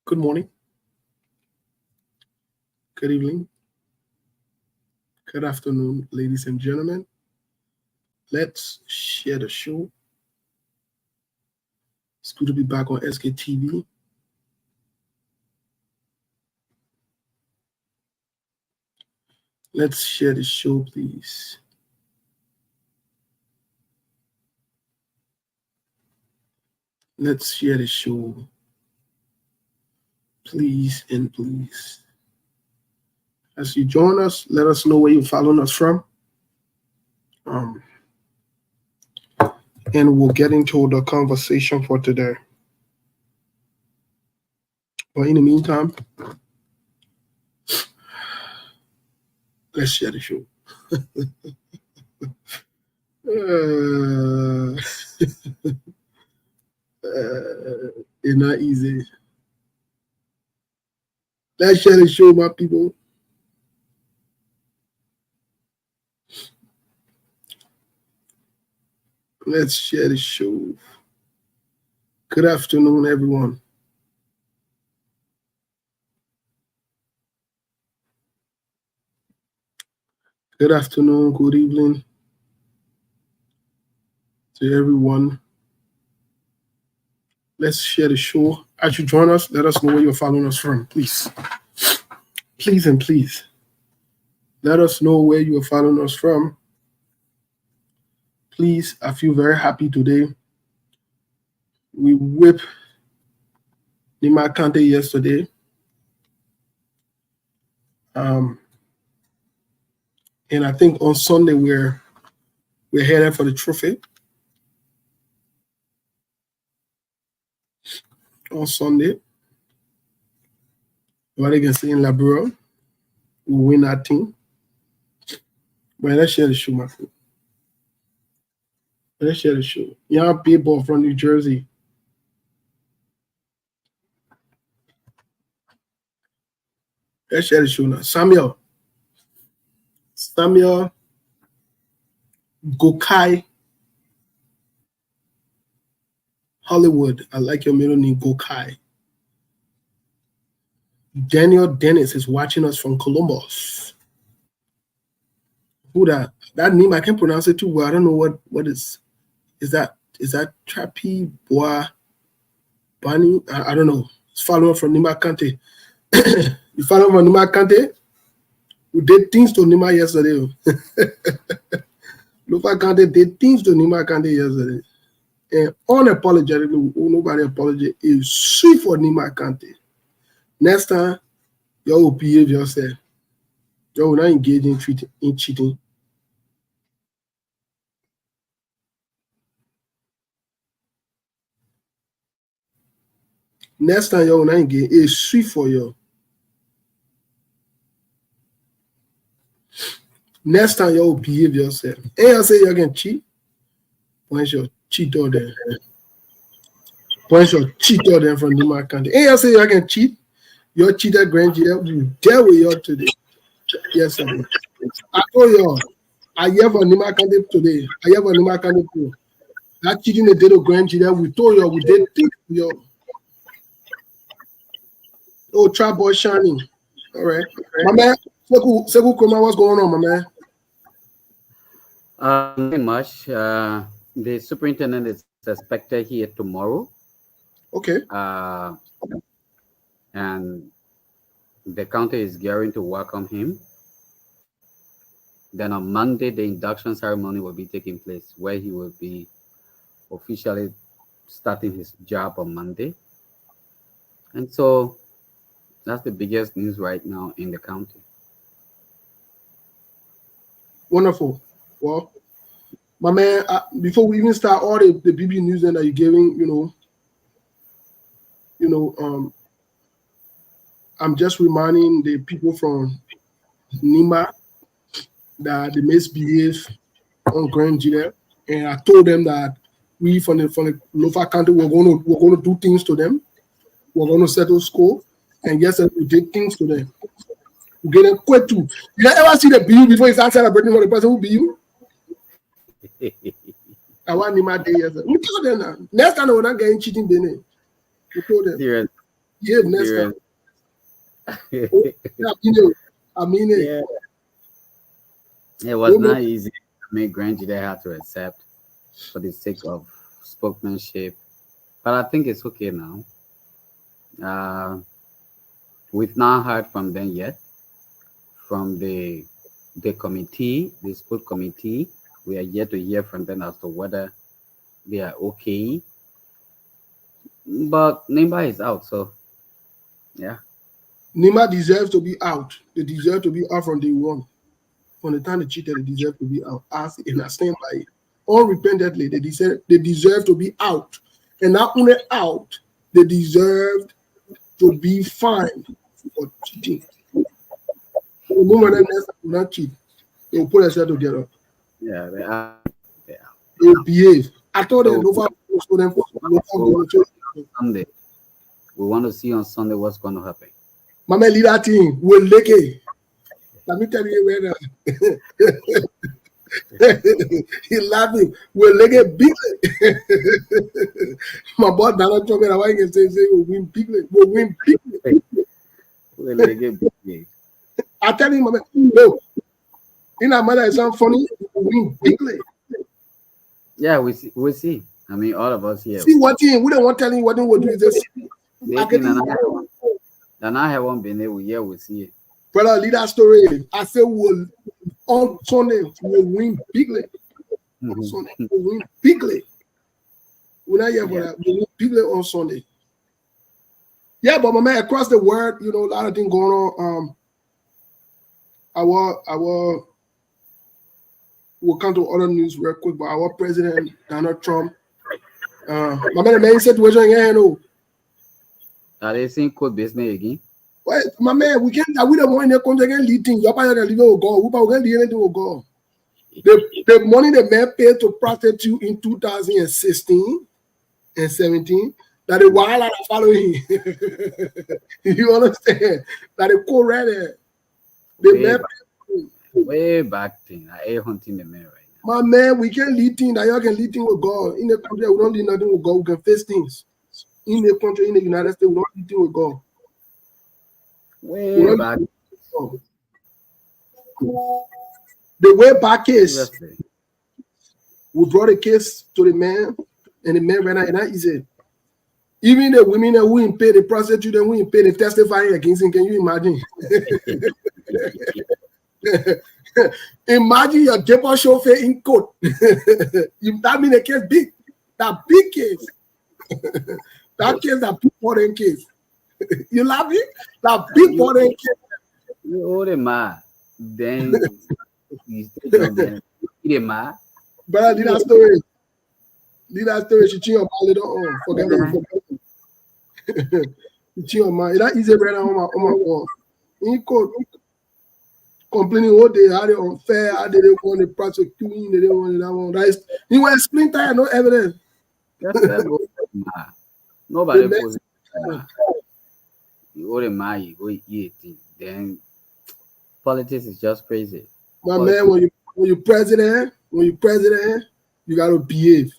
Good morning, good evening, good afternoon, ladies and gentlemen. Let's share the show. It's good to be back on SKTV. Let's share the show, please. Let's share the show. Please and please. As you join us, let us know where you're following us from. And we'll get into the conversation for today. But in the meantime, let's share the show. It's not easy. Let's share the show, my people. Let's share the show. Good afternoon, everyone. Good afternoon, good evening to everyone. Let's share the show. As you join us, let us know where you're following us from, please. Please and please. Let us know where you are following us from. Please, I feel very happy today. We whipped Nima Kante yesterday. And I think on Sunday we're headed for the trophy. On Sunday, what I can say in Labrador, we win that team. But let's share the show, my friend. Let's share the show. Young people from New Jersey. Let's share the show now. Samuel Gokai Hollywood. I like your middle name, Gokai. Daniel Dennis is watching us from Columbus. Who that? That name I can't pronounce it too well. I don't know what is that Trapi Bois Bunny? I don't know. It's following from Nima Kante. You follow from Nima Kante? We did things to Nima yesterday. Lufa Kante did things to Nima Kante yesterday. And unapologetically, nobody apologize. Is sweet for Nima Kante. Next time, you will behave yourself. You will not engage in cheating. Next time, you will not engage. It's sweet for you. Next time, you will behave yourself. And you say you can cheat. Once you cheat all them. Once you cheat all them from Nima Kante. And you say you can cheat. Your cheated grandchildren will deal with you today. Yes, sir. I told you, I hear from Nima Kante today. I hear from Nima Kante too. That cheating the little grandchildren, we told you, we did think you. Oh, trap boy shining. All right. My man, Seku Kuma, what's going on, my man? Not much. The superintendent is expected here tomorrow. Okay. And the county is gearing to welcome him. Then on Monday, the induction ceremony will be taking place, where he will be officially starting his job on Monday. And so that's the biggest news right now in the county. Wonderful. Well, my man, before we even start all the BB news that you're giving, I'm just reminding the people from Nima that they misbehave on Grand Gila, and I told them that we from the local country we're going to do things to them. We're going to settle score, and yes, we did things to them. We get a quick too. Did I ever see the bill before you start celebrating for the person who be you? I want Nima day yesterday. We told them that next time we're not getting cheating. We told them. Serious. behave next time. I mean it. Yeah, it was not easy. I mean, Grand they had to accept for the sake of spokesmanship, but I think it's okay now. Uh, we've not heard from them yet, from the committee, the sport committee. We are yet to hear from them as to whether they are okay. But Nimba is out, so yeah. Nima deserves to be out. They deserve to be out from day one. From the time they cheated, they deserve to be out. And I stand by it. Unrepentantly, they deserve to be out. And not only out, they deserve to be fined for cheating. The moment that next time not cheat, they will put themselves together. Yeah, they are. They are. They will behave. I told them, Sunday. We want to see on Sunday what's going to happen. Mama, lead that team. We'll lick it. Let me tell you right now. He's laughing. We'll lick it big. My boy Donald Trump and I can say we'll win big. We'll win big. We'll lick it big. I tell him, Mama, no. In our mother, it sounds funny. We'll win big. Yeah, we see. I mean, all of us here. See what team? We don't want telling you what we'll do. This. Then I haven't been able. Yeah, we see it. Brother, lead that story. I said we'll on Sunday we'll win bigly. Sunday we'll win bigly. We're not here for that. We'll win bigly on Sunday. Yeah, but my man, across the world, a lot of things going on. We'll come to other news real quick, but our president Donald Trump, my man, the main situation again. Are they saying code business again? Well, my man, we don't want to come again leading. You're going to leave it go. We don't leave it go. The money the man paid to prostitute in 2016 and 17, that the wild are following. You understand? That the correct. Way back thing. I ain't hunting the man right now. My man, we can lead things that y'all can lead things with God. In the country, we don't lead nothing with God. We can face things. In the country, in the United States, we don't lead things with God. Way back. The way back is we brought a case to the man, and the man ran out, and that is it. Even the women that we pay, the prostitute that we pay, they testifying against him. Can you imagine? Imagine your depot chauffeur in court. That means the case big. That big case. That case, that big foreign case. You laughing? That big foreign case. You hold him mad. Then you still them. You mad. Brother, leave that story. Leave that story. She cheat on my little forget it. She cheat on my. That easy brother on my wall. In court. Complaining all day, how they unfair, how they want to prosecute, they don't want that one. That is, he was explain that no evidence. Nobody poses. You owe the man, you go eat it. Then politics is just crazy. My man, when you president, you gotta behave.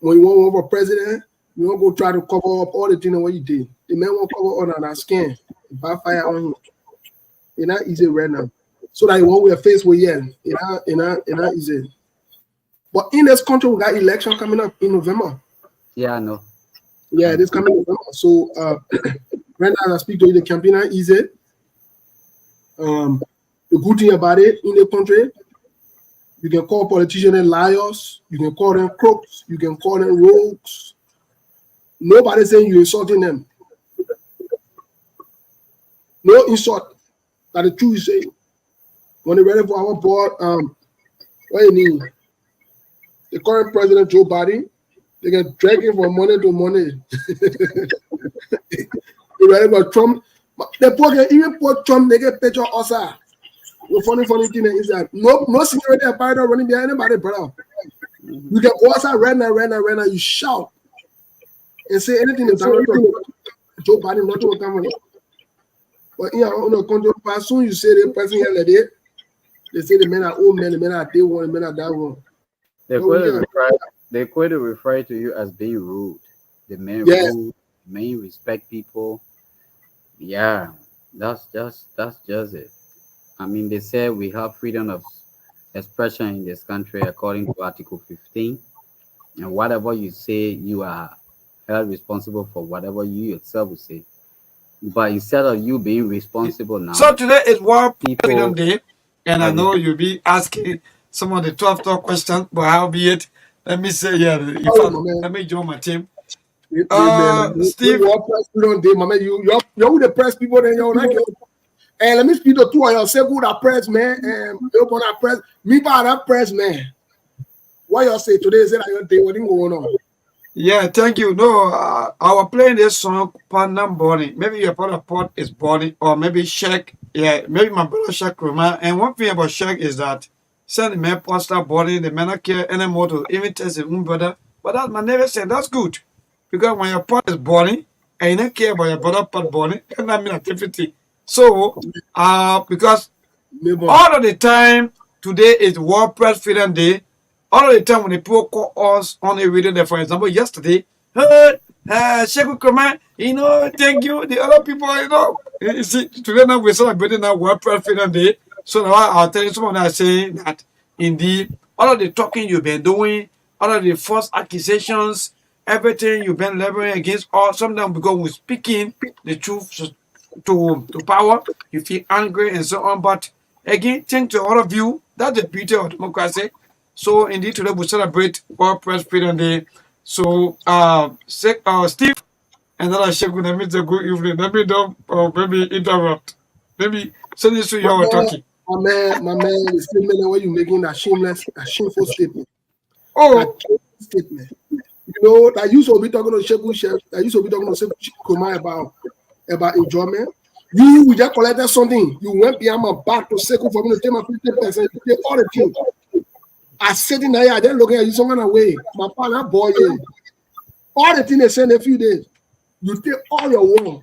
When you want for president, you don't go try to cover up all the things what you did. The man won't cover all that skin. Backfire on him. It's not easy right now. So that what we're faced with, it's not easy. But in this country, we got election coming up in November. Yeah, I know. Yeah, it is coming in November. So right now, I speak to you, the campaign is easy. The good thing about it in the country, you can call politicians liars, you can call them crooks, you can call them rogues. Nobody saying you're insulting them. No insult. That the truth is saying. When they're ready for our board, what you mean? The current president Joe Biden, they get dragging from money to money. They're ready for Trump. Even for Trump, they get picture also. The funny thing is that no security apparatus running behind anybody, brother. You can go outside right now, you shout and say anything that's Joe Biden, nothing will come on it. But in our own country, as soon as you say the person here like that, they say the men are old men, the men are day one, the men are that one. They're going to refer to you as being rude. The men rude, men respect people. Yeah, that's just it. I mean, they say we have freedom of expression in this country according to Article 15, and whatever you say, you are held responsible for whatever you yourself will say. But instead of you being responsible So now, today is World Freedom people Day, and I are know reducing. you'll be asking some of the 12 talk questions, but how be it? Let me say, yeah, in Sorry, fact, my man. let me join my team. You Steve, walk press on day, my man. You with the press people, then you're not. And let me speak to two of you. Say good that press, man. And you open that press. Me by that press, man. What you say today is that your day? What going on? yeah, thank you. No, I was playing this song, Panam Bonnie. Maybe your brother Pot is Bonnie, or maybe Shaq. Yeah, maybe my brother Shaq Roma. And one thing about Shaq is that send the man poster Bonnie, the man not care anymore to even test his own brother. But that man never said that's good. Because when your pot is Bonnie, and you don't care about your brother Pot Bonnie, that mean activity. So, because Me bon. all of the time, today is World Press Freedom Day. All of the time when the people call us on a radio, for example, yesterday, hey, Sheku Kuma, thank you. The other people, you see, today now we're celebrating that World Press Freedom Day. So now I'll tell you someone that's saying that indeed, all of the talking you've been doing, all of the false accusations, everything you've been leveling against us, sometimes because we're speaking the truth to power, you feel angry and so on. But again, thank to all of you. That's the beauty of democracy. So indeed, today we celebrate World Press Freedom Day. So, Steve and then I shake with them. It's a good evening. Let me don't maybe interrupt. Maybe send this to My your man, talking. the statement where you making that shameful statement. That Oh, statement. That used to be talking to Sheku Chef, that used to be talking to Sheku Kuma about enjoyment. You just collected something. You went behind my back to Seku for me to take my 50%. You take all the thing. I sitting there, I then looking at you someone away. My partner boy, yeah. All the thing they send a few days. You take all your own.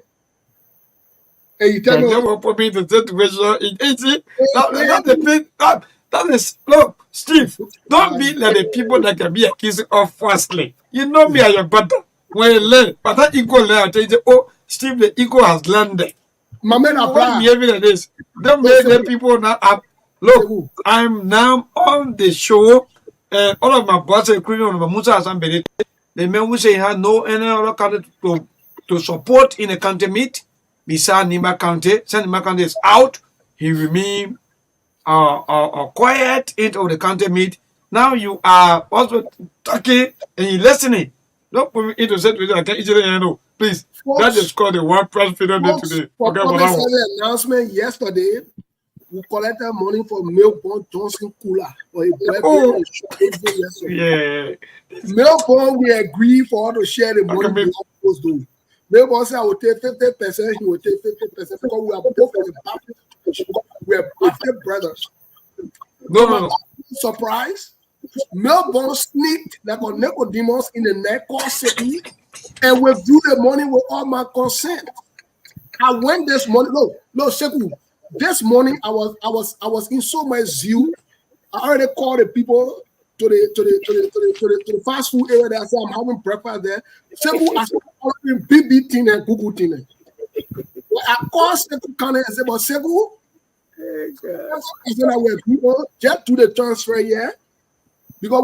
And you tell and me, then will put me in the situation. See, hey, that's the thing. That is, look, Steve, don't man, be like the people that can be accused of falsely. You know me and your brother. When you learn, but that ego learn, I tell you, oh, Steve, the ego has landed. my man Why apply. behaving like this? Don't No, make the Seku, people now up. Look, Seku. I'm now on the show. All of my bosses, including on Musa Hassan Benit, the men who say he had no any other country to support in the county meet, beside Nima County. Since Nima County is out, he remain quiet into the county meet. Now you are also talking and you listening. Don't put me into situation I can easily handle. Please, that is Folks, called the World Press Freedom Day folks, today. for Forget about public that one. service announcement yesterday, we collected money for Melbourne Johnson Cooler for a birthday Oh, and a show yesterday. yeah. Melbourne, we agree for all to share the Okay, money we me. are supposed to do. Melbourne said I will take 50%, he will take 50% because we are both from the Baptist church. We are Baptist brothers. No, To no, my no. surprise, Melbourne sneaked like a Nicodemus in the neck called Satan and withdrew the money with all my consent. I went this morning. No, Seku. This morning I was in so much zeal. I already called the people to the fast food area there. I said I'm having breakfast there. Seku, I started ordering BB tin and Google tin. Well, I called Seku Kane and said, but Seku, I said that where people just do the transfer here because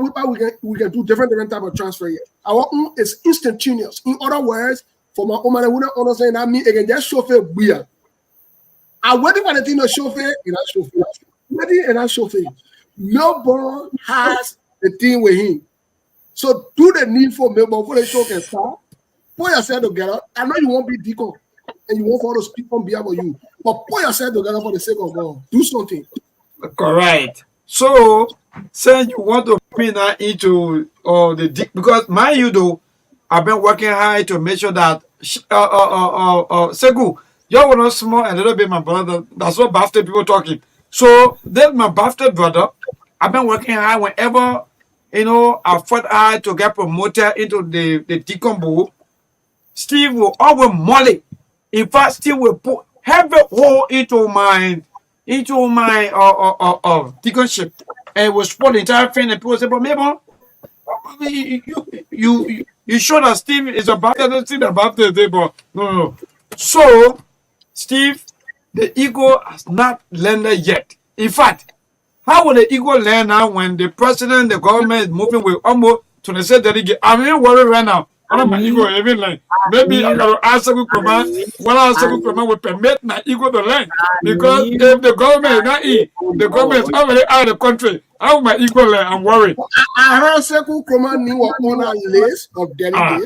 we can do different type of transfer here. Our own is instantaneous. In other words, for my own man who don't understand that mean again just chauffeur beer. I waiting for the thing to chauffeur and I chauffeur. Waiting and I chauffeur. Melbourne has the thing with him. So do the needful Melbourne for the show can start. Put yourself together. I know you won't be deacon and you won't want to speak on behalf of you. But put yourself together for the sake of God. Do something. Correct. So, say you want to bring that into the because my you do, I've been working hard to make sure that Segu, you want to small a little bit, my brother. That's what bastard people talking. So then my bastard brother, I've been working hard whenever I fought hard to get promoted into the deacon bowl. Steve will always molly. In fact, Steve will put heavy hole into my deaconship and will spoil the entire thing. And people say, but maybe you show that Steve is about to see the Baptist day, but no. So Steve, the ego has not landed yet. In fact, how will the ego land now when the president, the government is moving with almost to the state delegate? I'm even worried right now. One of my ego even like maybe I gotta ask a command. One ask a command will permit my ego to land. Because if the government is not in, the government is already out of the country. How will my ego land? I'm worried. I heard Sekou Command knew on a list of delegates.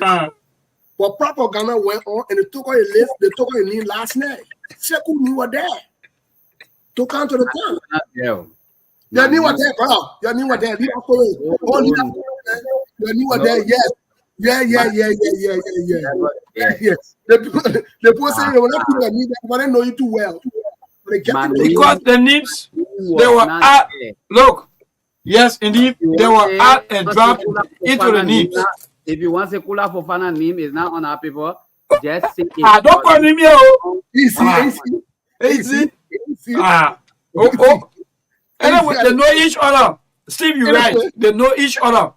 But propaganda went on and they took out a list, they took out a name last night. Sekou knew what there. To come to the town. You knew what there, bro. You knew what there. You knew what there, yes. Yeah. The people say they were not people that need that, but they know you too well. Because the names, they were at, look, yes, indeed, they were at and dropped into the names. If you want to call out for Fana name, is not on our paper. Just say it. Don't call him here. Easy. Anyway, they know each other. Steve, you're right. They know each other.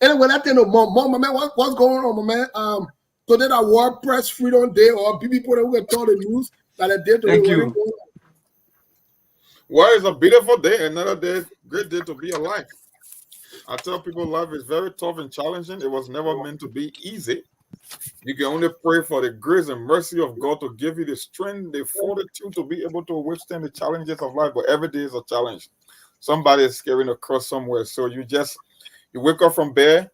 Anyway, I tell you, mom, man, what's going on, man? Today that World Press Freedom Day, or people that will tell the news that a day today. Thank you. Well, it's a beautiful day, another day, great day to be alive. I tell people life is very tough and challenging. It was never meant to be easy. You can only pray for the grace and mercy of God to give you the strength, the fortitude to be able to withstand the challenges of life. But every day is a challenge. Somebody is carrying a cross somewhere. So you wake up from bed,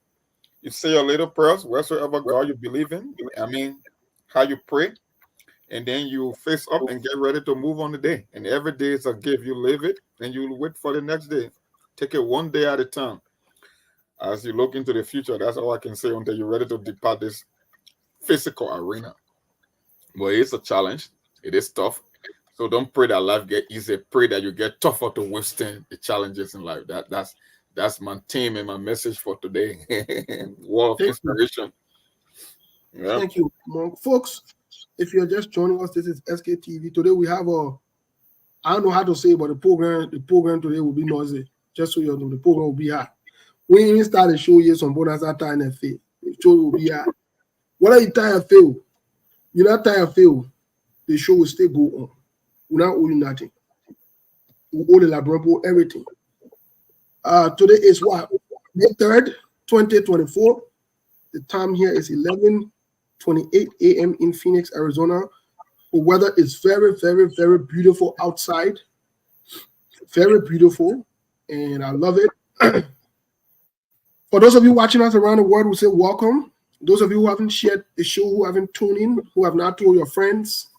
you say your little prayers, whatsoever God you believe in. I mean, how you pray. And then you face up and get ready to move on the day. And every day is a gift. You live it and you wait for the next day. Take it one day at a time. As you look into the future, that's all I can say until you're ready to depart this physical arena. But it's a challenge. It is tough. So don't pray that life get easy. Pray that you get tougher to withstand the challenges in life. That's my theme and my message for today. Wall of inspiration. Yeah. Thank you, Monk. Folks. If you're just joining us, this is SKTV. Today we have I don't know how to say, but the program today will be noisy. Just so you know, the program will be hot. We even start the show here, some bonus are time and fail. The show will be hot. Whether you tie and fail, you're not tie and fail, the show will still go on. We're not owing nothing. We owe the laboratory everything. Today is what? May 3rd, 2024. The time here is 11:28 a.m. in Phoenix, Arizona. The weather is very, very, very beautiful outside. Very beautiful, and I love it. For those of you watching us around the world, we say welcome. Those of you who haven't shared the show, who haven't tuned in, who have not told your friends,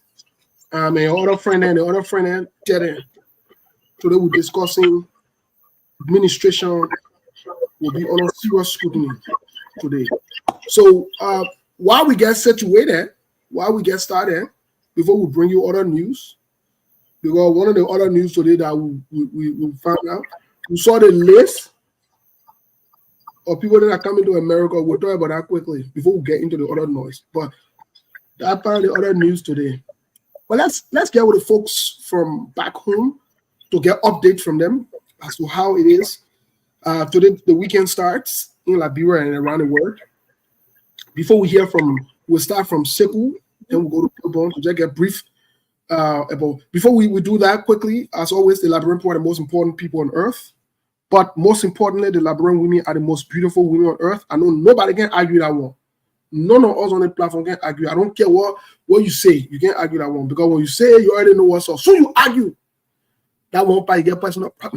and your other friend and the other friend and get in. Today we're discussing administration will be under serious scrutiny today. So while we get situated, while we get started, before we bring you other news, because one of the other news today that we found out, we saw the list of people that are coming to America. We'll talk about that quickly before we get into the other noise. But that's part of the other news today. But let's get with the folks from back home to get updates from them as to how it is. Today the weekend starts in Liberia and around the world. Before we'll start from Sekou, then we'll go to Pilbon to just get brief about. Before we do that quickly, as always, the Liberian people are the most important people on earth. But most importantly, the Liberian women are the most beautiful women on earth. I know nobody can argue that one. None of us on the platform can argue. I don't care what you say. You can't argue that one. Because when you say it, you already know what's up. So you argue. That won't probably get personal. I'm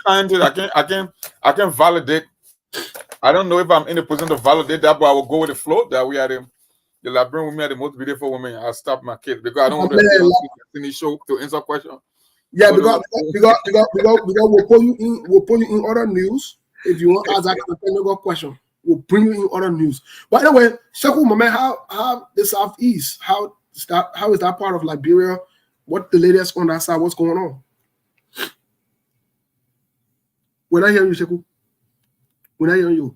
trying to. I can validate. I don't know if I'm in a position to validate that, but I will go with the flow that we are the Liberian women are the most beautiful women. I'll stop my kid because I don't want to any show to answer question. Yeah, because we'll put you in other news. If you want to ask that question, we'll bring you in other news. By the way, Sekou, my man, how the Southeast, how is that part of Liberia? What the latest on that side? What's going on? When I hear you, Sekou. When I hear you.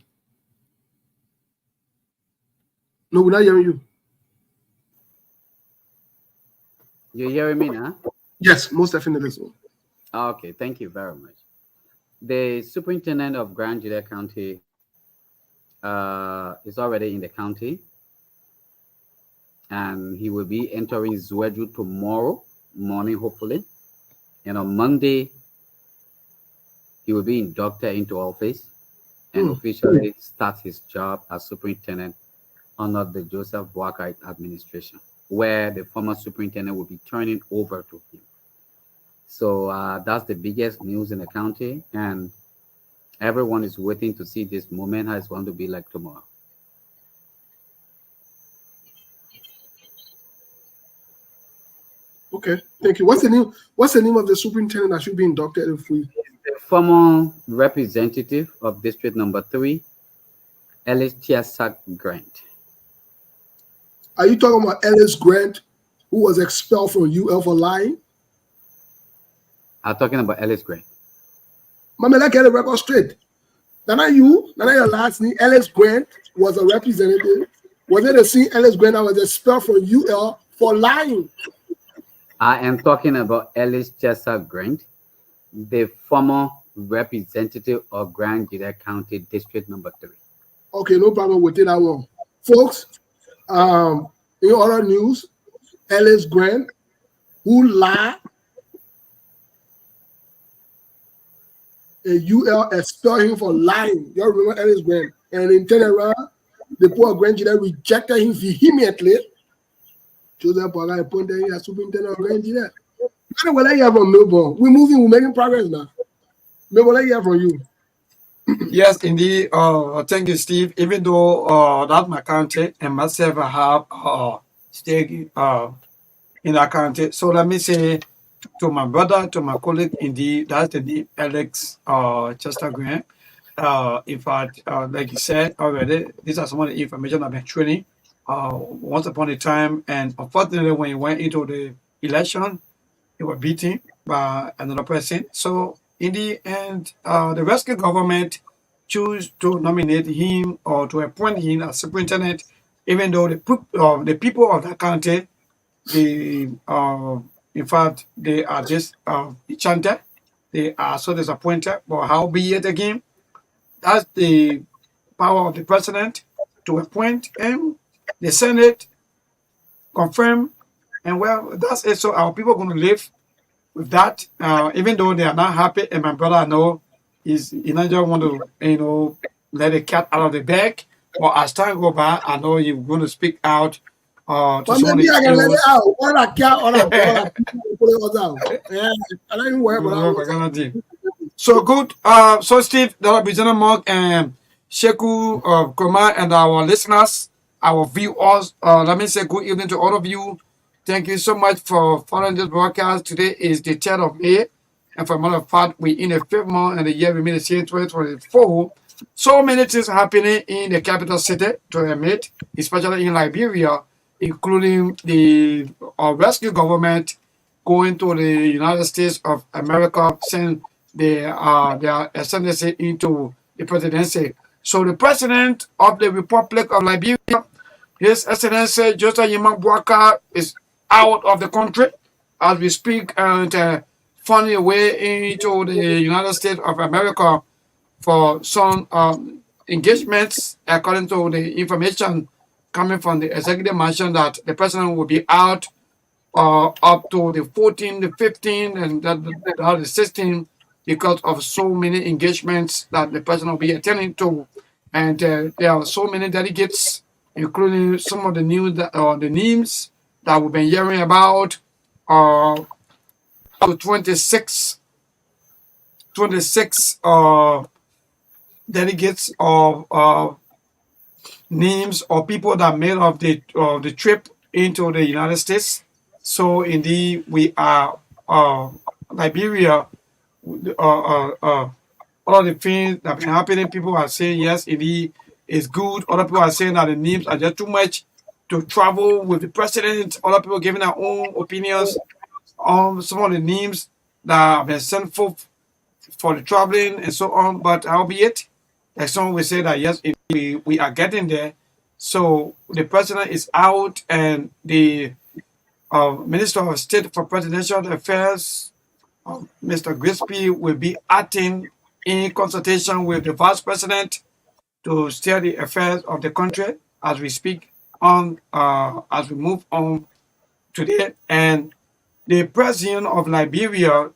No, we're not hearing you. You hearing me now? Yes, most definitely so. Okay, thank you very much. The superintendent of Grand Juda County is already in the county. and he will be entering Zweju tomorrow morning, hopefully. And on Monday, he will be inducted into office and officially start his job as superintendent under the Joseph Boakai administration, where the former superintendent will be turning over to him. So that's the biggest news in the county, and everyone is waiting to see this moment how it's going to be like tomorrow. Okay, thank you. What's the name? What's the name of the superintendent that should be inducted if we? The former representative of District Number 3, Ellis Chiasak Grant. Are you talking about Ellis Grant, who was expelled from UL for lying? I'm talking about Ellis Grant. Mama, let's get the record straight. Not your last name. Ellis Grant was a representative. Was it the same Ellis Grant that was expelled from UL for lying? I am talking about Ellis Chiasak Grant, the former representative of Grand Gila County District Number 3. Okay, no problem with it. That one, folks. In other news, Ellis Grant, who lied, and UL expelled him for lying. You remember Ellis Grant, and in turn around, the poor Grand Gila rejected him vehemently. Joseph Boakai appointed him as superintendent of Grand Gila. What I hear from Melbourne, we're moving, we're making progress now. Melbourne, what I hear from you? Yes, indeed. Thank you, Steve. Even though that my county and myself have stake in that county, so let me say to my brother, to my colleague, indeed, that's the name Alex Chester Grant. In fact, like you said already, these are some of the information I've been training once upon a time, and unfortunately, when he went into the election, he was beaten by another person. So in the end, the rescue government choose to nominate him or to appoint him as superintendent, even though the people of that county, they in fact they are just enchanted, they are so disappointed. But how be it again, that's the power of the president to appoint him. The Senate confirm, and well, that's it. So our people are going to live with that, even though they are not happy. And my brother, I know, is he not just want to, let the cat out of the bag. But as time go by, I know you're going to speak out to But some of maybe the I can let it issues. out. What I can't, all I put it out. Yeah, I don't even worry about that. So good. So Steve, the representative Mark and Sheku Koma and our listeners, our viewers, let me say good evening to all of you. Thank you so much for following this broadcast. Today is the 3rd of May. And for a matter of fact, we're in the 5th month and the year we made it here in 2024. So many things happening in the capital city to admit, especially in Liberia, including the rescue government going to the United States of America, saying they are ascendancy into the presidency. So the president of the Republic of Liberia, His Excellency Joseph Yimam Boakai, is out of the country as we speak and finding a way into the United States of America for some engagements, according to the information coming from the executive mansion, that the president will be out up to the 14th, the 15th, and the 16th because of so many engagements that the president will be attending to. And there are so many delegates, including some of the news that, the names that we've been hearing about, to 26 delegates of names or people that made of the trip into the United States. So indeed, we are Liberia. All of the things that have been happening, people are saying yes, indeed, it's good. Other people are saying that the names are just too much to travel with the president. Other people giving their own opinions on some of the names that have been sent forth for the traveling and so on. But albeit, like someone will say that yes, we are getting there. So the president is out, and the Minister of State for Presidential Affairs, Mr. Grisby, will be acting in consultation with the Vice President to steer the affairs of the country as we speak. on as we move on today. And the president of Liberia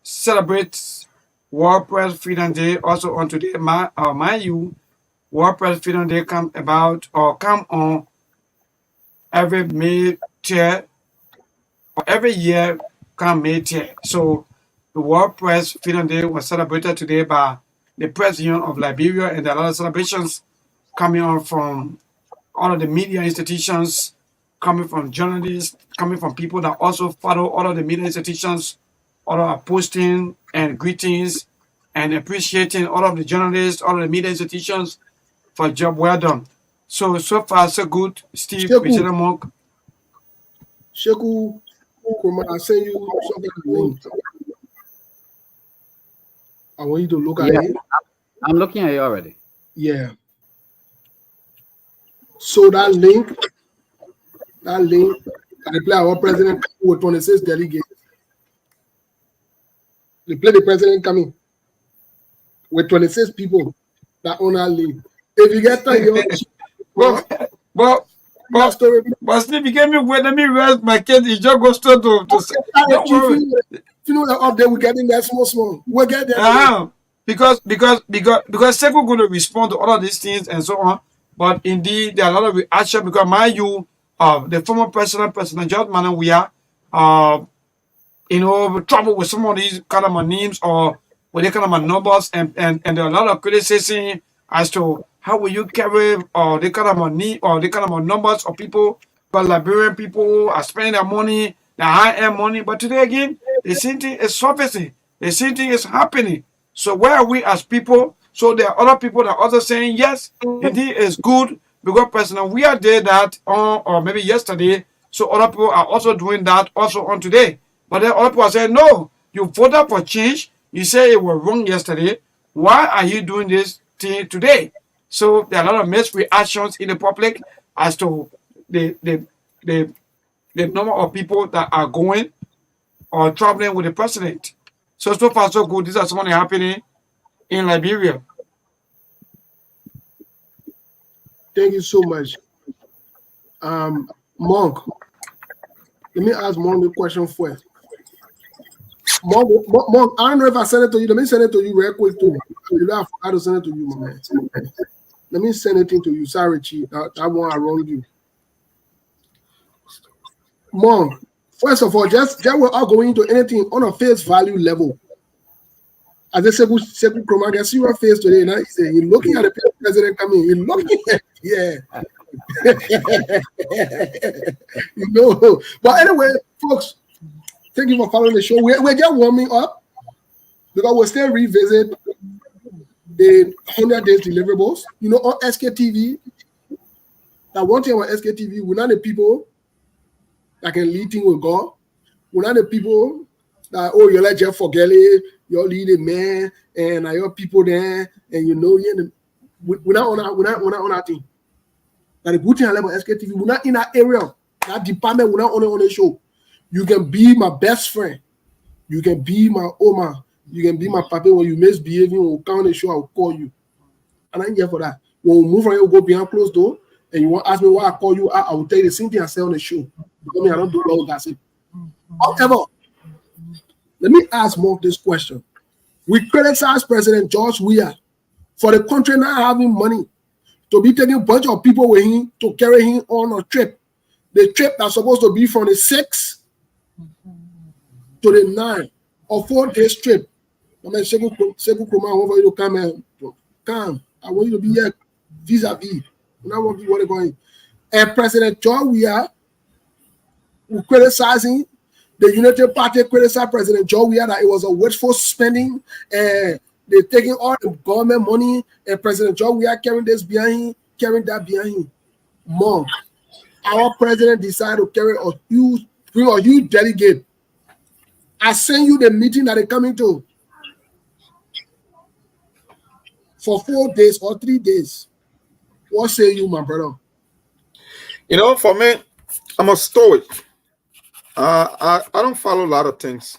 celebrates World Press Freedom Day also on today. Mind you, World Press Freedom Day come on every May 10th, or every year come May 10th. So the World Press Freedom Day was celebrated today by the president of Liberia, and there are a lot of celebrations coming on from all of the media institutions, coming from journalists, coming from people that also follow all of the media institutions. All are posting and greetings and appreciating all of the journalists, all of the media institutions for a job well done. So far, so good. Steve, President Monk. Sheku, I send you something link. I want you to look at it. I'm looking at it already. Yeah. So that link, I play our president with 26 delegates. They play the president coming with 26 people that own that link. If you get that, but Steve, you gave me wait. Let me rest my case. You just go straight to say. Don't worry. If you know that up there, we're getting that small. We'll get there. Because Sekou going to respond to all of these things and so on. But indeed, there are a lot of reaction because mind you, the former President George Manan, we are, trouble with some of these kind of names or with the kind of numbers, and there are a lot of criticism as to how will you carry the kind of need or the kind of numbers of people, but Liberian people are spending their money, their high-end money. But today again, the same thing is surfacing. The same thing is happening. So where are we as people? So there are other people that are also saying, yes, indeed it's good because President, we are there that on or maybe yesterday. So other people are also doing that also on today. But then other people are saying, no, you voted for change. You say it was wrong yesterday. Why are you doing this thing today? So there are a lot of mixed reactions in the public as to the number of people that are going or traveling with the president. So far so good. These are some of the happening in Liberia. Thank you so much. Monk, let me ask Monk a question first. Monk, I don't know if I sent it to you. Let me send it to you real quick too. I forgot to send it to you, my man. Let me send it to you. Sorry, Chief. That one I wronged you. Monk, first of all, just we're all going into anything on a face value level. As I said, Sekou Kroma, I see your face today. Now you're looking at the president coming. You're looking at But anyway, folks, thank you for following the show. We're just warming up because we'll still revisit the 100 days deliverables. On SKTV, that one thing on SKTV, we're not the people that can lead things with God. We're not the people that, you let Jeff forget it, you're leading man, and your people there, and we're not on our thing. That the good thing I love about SKTV, we're not in that area, that department, we're not on the show. You can be my best friend. You can be my Oma. You can be my papa. When you misbehaving, we'll come on the show, I'll call you. And I'm here for that. When we move from here, we'll go behind closed door, and you want to ask me why I call you, I will tell you the same thing I say on the show. Because I don't do long gossip. However, let me ask Mark this question. We criticize President George Weah for the country not having money to be taking a bunch of people with him to carry him on a trip. The trip that's supposed to be from the 6th to the 9th or 4 days trip. I mean, Sekou Kroma, I want you to come and come. I want you to be here vis-a-vis. I want you to go in. And President George Weah, who criticizing the United Party, criticized President George Weah that it was a wasteful spending and they're taking all the government money and President George Weah carrying this behind him, carrying that behind him. Monk, our president decided to carry bring a huge delegate. I send you the meeting that they're coming to for 4 days or 3 days. What say you, my brother? For me, I'm a stoic. I don't follow a lot of things.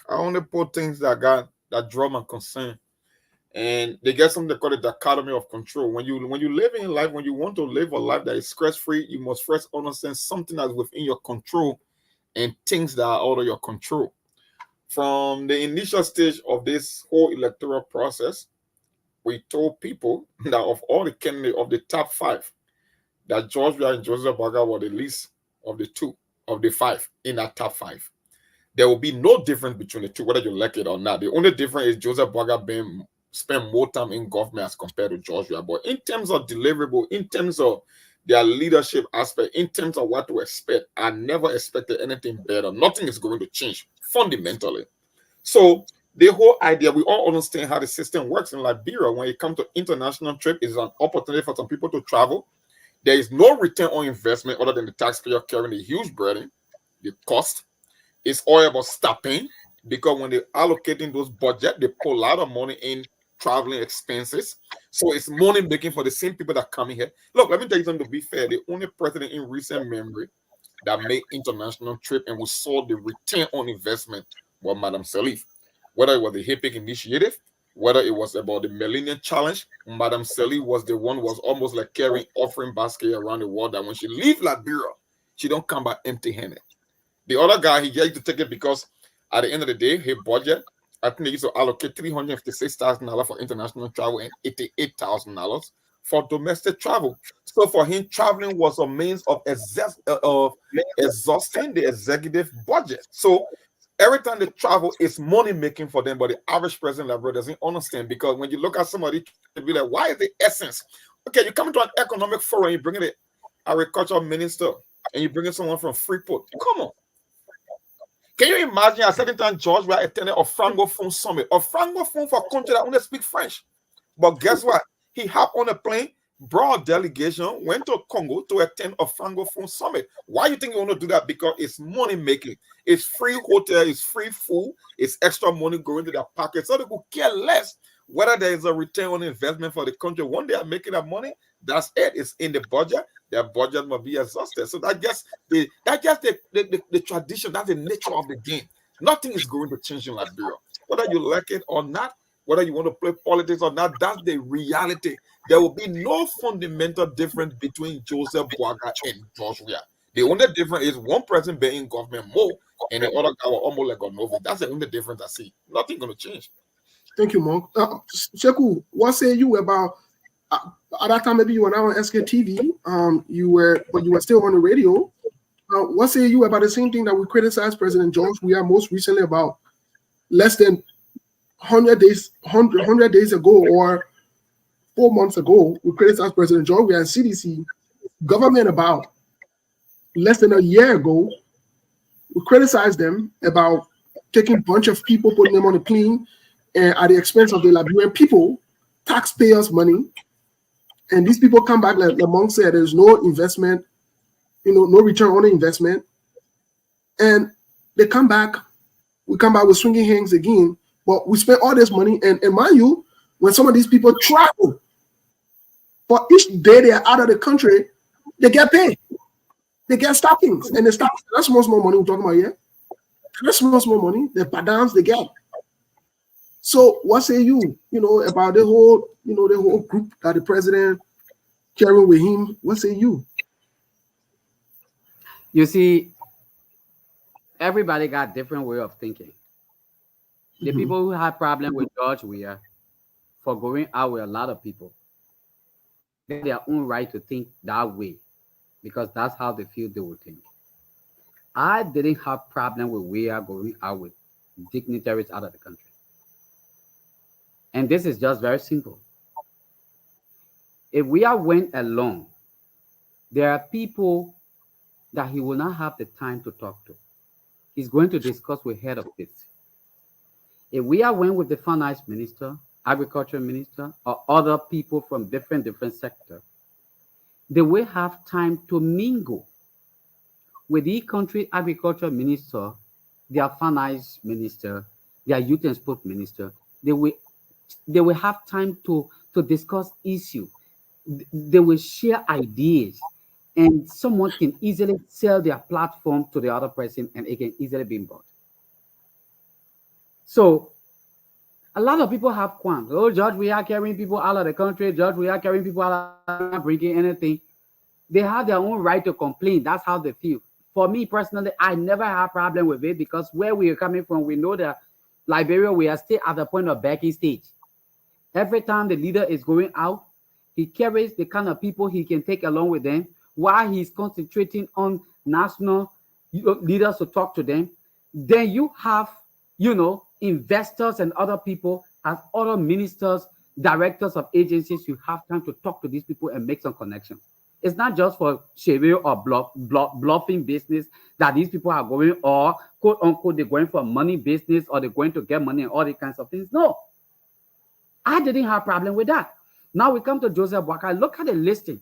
I only put things that draw my concern. and they get something called a dichotomy of control. When you live in life, when you want to live a life that is stress-free, you must first understand something that's within your control and things that are out of your control. From the initial stage of this whole electoral process, we told people that of all the candidates of the top five, that George Weah and Joseph Boakai were the least of the two, of the five in that top five. There will be no difference between the two, whether you like it or not. The only difference is Joseph Boakai being spend more time in government as compared to George Weah. But in terms of deliverable, in terms of their leadership aspect, in terms of what to expect, I never expected anything better. Nothing is going to change fundamentally. So the whole idea, we all understand how the system works in Liberia. When it comes to international trip, it's an opportunity for some people to travel. There is no return on investment other than the taxpayer carrying the huge burden, the cost. It's all about stopping, because when they're allocating those budget, they pull a lot of money in traveling expenses. So it's money making for the same people that come in here. Look, let me tell you something, to be fair. The only president in recent memory that made international trip and we saw the return on investment was Madam Salif. Whether it was the HIPIC initiative, whether it was about the Millennium Challenge, Madam Salif was the one who was almost like carrying offering basket around the world, that when she leave Liberia, she don't come back empty-handed. The other guy, he used to take it because at the end of the day, his budget, I think they used to allocate $356,000 for international travel and $88,000 for domestic travel. So for him, traveling was a means of exhausting the executive budget. So every time they travel, it's money making for them. But the average person like bro doesn't understand, because when you look at somebody, you'll be like, why is the essence? Okay, you come into an economic forum, you bring in the agricultural minister, and you bring in someone from Freeport. Come on. Can you imagine at a certain time George Weah attended a Francophone summit? A Francophone for a country that only speak French. But guess what? He hopped on a plane, brought a delegation, went to Congo to attend a Francophone summit. Why do you think you want to do that? Because it's money making. It's free hotel, it's free food, it's extra money going to their pocket. So they could care less whether there is a return on investment for the country. When they are making that money, that's it. It's in the budget. Their budget must be exhausted. So that's just the tradition. That's the nature of the game. Nothing is going to change in Liberia, whether you like it or not, whether you want to play politics or not. That's the reality. There will be no fundamental difference between Joseph Boakai and George Weah. The only difference is one person being in government more, and the other guy will almost like a novice. That's the only difference I see. Nothing going to change. Thank you, Monk. Sheku, what say you about at that time? Maybe you were now on SKTV. You were still on the radio. What say you about the same thing that we criticized President George Weah most recently about less than 100 days ago or 4 months ago? We criticized President George Weah and CDC government about less than a year ago. We criticized them about taking a bunch of people, putting them on a plane, and at the expense of the Liberian people, taxpayers' money. And these people come back, like Monk said, there's no investment, no return on the investment. And they come back, we come back with swinging hands again, but we spend all this money. And mind you, when some of these people travel, for each day they are out of the country, they get paid. They get stockings. And the stockings, that's small money we're talking about here. That's small money. The padans they get. So what say you, about the whole group that the president carrying with him? What say you? You see, everybody got different way of thinking. The people who had problem with George Weah for going out with a lot of people, they have their own right to think that way, because that's how they feel they would think. I didn't have problem with Weah going out with dignitaries out of the country. And this is just very simple. If Weah went alone, there are people that he will not have the time to talk to. He's going to discuss with head of state. If Weah went with the finance minister, agriculture minister, or other people from different sectors, they will have time to mingle with the country agriculture minister, their finance minister, their youth and sport minister. They will have time to discuss issues. They will share ideas, and someone can easily sell their platform to the other person, and it can easily be bought. So A lot of people have qualms. Oh, George, we are carrying people out of the country. George, we are carrying people out of not bringing anything. They have their own right to complain. That's how they feel. For me personally, I never have a problem with it because where we are coming from, we know that Liberia, we are still at the point of backing stage. Every time the leader is going out, he carries the kind of people he can take along with them while he's concentrating on national leaders to talk to them. Then you have, investors and other people as other ministers, directors of agencies. You have time to talk to these people and make some connection. It's not just for shaving or bluffing business that these people are going, or quote unquote, they're going for money business or they're going to get money and all these kinds of things. No, I didn't have a problem with that. Now we come to Joseph Boakai. Look at the listing.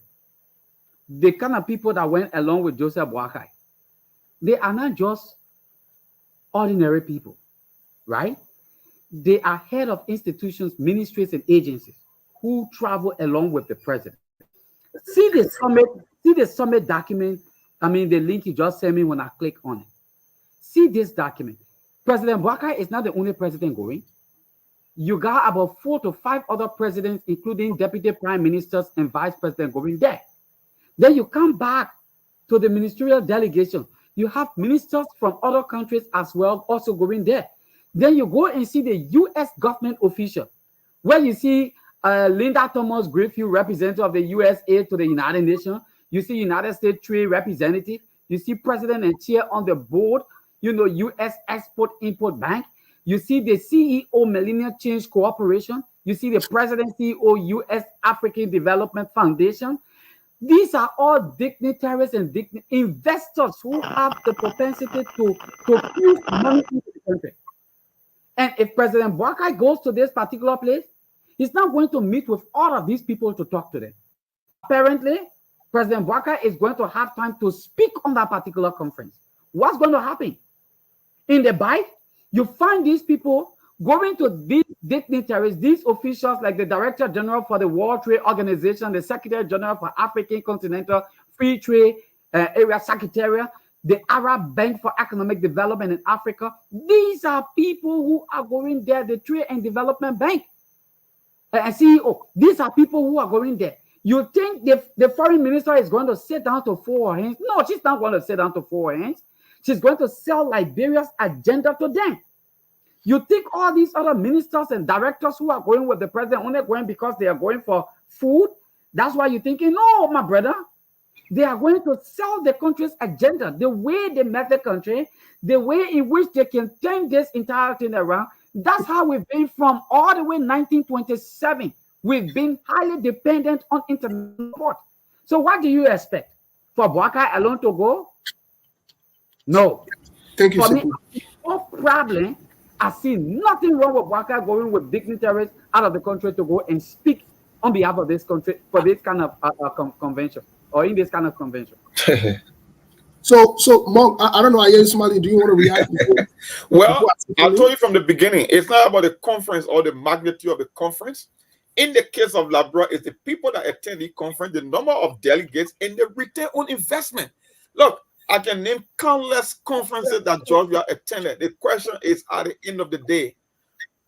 The kind of people that went along with Joseph Boakai, they are not just ordinary people, right? They are head of institutions, ministries, and agencies who travel along with the president. See the summit document. I mean, the link you just sent me when I click on it. See this document. President Boakai is not the only president going. You got about 4 to 5 other presidents, including deputy prime ministers and vice president going there. Then you come back to the ministerial delegation. You have ministers from other countries as well also going there. Then you go and see the U.S. government official, where you see Linda Thomas Greenfield, representative of the USA to the United Nations. You see United States Trade Representative. You see President and Chair on the board, U.S. Export-Import Bank. You see the CEO, Millennium Change Corporation. You see the President, CEO, U.S. African Development Foundation. These are all dignitaries and investors who have the propensity to use money into the country. And if President Boakai goes to this particular place, he's not going to meet with all of these people to talk to them. Apparently, President Boakai is going to have time to speak on that particular conference. What's going to happen? In the bite, you find these people going to these dignitaries, these officials like the Director General for the World Trade Organization, the Secretary General for African Continental Free Trade Area Secretariat, the Arab Bank for Economic Development in Africa. These are people who are going there, the Trade and Development Bank and CEO. These are people who are going there. You think the foreign minister is going to sit down to four hands? No, she's not going to sit down to four hands. She's going to sell Liberia's agenda to them. You think all these other ministers and directors who are going with the president only going because they are going for food? That's why you're thinking, no, my brother. They are going to sell the country's agenda, the way they met the country, the way in which they can turn this entire thing around. That's how we've been from all the way 1927. We've been highly dependent on international support. So what do you expect? For Boakai alone to go? No. Thank you, For sir. me, no problem. I see nothing wrong with Boakai going with dignitaries out of the country to go and speak on behalf of this country for this kind of convention or in this kind of convention. So, Monk, I don't know. I hear somebody. Do you want to react? Well, I told you from the beginning, it's not about the conference or the magnitude of the conference. In the case of Labra, it's the people that attend the conference, the number of delegates, and the return on investment. Look, I can name countless conferences that Georgia attended. The question is, at the end of the day,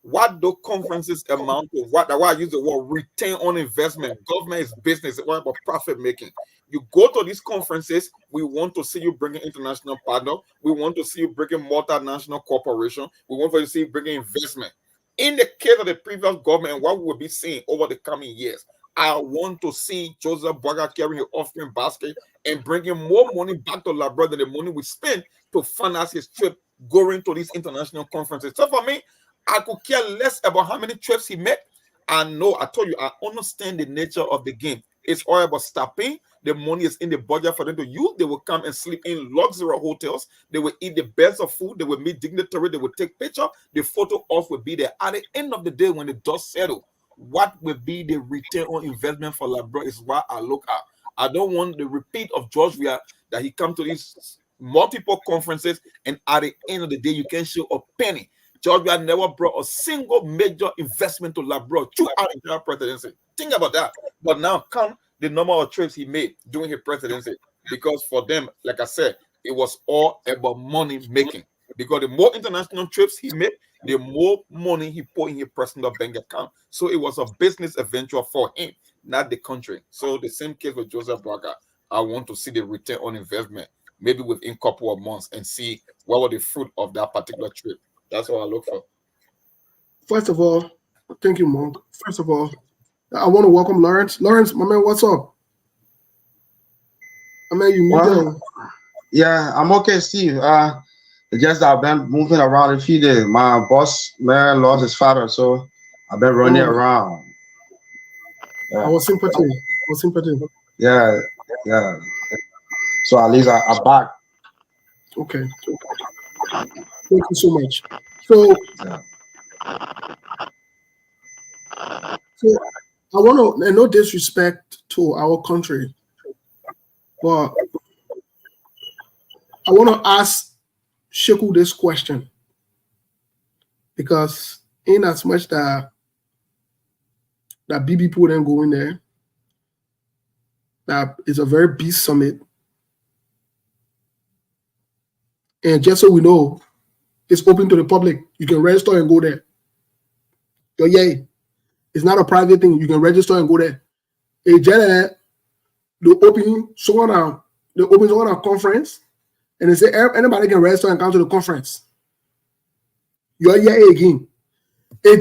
what do conferences amount to? Why I use the word return on investment? Government is business. It's all about profit making. You go to these conferences, we want to see you bringing international partner. We want to see you bringing multinational corporation. We want to see you bringing investment. In the case of the previous government and what we will be seeing over the coming years, I want to see Joseph Boakai carrying the offering basket and bringing more money back to Labra than the money we spend to finance his trip going to these international conferences. So for me, I could care less about how many trips he made. I know, I told you, I understand the nature of the game. It's all about stopping. The money is in the budget for them to use. They will come and sleep in luxury hotels. They will eat the best of food. They will meet dignitaries. They will take picture. The photo off will be there. At the end of the day, when the dust settles, what will be the return on investment for Labra is what I look at. I don't want the repeat of George Weah that he come to these multiple conferences and at the end of the day, you can't show a penny. George Weah never brought a single major investment to Labra throughout the entire presidency. Think about that. But now come the number of trips he made during his presidency. Because for them, like I said, it was all about money making. Because the more international trips he made, the more money he put in his personal bank account. So it was a business adventure for him, not the country. So the same case with Joseph Braga. I want to see the return on investment, maybe within a couple of months, and see what was the fruit of that particular trip. That's what I look for. First of all, thank you, Monk. First of all, I want to welcome Lawrence. Lawrence, my man, what's up? I mean, you muted. Well, yeah, I'm okay, Steve. It's just that I've been moving around a few days. My boss man lost his father, so I've been running Oh, around. I Yeah, was sympathy. I was sympathy. yeah, yeah. So at least I'm back. Okay. Thank you so much. So, Yeah. so I want to, and no disrespect to our country, but I want to ask Sheku this question because in as much that BB people then go in there, that is a very big summit, and just so we know, it's open to the public. You can register and go there. So yeah, it's not a private thing. You can register and go there. A the open someone a conference, and they say anybody can register and come to the conference. You're here again. A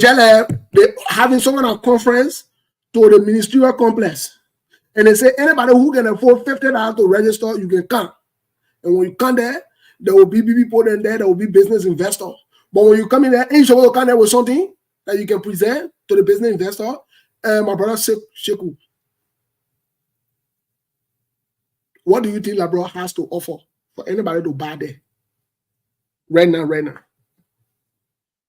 they having someone a conference to the ministerial complex, and they say anybody who can afford $50 to register, you can come. And when you come there will be people in there. There will be business investors. But when you come in there, ain't supposed to come there with something that you can present to the business investor. And my brother Sheku, what do you think Labro has to offer for anybody to buy there? Right now.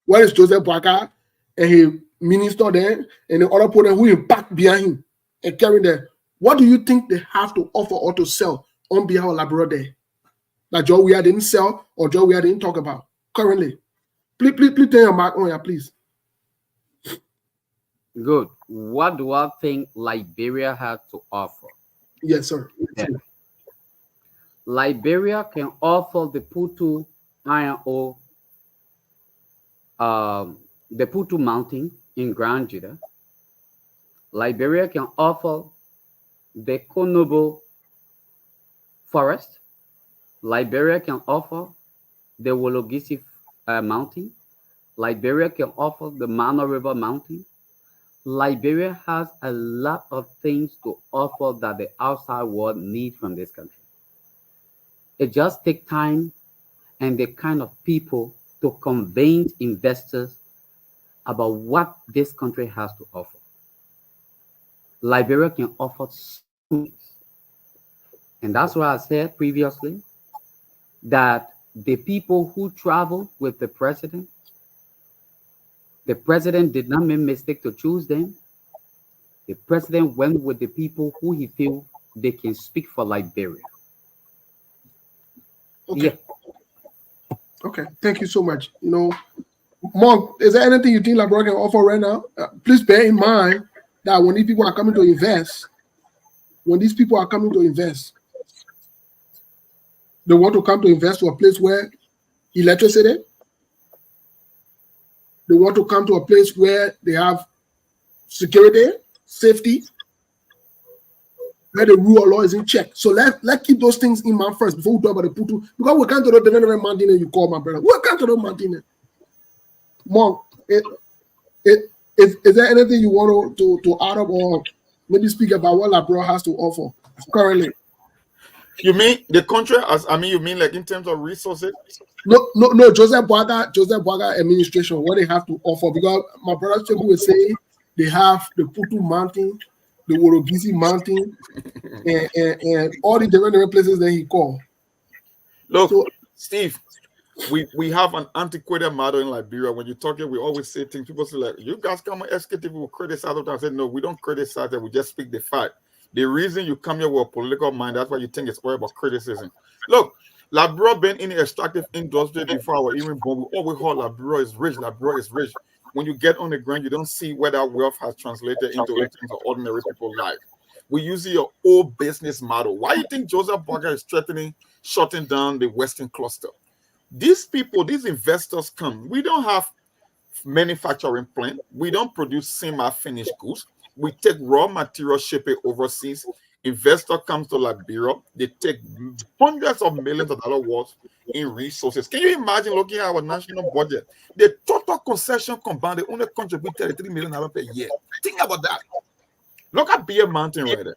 Where is Joseph Boaka and his minister there and the other people who impact behind him and carrying there? What do you think they have to offer or to sell on behalf of Labro there? That Joe Weir didn't sell or Joe Weir didn't talk about currently. Please turn your mic on here, please. Good. What do I think Liberia has to offer? Yes, sir. Yeah. Liberia can offer the Putu iron ore, the Putu Mountain in Grand Jida. Liberia can offer the Konobo Forest. Liberia can offer the Wologisi Mountain. Liberia can offer the Mano River Mountain. Liberia has a lot of things to offer that the outside world needs from this country. It just takes time and the kind of people to convince investors about what this country has to offer. Liberia can offer so much. And that's why I said previously that the people who travel with the president did not make a mistake to choose them. The president went with the people who he feels they can speak for Liberia. Okay. Yeah. Okay. Thank you so much. Monk, is there anything you think Labro can offer right now? Please bear in mind that when these people are coming to invest, they want to come to invest to a place where electricity. They want to come to a place where they have security, safety, where the rule of law is in check. So let's keep those things in mind first before we talk about the Putu. Because we can't do the different mountain you call my brother. We can't do the mountain. Monk, is there anything you want to add up or maybe speak about what Labro has to offer currently? You mean the country you mean like in terms of resources? No, Joseph Boaga administration, what they have to offer, because my brother Cheku was saying they have the Putu Mountain, the Worogisi Mountain, and all the different places that he called. Look, so, Steve, we have an antiquated model in Liberia. When you talk here, we always say things. People say, like, you guys come and executive will criticize it. I said, no, we don't criticize it. We just speak the fact. The reason you come here with a political mind, that's why you think it's all about criticism. Look, Liberia been in the extractive industry before I was even born. We always heard Liberia is rich. Liberia is rich. When you get on the ground, you don't see where that wealth has translated into in terms of ordinary people's life. We use your old business model. Why do you think Joseph Boaga is threatening shutting down the Western cluster? These people, these investors come. We don't have manufacturing plant. We don't produce semi-finished goods. We take raw material, ship it overseas. Investor comes to Liberia. They take hundreds of millions of dollars worth in resources. Can you imagine looking at our national budget? The total concession combined, they only contribute $33 million per year. Think about that. Look at Beer Mountain right there.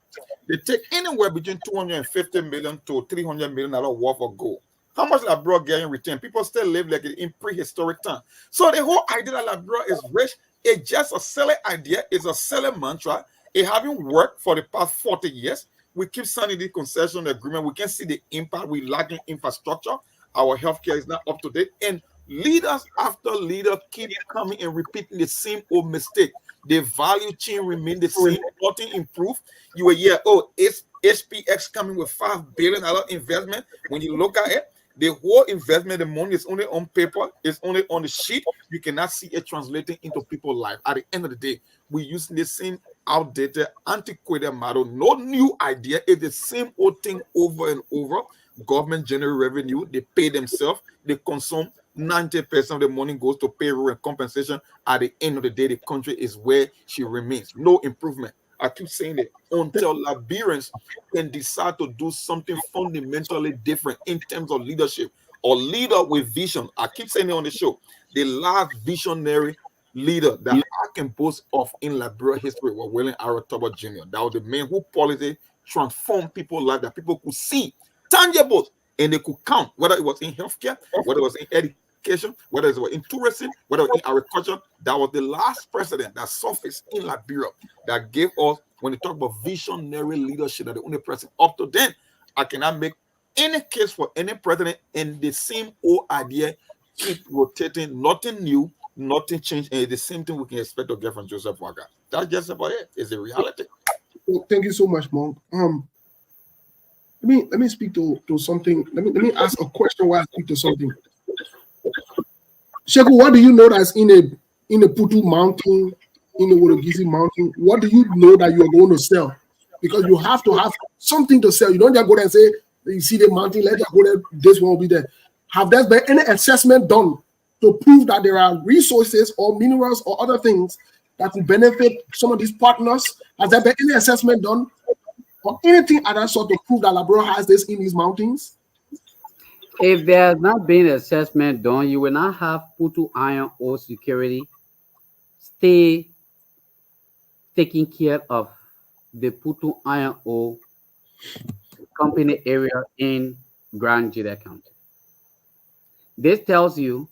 They take anywhere between $250 million to $300 million worth of gold. How much Liberia get in return? People still live like in prehistoric time. So the whole idea that Liberia is rich is just a selling idea, it's a selling mantra. It having worked for the past 40 years. We keep signing the concession agreement. We can see the impact. We lacking infrastructure. Our healthcare is not up to date. And leaders after leader keep coming and repeating the same old mistake. The value chain remain the same. Nothing improved. You were here, oh, it's SPX coming with $5 billion investment. When you look at it, the whole investment, the money is only on paper, it's only on the sheet. You cannot see it translating into people's life. At the end of the day, we use the same outdated, antiquated model. No new idea. It's the same old thing over and over. Government generate revenue. They pay themselves. They consume. 90% of the money goes to payroll and compensation. At the end of the day, the country is where she remains. No improvement. I keep saying it until Liberians can decide to do something fundamentally different in terms of leadership or leader with vision. I keep saying it on the show. The last visionary leader that I can boast of in Liberia history was William Aratoba Jr. That was the man who policy transformed people's life, that people could see tangible and they could count, whether it was in healthcare, whether it was in education, whether it was in tourism, whether it was in agriculture. That was the last president that surfaced in Liberia that gave us, when you talk about visionary leadership, that the only president up to then, I cannot make any case for any president, and the same old idea keep rotating, nothing new, nothing changed, and the same thing we can expect to get from Joseph Waka. That's just about it. It's a reality. Thank you so much, Monk. Let me speak to something. Let me ask a question while I speak to something. Sheku, what do you know that's in a Putu mountain, in the Wodogisi mountain? What do you know that you are going to sell? Because you have to have something to sell. You don't just go there and say, you see the mountain, let us go there, this one will be there. Have there been any assessment done to prove that there are resources or minerals or other things that will benefit some of these partners? Has there been any assessment done or anything of that sort to prove that Liberia has this in these mountains? If there has not been assessment done, you will not have Putu Iron Ore Security stay taking care of the Putu Iron Ore Company area in Grand Jide County. This tells you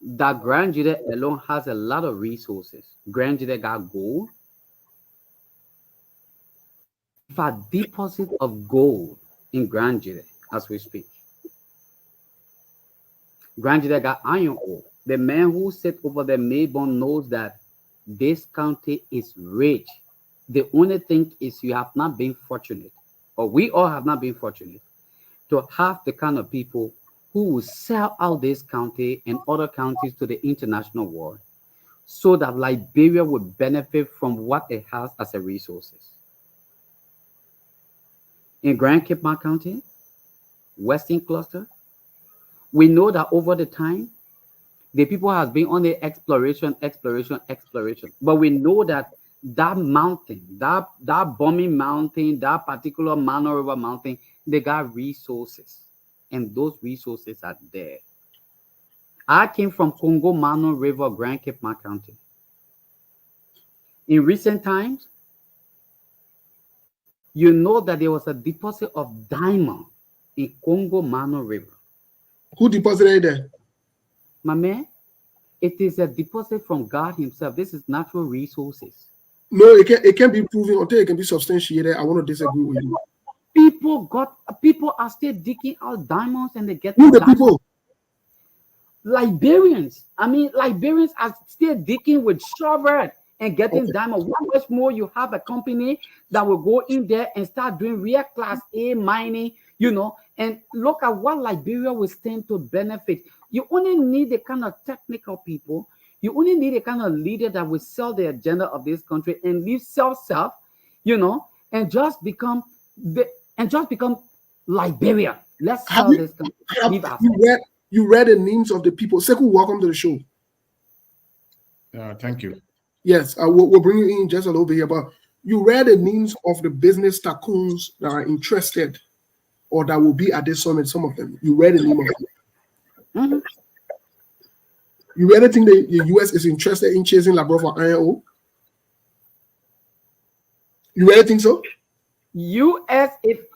that Grand Jide alone has a lot of resources. Grand Jide got gold. A deposit of gold in Grand Jide as we speak. Grand Jide got iron ore. The man who sits over the Mayborn knows that this county is rich. The only thing is you have not been fortunate, or we all have not been fortunate, to have the kind of people who will sell out this county and other counties to the international world so that Liberia will benefit from what it has as a resources. In Grand Cape Mount County, Western Cluster, we know that over the time, the people have been on the exploration. But we know that that mountain, that bombing mountain, that particular Mano River mountain, they got resources. And those resources are there. I came from Congo Mano River, Grand Cape Mount County. In recent times, you know that there was a deposit of diamond in Congo Mano River. Who deposited there? My man, it is a deposit from God himself. This is natural resources. No, it can't be proven until it can be substantiated. I want to disagree with you. People are still digging out diamonds and they get Who the diamonds. people? Liberians. I mean, Liberians are still digging with shovel and getting diamonds. How much more you have a company that will go in there and start doing real class A mining, and look at what Liberia will stand to benefit. You only need the kind of technical people. You only need a kind of leader that will sell the agenda of this country and leave self, and just become Liberia. Let's Have sell you, this country. have Leave us. you read the names of the people? Sekou, welcome to the show. Thank you. Yes, we'll bring you in just a little bit here, but you read the names of the business tycoons that are interested or that will be at this summit, some of them. You read the name of them. Mm-hmm. You really think the US is interested in chasing Labro for iron ore? You really think so? US,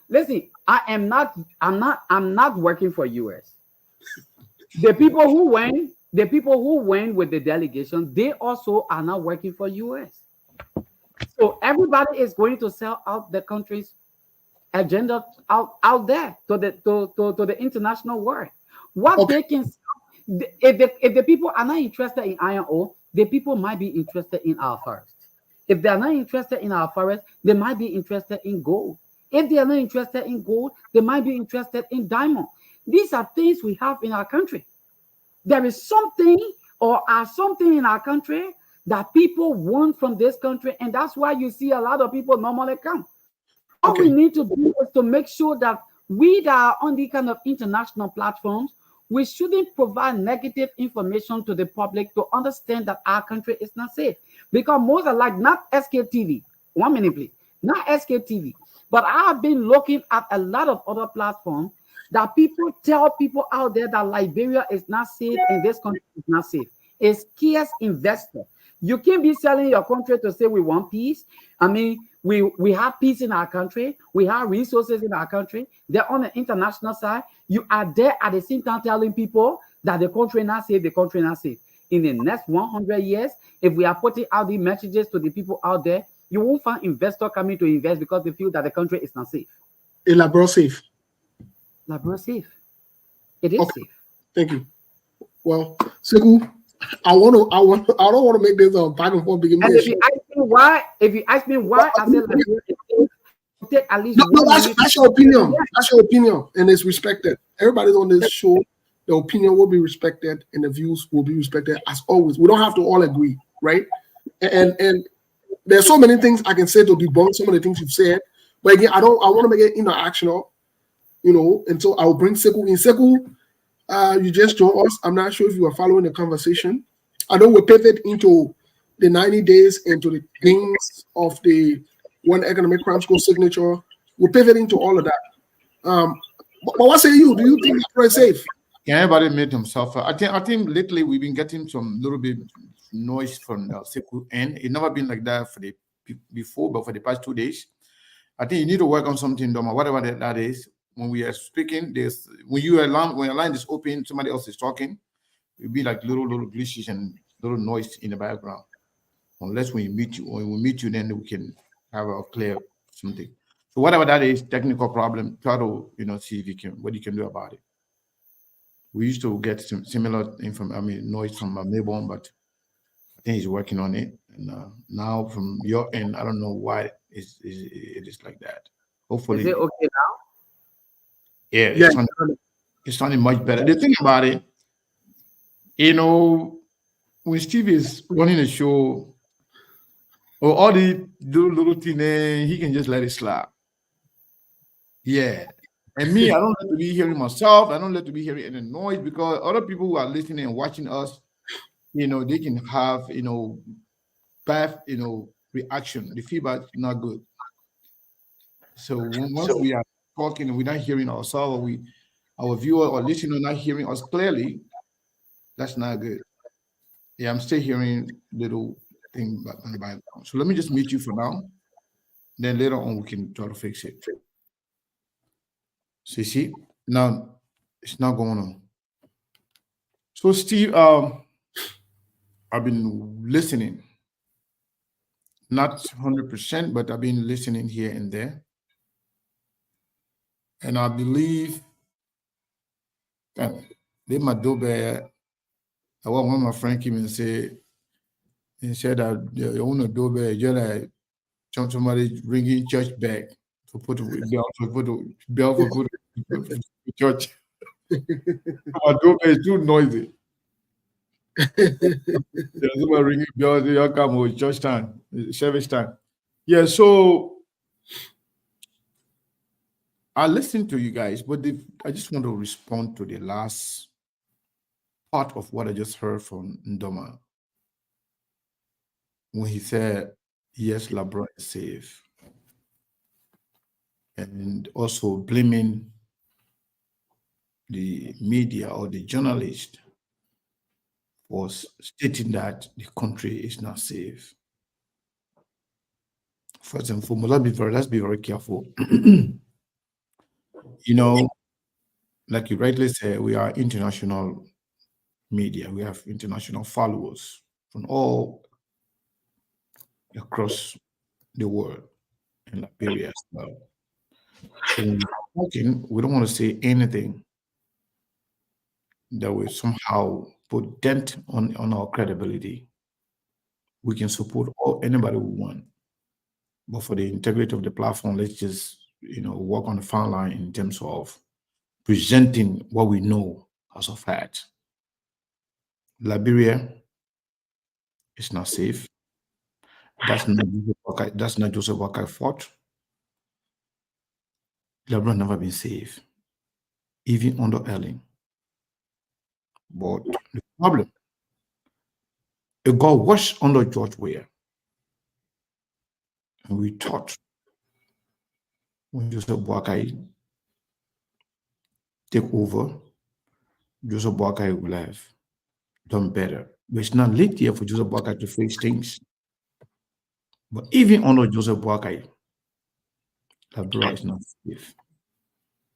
listen, I'm not working for US. The people who went with the delegation, they also are not working for US. So everybody is going to sell out the country's agenda out there to the international world. What Okay. they can, if the people are not interested in iron ore, the people might be interested in our forest. If they are not interested in our forest, they might be interested in gold. If they are not interested in gold, they might be interested in diamond. These are things we have in our country. There is something something in our country that people want from this country, and that's why you see a lot of people normally come. All we need to do is to make sure that we that are on these kind of international platforms, we shouldn't provide negative information to the public to understand that our country is not safe. Because most are like, not SKTV. 1 minute, please. Not SKTV. But I've been looking at a lot of other platforms that people tell people out there that Liberia is not safe and this country is not safe. It's scarce investor. You can't be selling your country to say we want peace. I mean, we have peace in our country. We have resources in our country. They're on the international side. You are there at the same time telling people that the country not safe, the country not safe. In the next 100 years, if we are putting out these messages to the people out there, you won't find investors coming to invest because they feel that the country is not safe. Is Labro safe? Labro safe. It is safe. Thank you. Well, Sekou, I don't want to make this a back and forth. And if you ask me why, I said Liberia is safe, take at least that's your opinion. That's your opinion, and it's respected. Everybody's on this show. The opinion will be respected, and the views will be respected as always. We don't have to all agree, right? And there's so many things I can say to debunk some of the things you've said, but again, I want to make it interactional, and so I'll bring Sekou in. Sekou, you just joined us. I'm not sure if you are following the conversation. I know we pivot into the 90 days into the things of the One Economic Crime Score signature. We'll pivot into all of that. But what say you? Do you think Labro is safe? Yeah, everybody made himself. I think lately we've been getting some little bit noise from Sekou, and it's never been like that for the before, but for the past 2 days, I think you need to work on something, Doma, whatever that is. When we are speaking, when your line is open, somebody else is talking, it'll be like little glitches and little noise in the background. Unless when we meet you, then we can have a clear something. So whatever that is, technical problem, try to see if what you can do about it. We used to get some similar noise from Melbourne, but I think he's working on it. And now from your end, I don't know why it is like that. Hopefully, is it okay now? Yeah, it's sounding much better. The thing about it, when Steve is running a show, or all the little thing, he can just let it slide. Yeah. And me, I don't like to be hearing myself. I don't like to be hearing any noise because other people who are listening and watching us, they can have, bad, reaction. The feedback is not good. So once we are talking and we're not hearing ourselves, or our viewer or listener not hearing us clearly, that's not good. Yeah, I'm still hearing little thing in the background. So let me just mute you for now. Then later on we can try to fix it. So you see, now it's not going on. So Steve, I've been listening. Not 100%, but I've been listening here and there. And I believe that they might do better. One of my friends came and said that you want to do better, just like somebody ringing church back to put the bell for church. My doorbell is too noisy. There's somebody ringing bells. You come with church time, service time. Yeah, so I listened to you guys, but I just want to respond to the last part of what I just heard from Ndoma when he said, yes, LeBron is safe. And also blaming the media or the journalist for stating that the country is not safe. First and foremost, let's be very careful. You know, like you rightly said, we are international media. We have international followers from all across the world and Liberia as well. So when we're talking, we don't want to say anything that will somehow put dent on our credibility. We can support anybody we want, but for the integrity of the platform, let's just work on the fine line in terms of presenting what we know as a fact. Liberia is not safe. That's not Joseph Boakai fault. Liberia never been safe, even under Ellen. But the problem, it got worse under George Weah. And we thought when Joseph Boakai take over, Joseph Boakai will have done better. But it's not late yet for Joseph Boakai to face things. But even under Joseph Boakai, Liberia is not safe,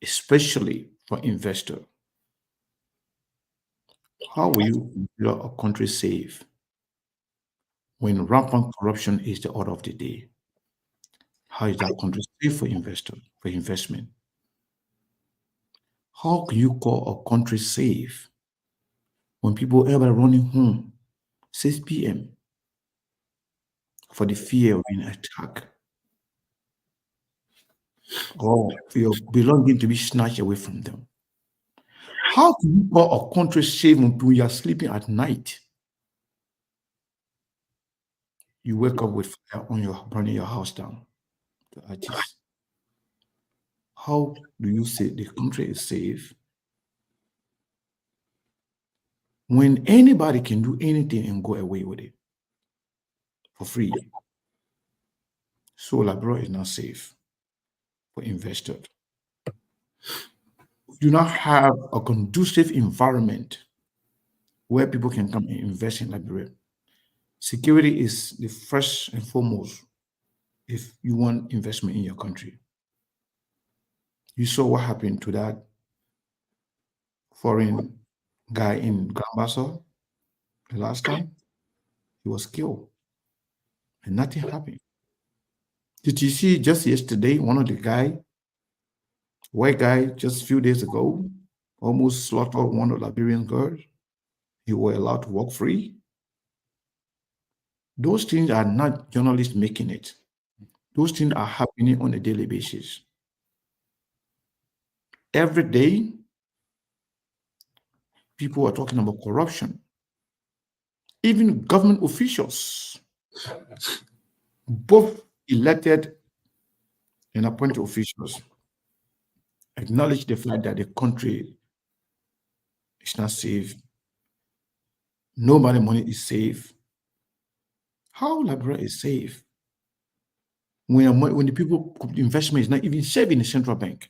especially for investor. How will you consider a country safe when rampant corruption is the order of the day? How is that country safe for investor, for investment? How can you call a country safe when people ever running home 6 p.m. for the fear of being attacked or for your belonging to be snatched away from them? How can you call a country safe when you are sleeping at night? You wake up with fire on your burning your house down to ashes. How do you say the country is safe when anybody can do anything and go away with it for free? So Liberia is not safe for investors. We do not have a conducive environment where people can come and invest in Liberia. Security is the first and foremost if you want investment in your country. You saw what happened to that foreign guy in Gambasa the last time. He was killed and nothing happened. Did you see just yesterday one of the white guy, just a few days ago, almost slaughtered one of the Liberian girls? He was allowed to walk free. Those things are not journalists making it. Those things are happening on a daily basis. Every day, people are talking about corruption. Even government officials, both elected and appointed officials, acknowledge the fact that the country is not safe. Nobody money is safe. How Liberia is safe when the people investment is not even safe in the central bank?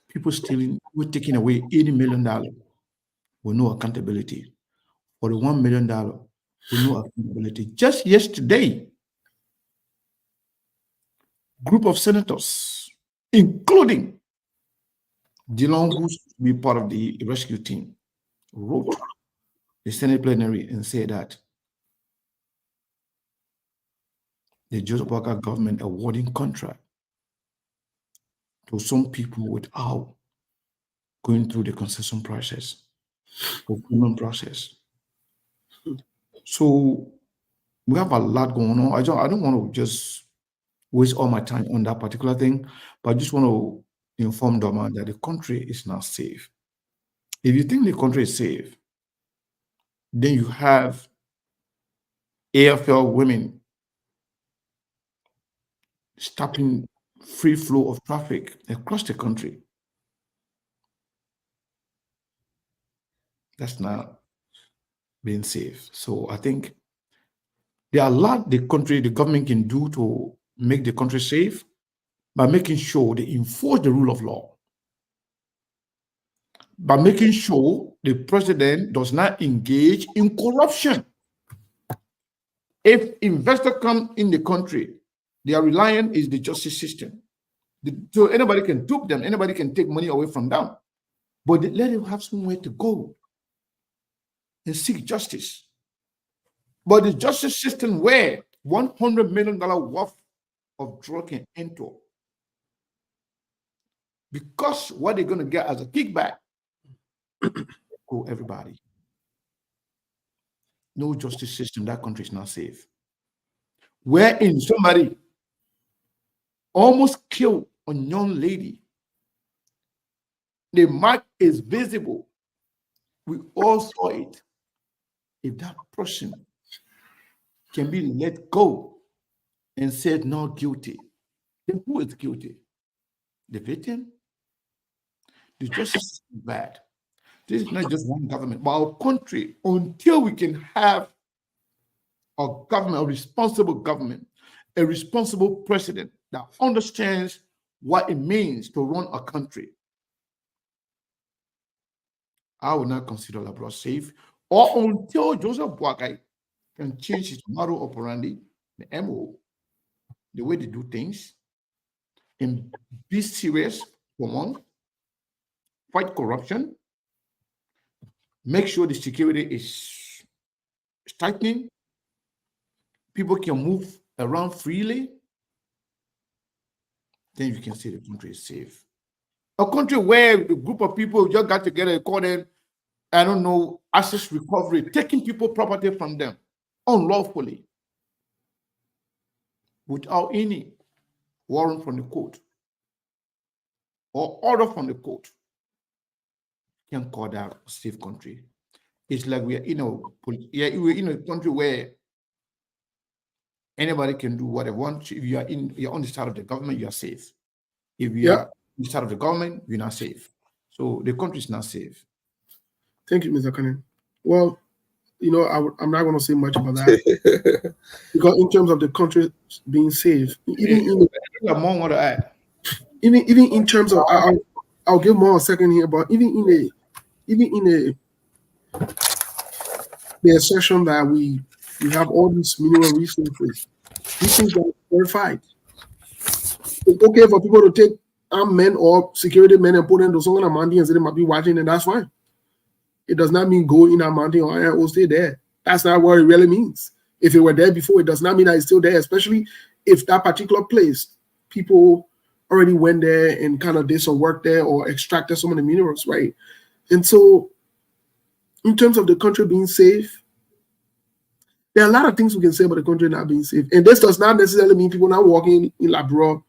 People stealing, people taking away $80 million with no accountability. For the $1 million with no accountability. Just yesterday, group of senators, including Dillon, who used to be part of the rescue team, wrote the Senate plenary and said that the Joseph Walker government awarding contract to some people without going through the concession process, procurement process. So we have a lot going on. I don't want to just waste all my time on that particular thing, but I just want to inform Doma that the country is not safe. If you think the country is safe, then you have AFL women stopping free flow of traffic across the country. That's not being safe. So I think there are a lot the government can do to make the country safe by making sure they enforce the rule of law, by making sure the president does not engage in corruption. If investors come in the country, their reliance is the justice system. So anybody can dupe them, anybody can take money away from them, but let them have somewhere to go and seek justice. But the justice system where $100 million worth of drug can enter, because what they're going to get as a kickback, go everybody. No justice system, that country is not safe. Wherein somebody almost killed a young lady, the mark is visible. We all saw it. If that person can be let go and said not guilty, then who is guilty? The victim? The justice is bad. This is not just one government, but our country, until we can have a government, a responsible president that understands what it means to run a country, I would not consider Labrador safe, or until Joseph Boakai can change his model operandi, the MO, the way they do things, and be serious for one, fight corruption, make sure the security is tightening, people can move around freely, then you can say the country is safe. A country where a group of people just got together and called them, I don't know, asset recovery, taking people property from them unlawfully without any warrant from the court or order from the court, can call that a safe country. It's like we're in a country where anybody can do what they want. If you're on the side of the government, you are safe. If you are on the side of the government, you're not safe. So the country is not safe. Thank you, Mr. Kanin. Well, I'm not going to say much about that because in terms of the country being safe, even in terms of, I'll give more a second here, but even in the assertion that we have all these mineral resources, these things are verified. It's okay for people to take armed men or security men and put them to some kind of mountain and say they might be watching, and that's fine. It does not mean go in a mountain or stay there. That's not what it really means. If it were there before, it does not mean that it's still there, especially if that particular place, people already went there and kind of did some work there or extracted some of the minerals, right? And so in terms of the country being safe, there are a lot of things we can say about the country not being safe. And this does not necessarily mean people not walking in Labrador.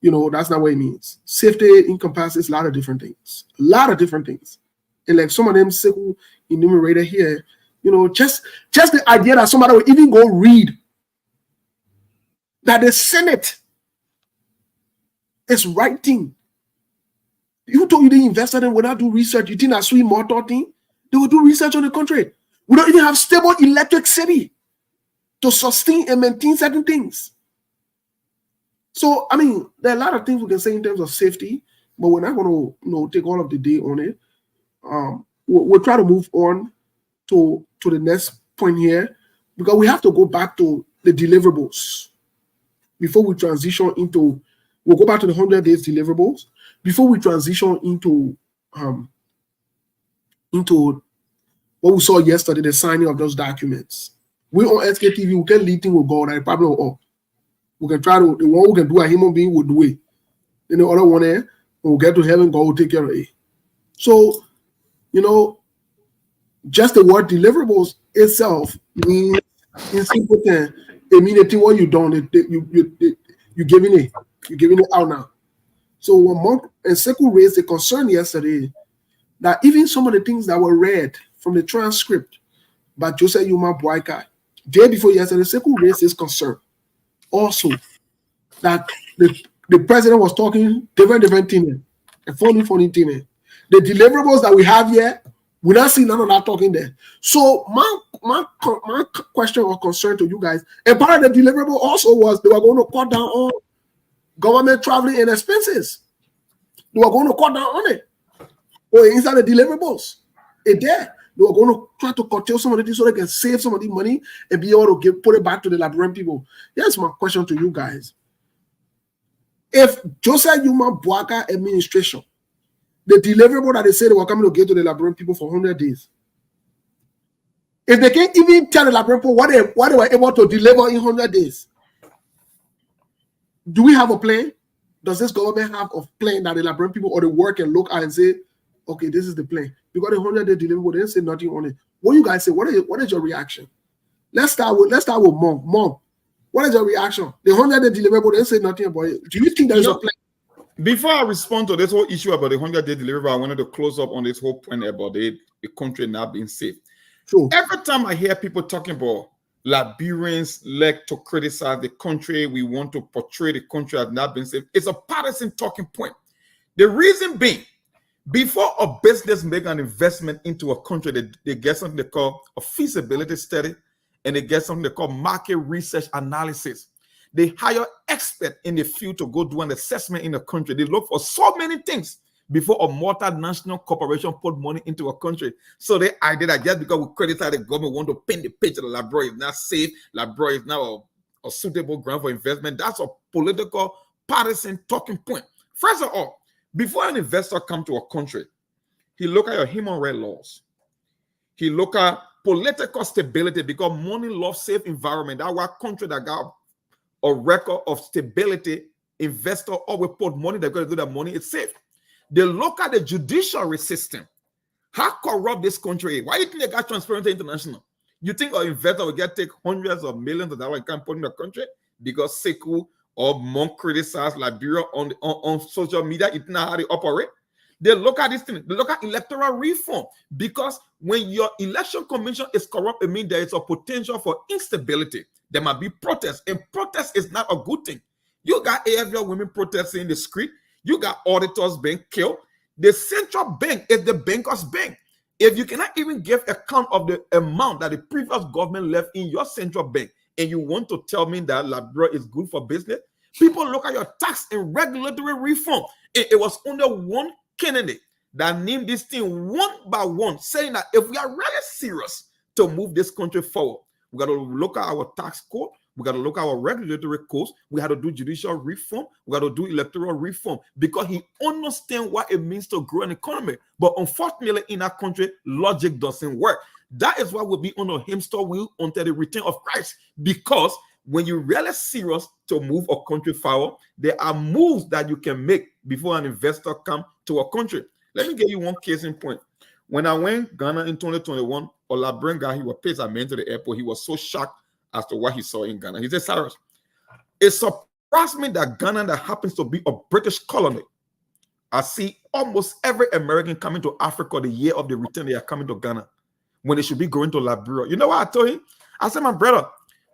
That's not what it means. Safety encompasses a lot of different things. And like some of them Sekou enumerated here, just the idea that somebody will even go read that the Senate is writing. You told you the investor then will not do research. You think that's sweet mortar thing? They will do research on the country. We don't even have stable electricity to sustain and maintain certain things. So, I mean, there are a lot of things we can say in terms of safety, but we're not going to take all of the day on it. We'll try to move on to the next point here, because we have to go back to the deliverables before we transition into, we'll go back to the 100 days deliverables before we transition into what we saw yesterday, the signing of those documents. We on SKTV, we can lead things with God, I probably all. We can try to, the one we can do a human being will do it. Then the other one there, when we get to heaven, God will take care of it. So, just the word deliverables itself means, in simple terms, it means the thing what you done, you're giving it out now. So when Monk and Sekou raised the concern yesterday that even some of the things that were read from the transcript by Joseph Yuma Boakai, day before yesterday, Sekou raised his concern also that the president was talking different thing, a funny thing. The deliverables that we have here, we not see none of that talking there. So my question or concern to you guys, and part of the deliverable also was they were going to cut down on government traveling and expenses. They were going to cut down on it. Or inside the deliverables, it there. They were going to try to curtail some of it so they can save some of the money and be able to put it back to the Liberian people. Here's my question to you guys. If Joseph Yuma Boaka administration, the deliverable that they said they were coming to give to the Liberian people for 100 days, if they can't even tell the Liberian people what they were able to deliver in 100 days, do we have a plan? Does this government have a plan that the Liberian people or the work and look at and say, okay, this is the plan? Because the 100-day deliverable, they didn't say nothing on it. What do you guys say? What is your reaction? Let's start with Mom. Mom, what is your reaction? The 100-day deliverable, they didn't say nothing about it. Do you think there's a plan? Before I respond to this whole issue about the 100-day deliverable, I wanted to close up on this whole point about the country not being safe. Sure. Every time I hear people talking about Liberians like to criticize the country, we want to portray the country as not being safe, it's a partisan talking point. The reason being, before a business make an investment into a country, they get something they call a feasibility study, and they get something they call market research analysis. They hire experts in the field to go do an assessment in the country. They look for so many things before a multinational corporation put money into a country. So they idea that just because we criticize the government, want to paint the picture that Liberia is not safe, Liberia is now a suitable ground for investment. That's a political partisan talking point. First of all, before an investor comes to a country, he look at your human rights laws. He look at political stability, because money loves safe environment. That's why country that got a record of stability, investor always put money, they're going to do that money is safe. They look at the judiciary system. How corrupt this country is. Why do you think they got Transparency International? You think an investor will take hundreds of millions of dollars and can't put in the country because Sekou or Monk criticize Liberia on social media? It's not how they operate. They look at this thing. They look at electoral reform, because when your election commission is corrupt, it means there is a potential for instability. There might be protests, and protest is not a good thing. You got AFL women protesting in the street. You got auditors being killed. The central bank is the banker's bank. If you cannot even give account of the amount that the previous government left in your central bank, and you want to tell me that Liberia is good for business, people look at your tax and regulatory reform. It was under one candidate that named this thing one by one, saying that if we are really serious to move this country forward, we got to look at our tax code. We got to look at our regulatory codes. We have to do judicial reform. We got to do electoral reform, because he understands what it means to grow an economy. But unfortunately, in our country, logic doesn't work. That is why we'll be on a hamster wheel until the return of Christ. Because when you're really serious to move a country forward, there are moves that you can make before an investor comes to a country. Let me give you one case in point. When I went Ghana in 2021, a Liberian guy, he was paid a man to the airport. He was so shocked as to what he saw in Ghana. He said, Cyrus, it surprised me that Ghana, that happens to be a British colony, I see almost every American coming to Africa the year of the return, they are coming to Ghana when they should be going to Liberia. You know what I told him? I said, my brother,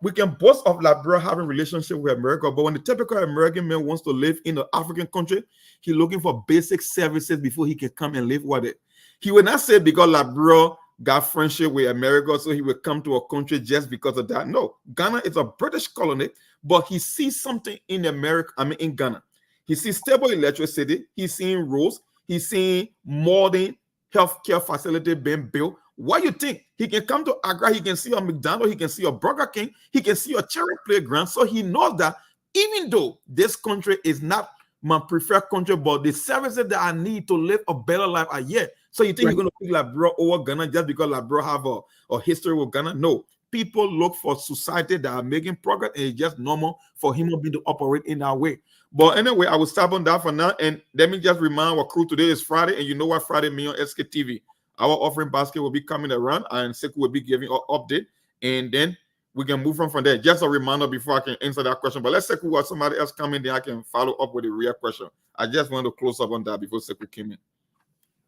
we can boast of Liberia having a relationship with America, but when the typical American man wants to live in an African country, he's looking for basic services before he can come and live with it. He will not say because Liberia got friendship with America, so he will come to a country just because of that. No, Ghana is a British colony, but he sees something in America, in Ghana. He sees stable electricity, he's seeing roads, he's seeing modern healthcare facility being built. What do you think? He can come to Accra, he can see a McDonald's, he can see a Burger King, he can see a cherry playground. So he knows that even though this country is not my preferred country, but the services that I need to live a better life are here. So you think you're going to pick Liberia over Ghana just because Liberia have a history with Ghana? No. People look for society that are making progress, and it's just normal for human beings to operate in that way. But anyway, I will stop on that for now. And let me just remind our crew, today is Friday, and you know what Friday means on SKTV. Our offering basket will be coming around, and Sekou will be giving an update, and then we can move from there. Just a reminder before I can answer that question. But let's Sekou or somebody else come in, then I can follow up with the real question. I just want to close up on that before Sekou came in.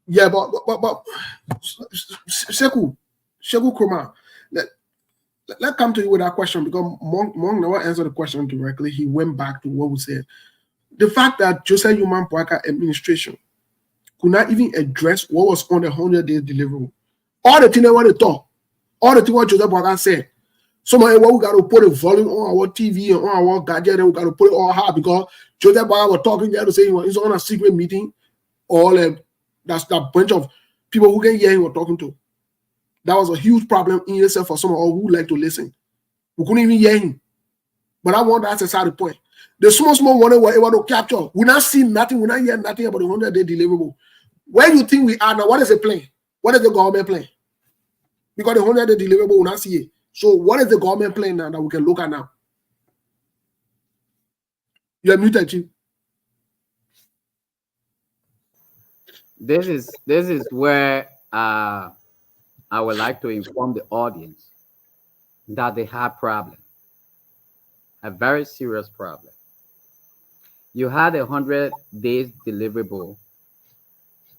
Yeah, but Sekou Kroma, let's come to you with that question, because Monk never answered the question directly. He went back to what we said. The fact that Joseph Human Parker administration could not even address what was on the 100-day deliverable. All the things they want to talk, all the things what Joseph Parker said. Somebody, we got to put a volume on our TV and on our gadget, and we got to put it all hard because Joseph Parker was talking there to say he's on a secret meeting. That's that bunch of people who can hear him were talking to. That was a huge problem in itself for someone who like to listen. We couldn't even hear him. But I want that aside the point. The small one were able to capture. We not see nothing. We not hear nothing about the 100-day deliverable. Where you think we are now? What is the plan? What is the government plan? Because the 100-day deliverable, we not see it. So what is the government plan now that we can look at now? You're muted, Chief. This is where I would like to inform the audience that they have a problem, a very serious problem. You had 100 days deliverable,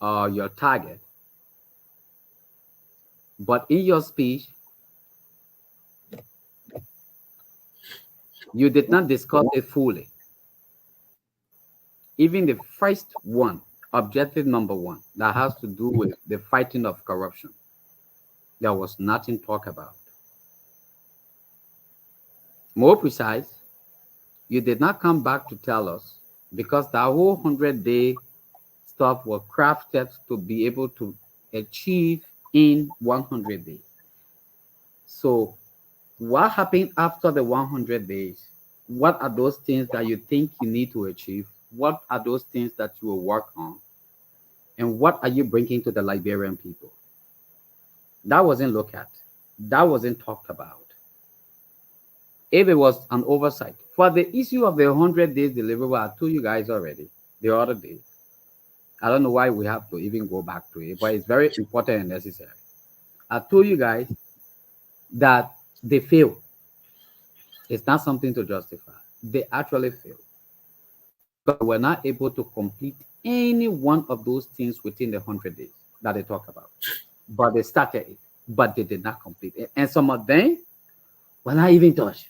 your target, but in your speech, you did not discuss it fully. Even the first one, objective number one, that has to do with the fighting of corruption, there was nothing talked about. More precise, you did not come back to tell us, because that whole 100-day stuff was crafted to be able to achieve in 100 days. So what happened after the 100 days? What are those things that you think you need to achieve? What are those things that you will work on? And what are you bringing to the Liberian people? That wasn't looked at. That wasn't talked about. If it was an oversight. For the issue of the 100 days deliverable, I told you guys already the other day. I don't know why we have to even go back to it, but it's very important and necessary. I told you guys that they failed. It's not something to justify. They actually failed. Because we're not able to complete any one of those things within the 100 days that they talk about. But they started it, but they did not complete it. And some of them were not even touched.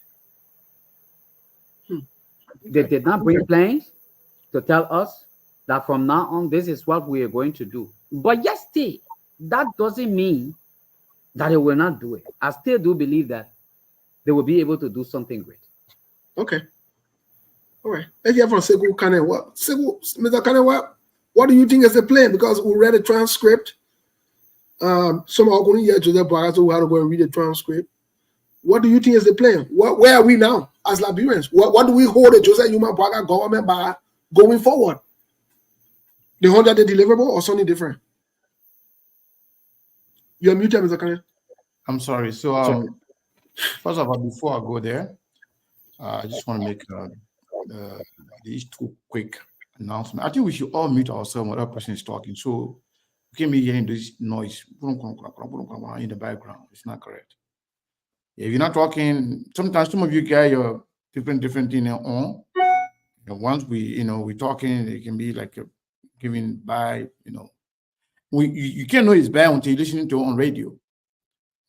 They did not bring plans to tell us that from now on, this is what we are going to do. But yes, still, that doesn't mean that they will not do it. I still do believe that they will be able to do something great. Okay. All right. Let's hear from Segu Kane. Mr. Kane, what do you think is the plan? Because we read the transcript. Some are going to hear Joseph Parker, so we have to go and read the transcript. What do you think is the plan? Where are we now as Liberians? What do we hold the Joseph Human Parker government by going forward? The 100-day deliverable or something different? You're muted, Mr. Kane. I'm sorry. So, first of all, before I go there, I just want to make these two quick announcements. I think we should all mute ourselves when that person is talking. So, we can't be hearing this noise in the background. It's not correct. If you're not talking, sometimes some of you guys are different things on. And once we're talking, it can be like giving by, you can't know it's bad until you're listening to it on radio.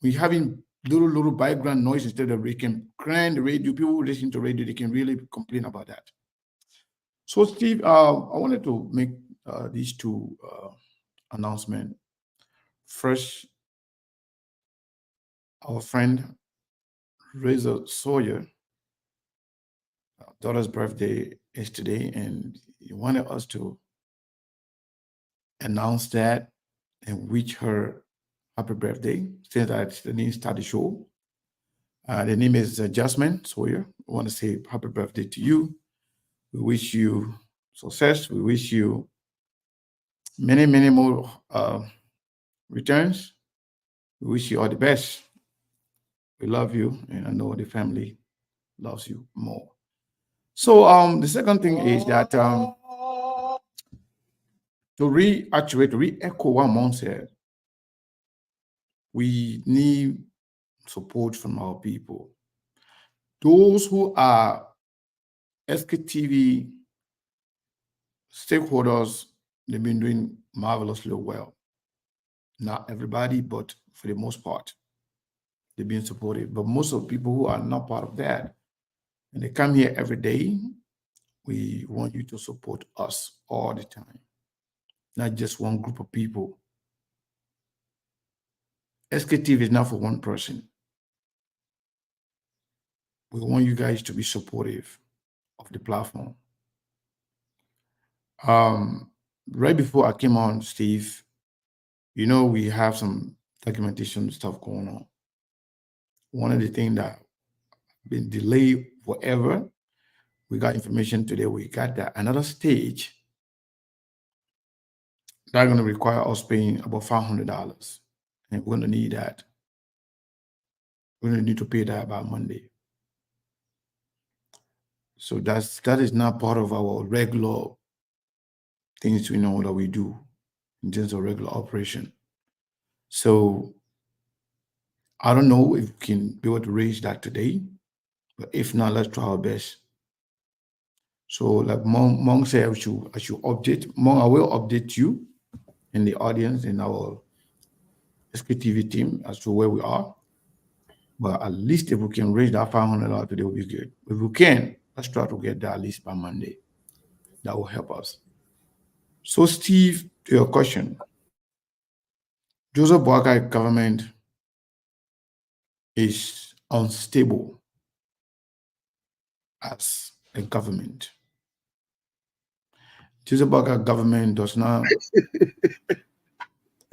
We're having little background noise instead of we can crank the radio. People who listen to radio, they can really complain about that. So, Steve, I wanted to make these two announcements. First, our friend Razor Sawyer, daughter's birthday is today, and he wanted us to announce that and wish her happy birthday, since that the name start the show. The name is Jasmine Sawyer. I want to say happy birthday to you. We wish you success. We wish you many more returns. We wish you all the best. We love you, and I know the family loves you more. So the second thing is that to re-echo what Mom said, we need support from our people. Those who are SKTV stakeholders, they've been doing marvelously well. Not everybody, but for the most part. they're being supportive. But most of the people who are not part of that, and they come here every day, we want you to support us all the time, not just one group of people. SKTV is not for one person. We want you guys to be supportive of the platform. Right before I came on, Steve, you know, we have some documentation stuff going on. One of the things that been delayed forever, we got information today. We got that another stage that's going to require us paying about $500, and we're going to need that. We're going to need to pay that by Monday. So that is not part of our regular things we know that we do in terms of regular operation. So I don't know if we can be able to raise that today, but if not, let's try our best. So like Mong said, I should update. Mong, I will update you in the audience in our SKTV team as to where we are. But at least if we can raise that $500 today, will be good. If we can, let's try to get that at least by Monday. That will help us. So Steve, to your question, Joseph Boakai government is unstable as a government. Joseph Boakai government does not.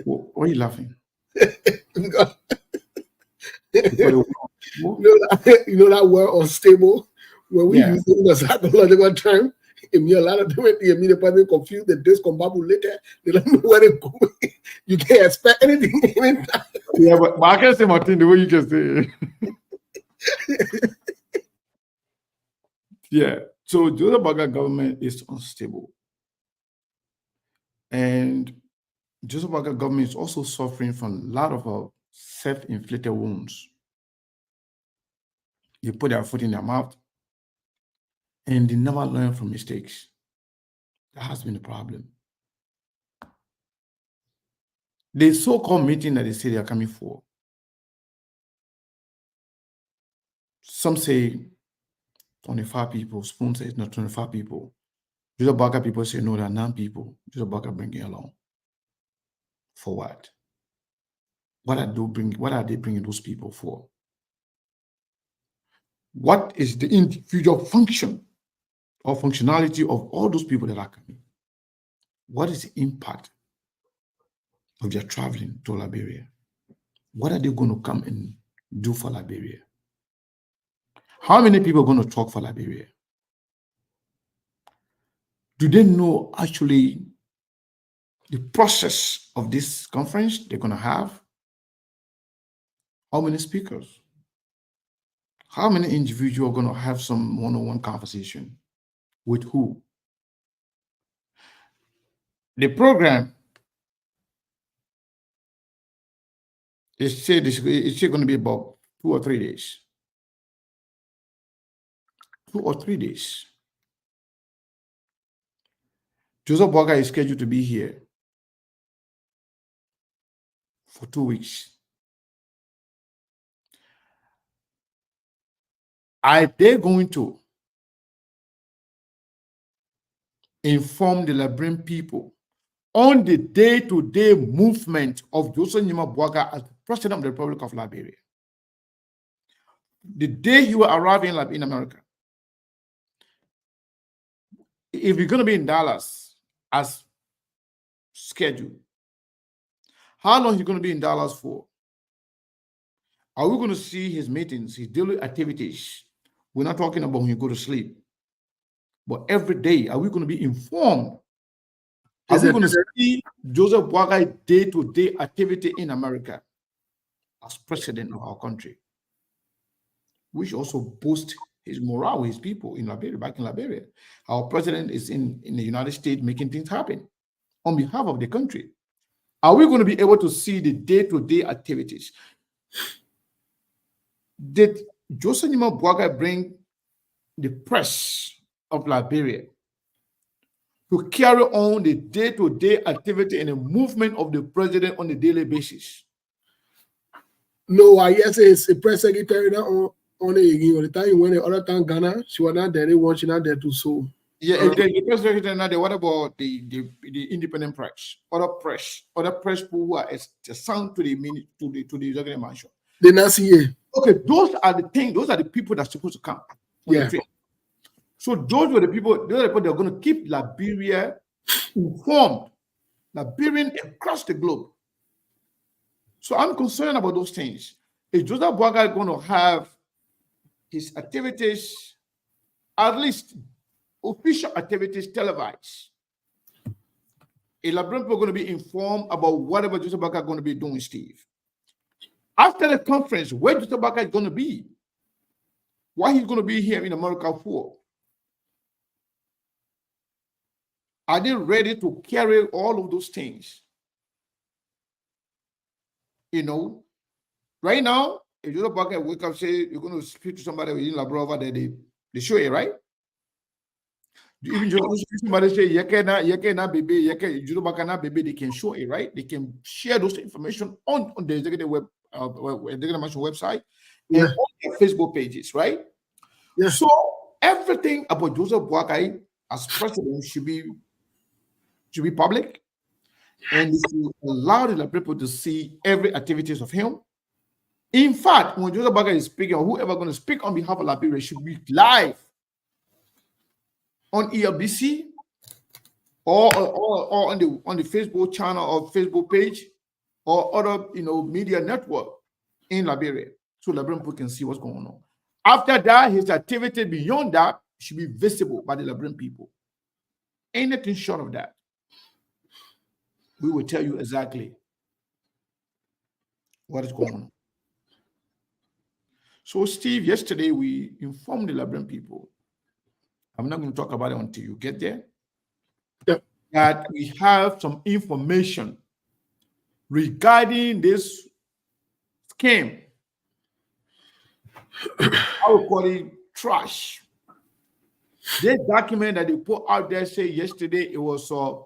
Why are you laughing? You know that word unstable? When we use it in a psychological term, it means a lot of different things. It means the person confused, the discombobulated, they don't know where they're going. You can't expect anything anytime. Yeah, but I can't say Martin the way you can say it. Yeah. So Joseph Boakai government is unstable. And Joseph Boakai government is also suffering from a lot of self-inflicted wounds. They put their foot in their mouth and they never learn from mistakes. That has been the problem. The so-called meeting that they say they are coming for, some say 25 people, Spoon says not 25 people. Joseph Boakai people say no, there are 9 people. Joseph Boakai bringing along. For what? What are they bringing those people for? What is the individual function or functionality of all those people that are coming? What is the impact of their traveling to Liberia? What are they going to come and do for Liberia? How many people are going to talk for Liberia? Do they know actually the process of this conference they're going to have? How many speakers? How many individuals are going to have some one-on-one conversation? With who? The program is said it's going to be about 2 or 3 days. 2 or 3 days. Joseph Boakai is scheduled to be here for 2 weeks. Are they going to inform the Liberian people on the day-to-day movement of Joseph Nima Boakai as President of the Republic of Liberia? The day he will arrive in America, if you're going to be in Dallas as scheduled, how long is he going to be in Dallas for? Are we going to see his meetings, his daily activities? We're not talking about when you go to sleep, but every day, are we going to be informed? Are we going to see Joseph Boakai day-to-day activity in America as president of our country, which also boosts his morale with his people in Liberia, back in Liberia? Our president is in the United States making things happen on behalf of the country. Are we going to be able to see the day-to-day activities? Did Joseph Nima Boakai bring the press of Liberia to carry on the day-to-day activity and the movement of the president on a daily basis? No, I guess it's a press secretary now on it again. By the time you went the other time Ghana, she was not there. They want she not there too. So Yeah, the press secretary now. What about the independent press, other press people who are assigned to the executive mansion? they not see it. Okay, those are the things. Those are the people that's supposed to come. Yeah. So those are the people that are going to keep Liberia informed, Liberian across the globe. So I'm concerned about those things. Is Joseph Boakai going to have his activities, at least official activities, televised? Is Liberian people going to be informed about whatever Joseph Boakai is going to be doing, Steve? After the conference, where Joseph Boakai is going to be? Why he's going to be here in America for? Are they ready to carry all of those things? You know, right now, if you look back and wake up, say you're going to speak to somebody in Labrova, they show it, right? Even somebody say yekena baby, baby, they can show it, right? They can share those information on the executive website and on their Facebook pages, right? Yeah. So everything about Joseph Boakai as president should be public, and if you allow the people to see every activities of him. In fact, when Joseph Boakai is speaking, or whoever going to speak on behalf of Liberia should be live on ELBC or on the Facebook channel or Facebook page or other media network in Liberia, so Liberian people can see what's going on. After that, his activity beyond that should be visible by the Liberian people. Anything short of that, we will tell you exactly what is going on. So, Steve, yesterday we informed the Liberian people. I'm not going to talk about it until you get there. Yep. That we have some information regarding this scam. I would call it trash. This document that they put out there say yesterday it was a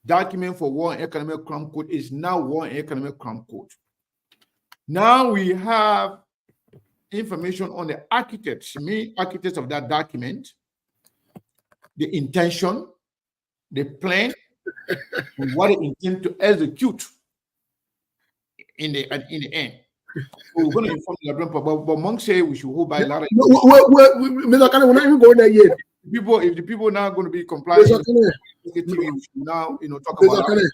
document for War and Economic Crime Code is now War and Economic Crime Code. Now we have information on the main architects of that document, the intention, the plan, and what they intend to execute in the end. So we're going to inform the Liberian people, but Monk say we should hold by a lot of Mr. Kane, we're not even going there yet. If the people now going to be compliant, we should now talk about Kane,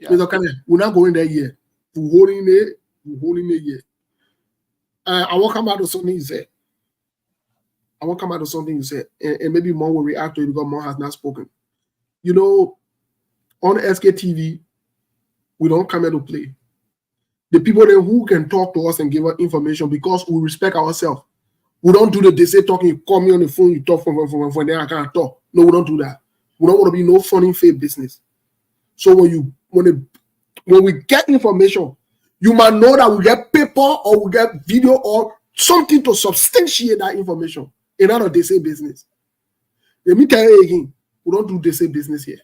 Mr. Kane, we're not going there yet. We're holding it yet. I won't come out of something you said. And maybe more will react to it because more has not spoken. On SKTV, we don't come here to play. The people then who can talk to us and give us information because we respect ourselves. We don't do they say talking, you call me on the phone, you talk from then I can't talk. No, we don't do that. We don't want to be no funny fake business. So when we get information, you might know that we get paper or we get video or something to substantiate that information. In order they say business. Let me tell you again, we don't do they say business here.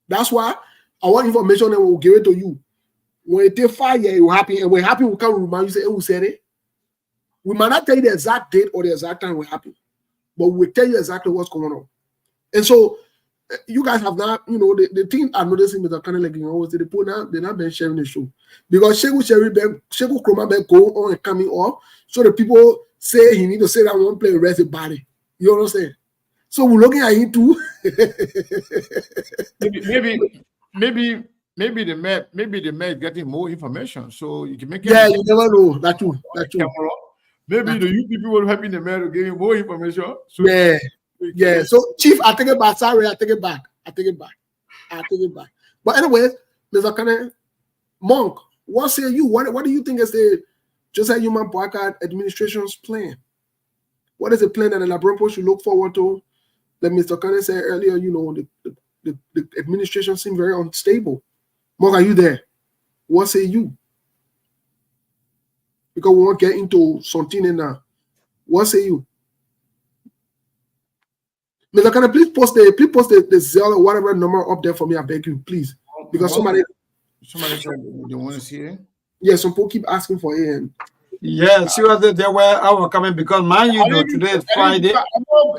That's why our information and we'll give it to you. When it take 5 years, you're happy, and we're happy, we come remind you, say, hey, who said it? We might not tell you the exact date or the exact time we're happy, but we'll tell you exactly what's going on. And so, you guys have not, the thing I'm noticing with the kind of like, the people now, they're not been sharing the show. Because Sheku Kroma go on and coming off, so the people say he need to say that one play rest the body. You know what I'm saying? So we're looking at him too. Maybe the mayor is getting more information, so you can make it. Yeah, you never know. That's true. Maybe the you people will help in the mayor to give him more information. So yeah. So, Chief, I take it back. Sorry, I take it back. But anyways, Mr. Kane, Monk, what say you? What do you think is the Joseph Human Boakai administration's plan? What is the plan that the Labrador should look forward to? Like Mr. Kane said earlier, the administration seems very unstable. Monk, are you there? What say you? Because we won't get into something now. What say you? Mr. Kane, please post the Zelle or whatever number up there for me, I beg you, please. Because somebody said they want to see it. Yeah, some people keep asking for AN. Yeah, seriously, they were our coming because mind you know today is Friday.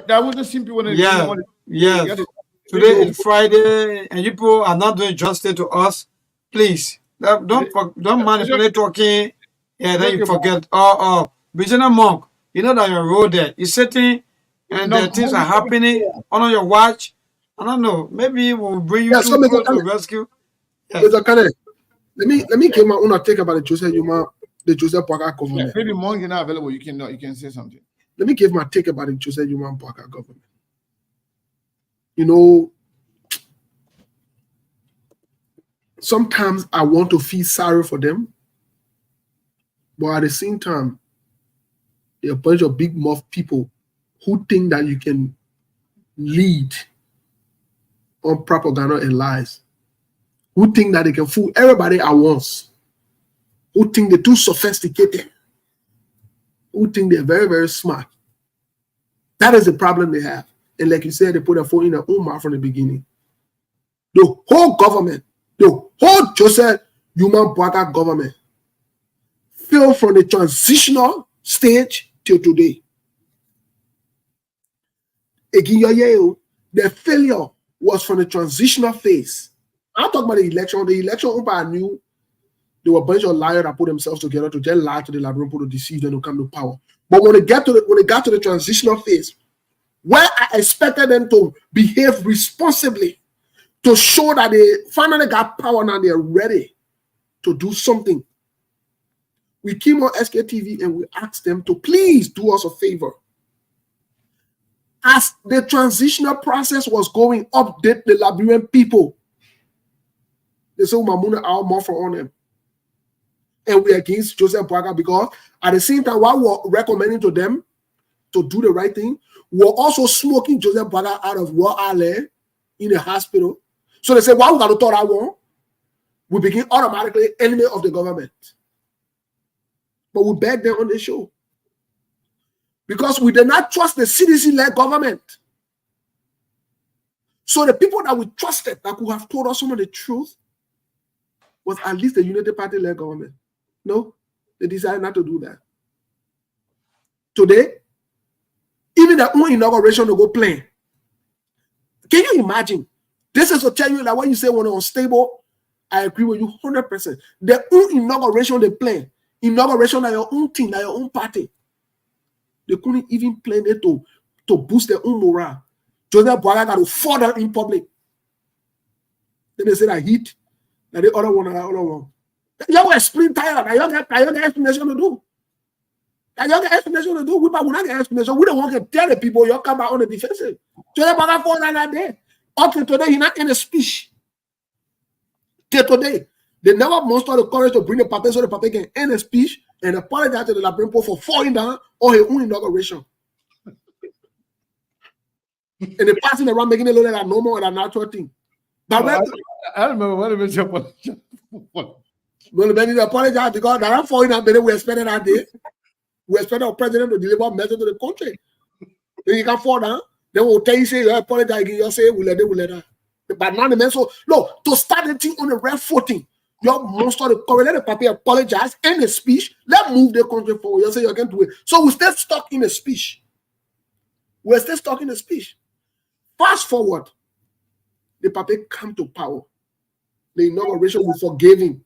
That wasn't simple when Yeah, yes. Today is Friday, and you people are not doing justice to us. Please, don't manipulate talking. Yeah, then you forget. Business monk, you know that your road there is sitting, and the things are happening on your watch. I don't know. Maybe we'll bring you Yeah, so too close to Mr. rescue. Yes. Mr. Kane, let me give my own take about the Joseph Boakai government. Maybe Monk is not available. You can say something. Let me give my take about the Joseph Boakai government. You know, sometimes I want to feel sorry for them, but at the same time, there are a bunch of big mouth people who think that you can lead on propaganda and lies, who think that they can fool everybody at once, who think they're too sophisticated, who think they're very, very smart. That is the problem they have. And like you said, they put a foot in their own mouth from the beginning. The whole government, the whole Joseph Boakai government failed from the transitional stage till today. The failure was from the transitional phase. I'm talking about the election. The election, I knew there were a bunch of liars that put themselves together to just lie to the Liberian people to deceive them to come to power. But when they got to the transitional phase, where I expected them to behave responsibly, to show that they finally got power now, they're ready to do something. We came on SKTV and we asked them to please do us a favor. As the transitional process was going, update the Liberian people. They said, Mamuna, I'll more for on them. And we're against Joseph Boakai because at the same time, while we're recommending to them to do the right thing, we're also smoking Joseph Boakai out of Royal Island in the hospital. So they say, why we got to throw that one? We begin automatically enemy of the government. But we beg them on the show. Because we did not trust the CDC-led government. So the people that we trusted that could have told us some of the truth was at least the Unity Party-led government. No, they decided not to do that. Today, even their own inauguration to go plain. Can you imagine? This is to tell you that when you say when it's unstable, I agree with you 100%. Their own inauguration they plan. Inauguration at your own team, at your own party. They couldn't even plan it to boost their own morale. Joseph Boakai got to fall down in public. Then they say that heat, that the other one and the other one. You were sprint tired. I don't get explanation to do. I don't get explanation to do. We will not get explanation. We don't want to tell the people you come back on the defensive. Joseph Boakai fall down that day. Up to today, he's not in a speech. Till today, they never mustered the courage to bring the paper so the paper can end a speech and apologize to the Liberian people for falling down on his own inauguration. And they're passing around making it look like a normal or a natural thing. But I remember when they apologized. Well, they apologize because they're not falling down, but we expected that day. We expected our president to deliver a message to the country. Then you can fall down. Then we'll tell you, say, you apologize again. You'll say, we'll let that. But now the man, so, no, to start the thing on the right footing, your monster, the courage, let the paper apologize, end the speech, let move the country forward. You'll say, you can do it. So we stay stuck in the speech. We're still stuck in the speech. Fast forward, the paper come to power. The inauguration, we forgave him.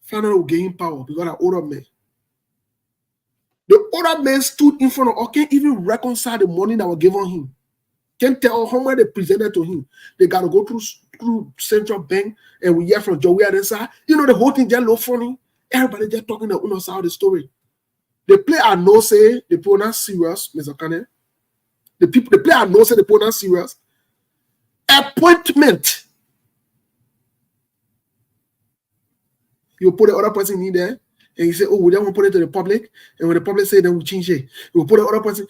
Finally, we gave him power because of older men. The older men stood in front of us, can't even reconcile the money that was given him. Can't tell how much they presented to him. They got to go through central bank, and we hear from Joey at the side. You know, the whole thing just look funny. Everybody just talking the other side of the story. The play I know say the people not serious, Mr. Kane. The play I know say the people not serious. Appointment. You put the other person in there, and you say, oh, we don't want to put it to the public. And when the public say, then we change it. You put the other person.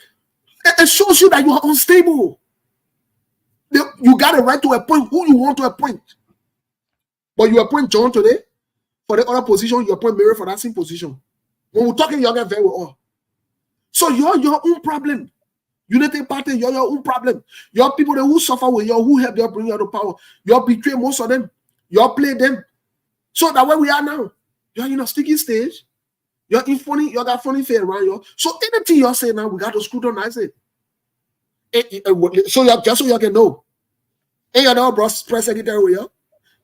It shows you that you are unstable. You got a right to appoint who you want to appoint. But you appoint John today for the other position, you appoint Mary for that same position. When we're talking, you're very well. So you're your own problem. Unity Party, you're your own problem. Your people who suffer with you, who help you bring you to power. You betray most of them. You play them. So that way we are now. You're in a sticky stage. You're in funny, you got funny face around you. So anything you're saying now, we got to scrutinize it. So you just so you can know. And you're not brought press secretary with you.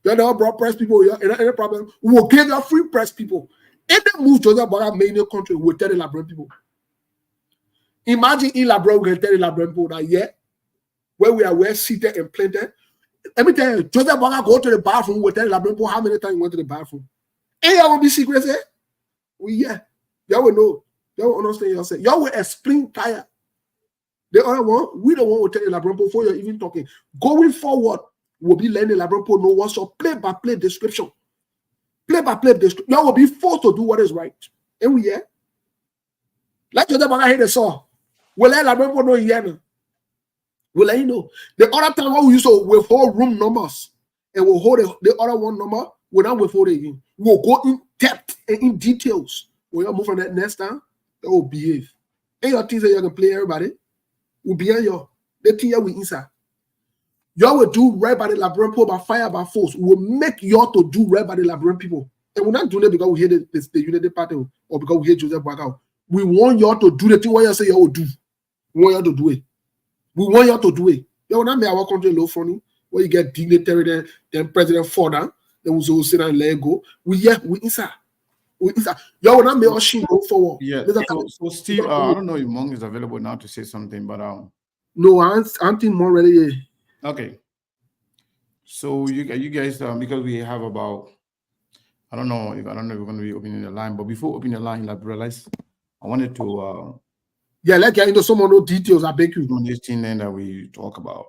You're not brought press people with you. Any problem? We will give you free press people. Any move Joseph Boakai made in your country, we'll tell the Labrador people. Imagine in Labrador, we can tell the Labrador people that, yeah, where we are well seated and planted. Let me tell you, Joseph Boakai go to the bathroom, we'll tell the Labrador people how many times he went to the bathroom. And y'all will be secret, eh? Yeah. Y'all will know. Y'all will understand yourself. Y'all will explain tire. The other one, we don't want to tell the Labrador before you're even talking. Going forward, we'll be letting the Labrador know what's your play-by-play description. Play-by-play description. Y'all will be forced to do what is right. And we yeah. Like Joseph Boakai hit the saw. We'll let Labrador know here now. We'll let you know. The other time when we used to withhold room numbers and we'll hold the other one number, we'll not withhold it again. We'll go in depth and in details. When you move on that next time, they will behave. And your things that you can play everybody will be on your the thing you will inside. Y'all will do right by the Labrador people by fire by force. We'll make y'all to do right by the Labrador people. And we're not doing it because we hate the Unity Party or because we hate Joseph Boakai. We want y'all to do the thing what you say y'all will do. We want y'all to do it. We want y'all to do it. Y'all will not make our country low funny where you get dignitary, then president further, then we will sit and let it go. We inside. Y'all will not make us shit go forward. Yeah. So Steve, I don't know if Monk is available now to say something, but no, I don't think more ready. Okay. So you guys, because we have about, I don't know if we're going to be opening the line, but before opening the line, like realize I wanted to let's get into some of those details. I beg you. on this thing then that we talk about.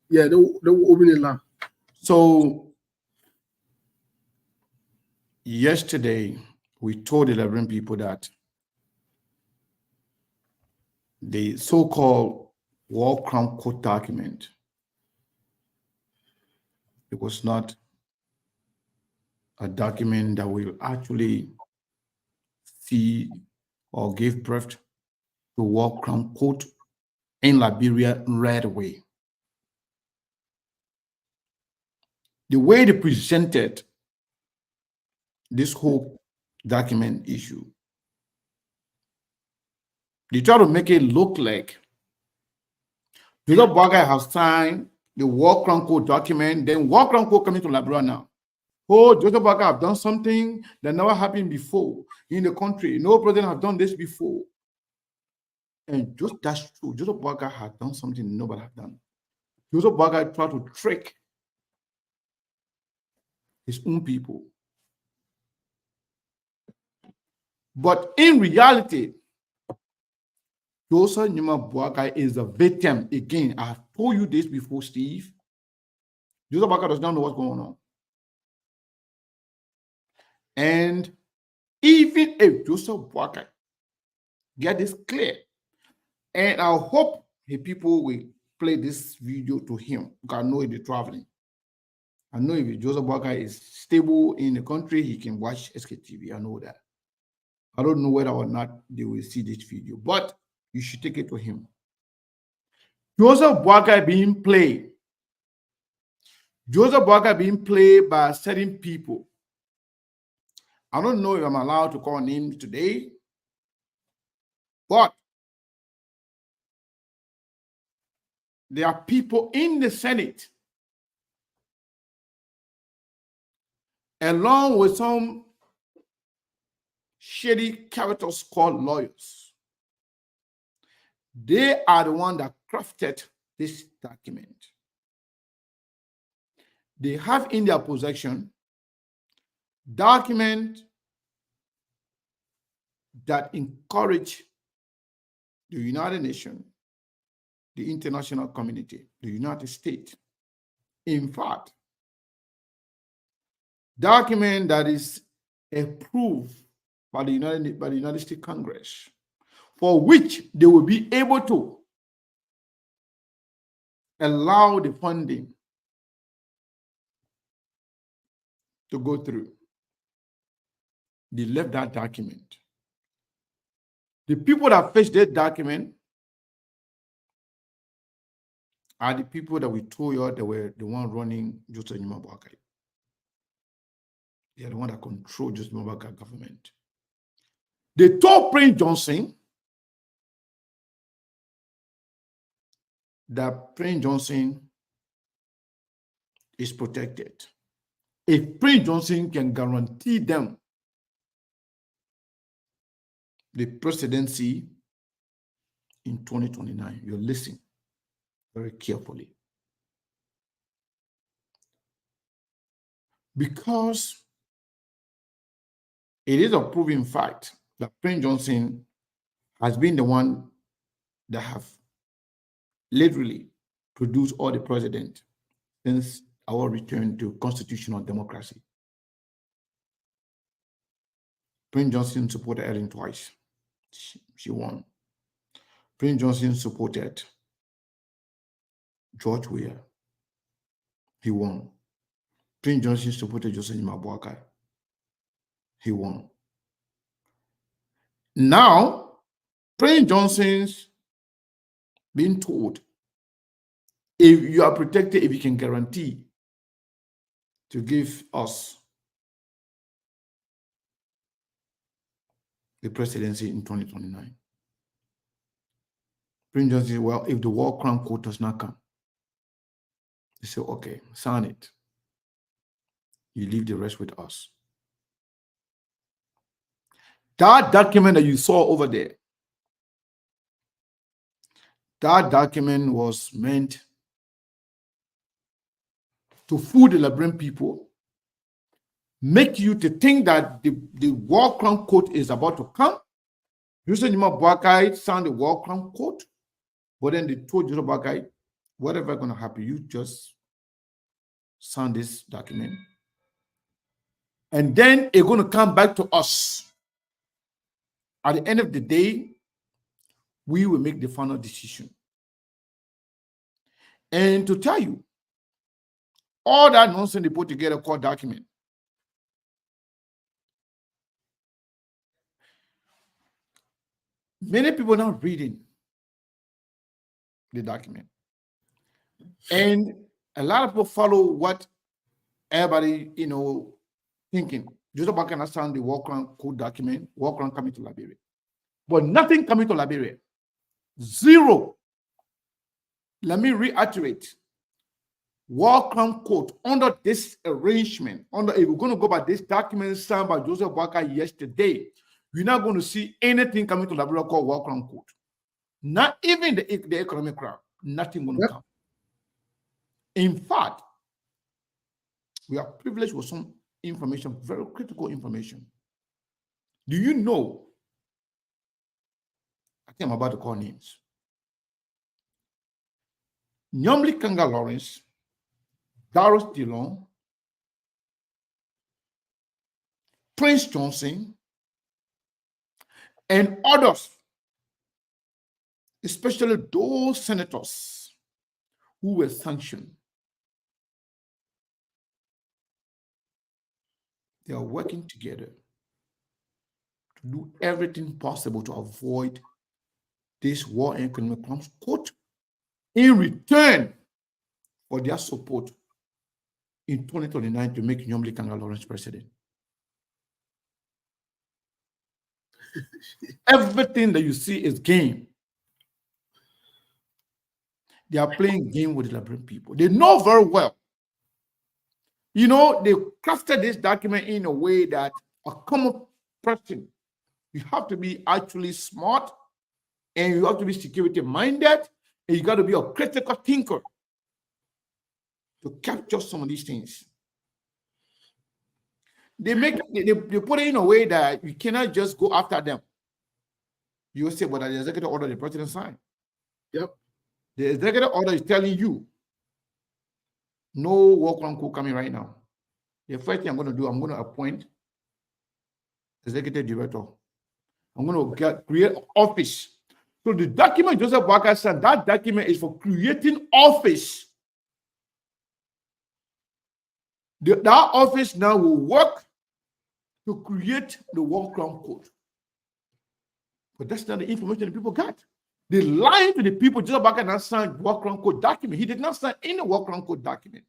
Yeah, they will open the line. So yesterday we told 11 people that the so-called War Crime Code document, it was not a document that will actually see or give birth to War Crime Code in Liberia right away. The way they presented this whole document issue, they try to make it look like Joseph Boakai has signed the War Crime Code document, then War Crime Code coming to Liberia now. Oh, Joseph Boakai have done something that never happened before in the country. No president have done this before. And just that's true. Joseph Boakai had done something nobody had done. Joseph Boakai tried to trick his own people. But in reality, Joseph Boakai is a victim. Again, I have told you this before, Steve. Joseph Boakai does not know what's going on. And even if Joseph Boakai get this clear, and I hope the people will play this video to him, because I know he'll be traveling. I know if Joseph Boakai is stable in the country, he can watch SKTV. I know that. I don't know whether or not they will see this video, but you should take it to him. Joseph Boakai being played. Joseph Boakai being played by certain people. I don't know if I'm allowed to call names today, but there are people in the Senate, along with some shady characters called lawyers. They are the one that crafted this document. They have in their possession document that encourage the United Nations, the international community, the United States. In fact, document that is approved by the United States Congress, for which they will be able to allow the funding to go through. They left that document. The people that fetched that document are the people that we told you they were the one running Joseph Boakai. They are the one that control Joseph Mobaka government. They told Prince Johnson that Prince Johnson is protected. If Prince Johnson can guarantee them the presidency in 2029, you listen very carefully. Because it is a proven fact that Prince Johnson has been the one that have literally produced all the president since our return to constitutional democracy. Prince Johnson supported Ellen twice. She won. Prince Johnson supported George Weah. He won. Prince Johnson supported Joseph Mabuakai. He won. Now, Prince Johnson's being told, if you are protected, if you can guarantee to give us the presidency in 2029. Prince Johnson said, well, if the war crown court does not come, they said, okay, sign it. You leave the rest with us. That document that you saw over there, that document was meant to fool the Liberian people, make you to think that the war crown court is about to come. Joseph Mabuakai signed the war crown court, but then they told Joseph Mabuakai, whatever is going to happen, you just sign this document. And then it's going to come back to us. At the end of the day, we will make the final decision. And to tell you, all that nonsense they put together called document. Many people are not reading the document. And a lot of people follow what everybody, thinking. Joseph Mabuakai understand the war crown code document, war crown coming to Liberia. But nothing coming to Liberia. Zero. Let me reiterate. War crown court under this arrangement, if we're going to go by this document signed by Joseph Mabuakai yesterday, you're not going to see anything coming to Liberia called war crown court. Not even the economic crowd. Nothing going to come. In fact, we are privileged with some information, very critical information. Do you know? I think I'm about to call names. Nyomli Kanga Lawrence, Darius Dillon, Prince Johnson, and others, especially those senators who were sanctioned. They are working together to do everything possible to avoid this war and economic crimes court in return for their support in 2029 to make Nyomli Kanga Lawrence president. Everything that you see is game. They are playing game with the Liberian people. They know very well. They crafted this document in a way that a common person, you have to be actually smart, and you have to be security minded, and you got to be a critical thinker to capture some of these things. They put it in a way that you cannot just go after them. You will say, but the executive order the president signed. Yep. The executive order is telling you no war crown court coming right now. The first thing I'm going to do, I'm going to appoint executive director. I'm going to create office. So the document Joseph Mabuakai said, that document is for creating office. That office now will work to create the war crown code. But that's not the information the people got. They lied to the people. Joseph Mabuakai not signed war crown code document. He did not sign any war crown code document.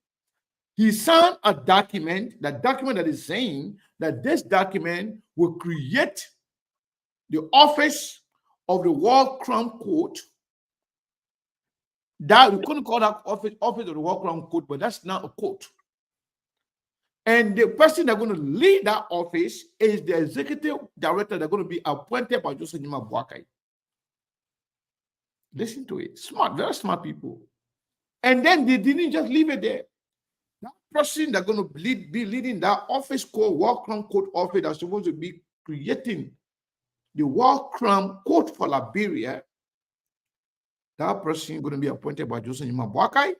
he signed a document, that document that is saying that this document will create the office of the War Crown Court. That we couldn't call that office of the War Crown Court, but that's not a court. And the person that's going to lead that office is the executive director that's going to be appointed by Joseph Nima Boakai. Listen to it. Smart, very smart people. And then they didn't just leave it there. That person that's going to be leading that office called War Crown Court office that's supposed to be creating the War Crown Court for Liberia, that person is going to be appointed by Joseph Nima Boakai,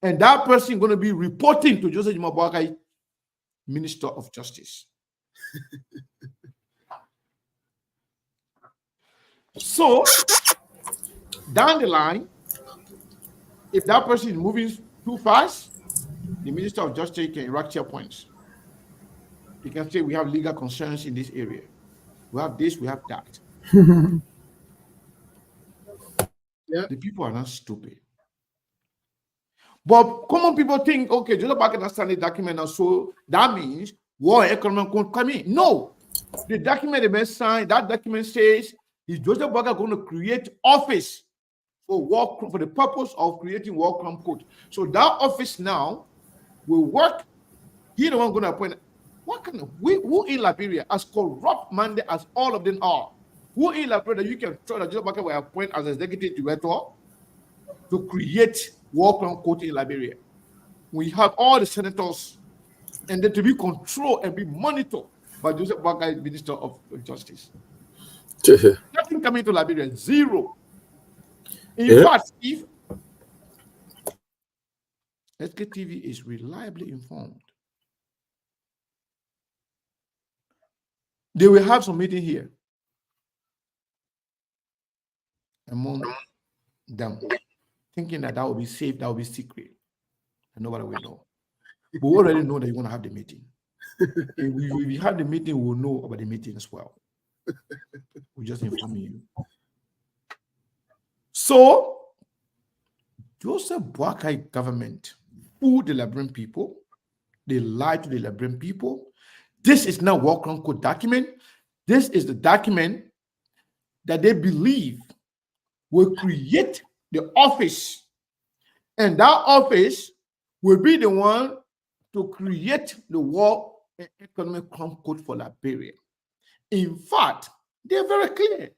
and that person is going to be reporting to Joseph Nima Boakai, Minister of Justice. So, down the line, if that person is moving too fast, the Minister of Justice can erect your points. He can say, we have legal concerns in this area. We have this, we have that. Yeah. The people are not stupid. But common people think, okay, Joseph Boakai has signed the document, and so that means war and economic won't come in. No. The document they signed, that document says, is Joseph Boakai going to create office for the purpose of creating War Crown Court? So that office now will work. He's the one going to appoint. What kind of who in Liberia, as corrupt minded as all of them are, who in Liberia you can trust that Joseph Boakai will appoint as executive director to create War Crown Court in Liberia? We have all the senators, and then to be controlled and be monitored by Joseph Boakai, Minister of Justice. Nothing coming to Liberia, zero. In fact, if SKTV is reliably informed, they will have some meeting here among them, thinking that will be safe, that will be secret, and nobody will know. But we already know that you're going to have the meeting. If we have the meeting, we'll know about the meeting as well. We're just informing you. So, Joseph Boakai government fooled the Liberian people. They lied to the Liberian people. This is not War Crown Court document. This is the document that they believe will create the office. And that office will be the one to create the War and Economic Crown Court for Liberia. In fact, they're very clear.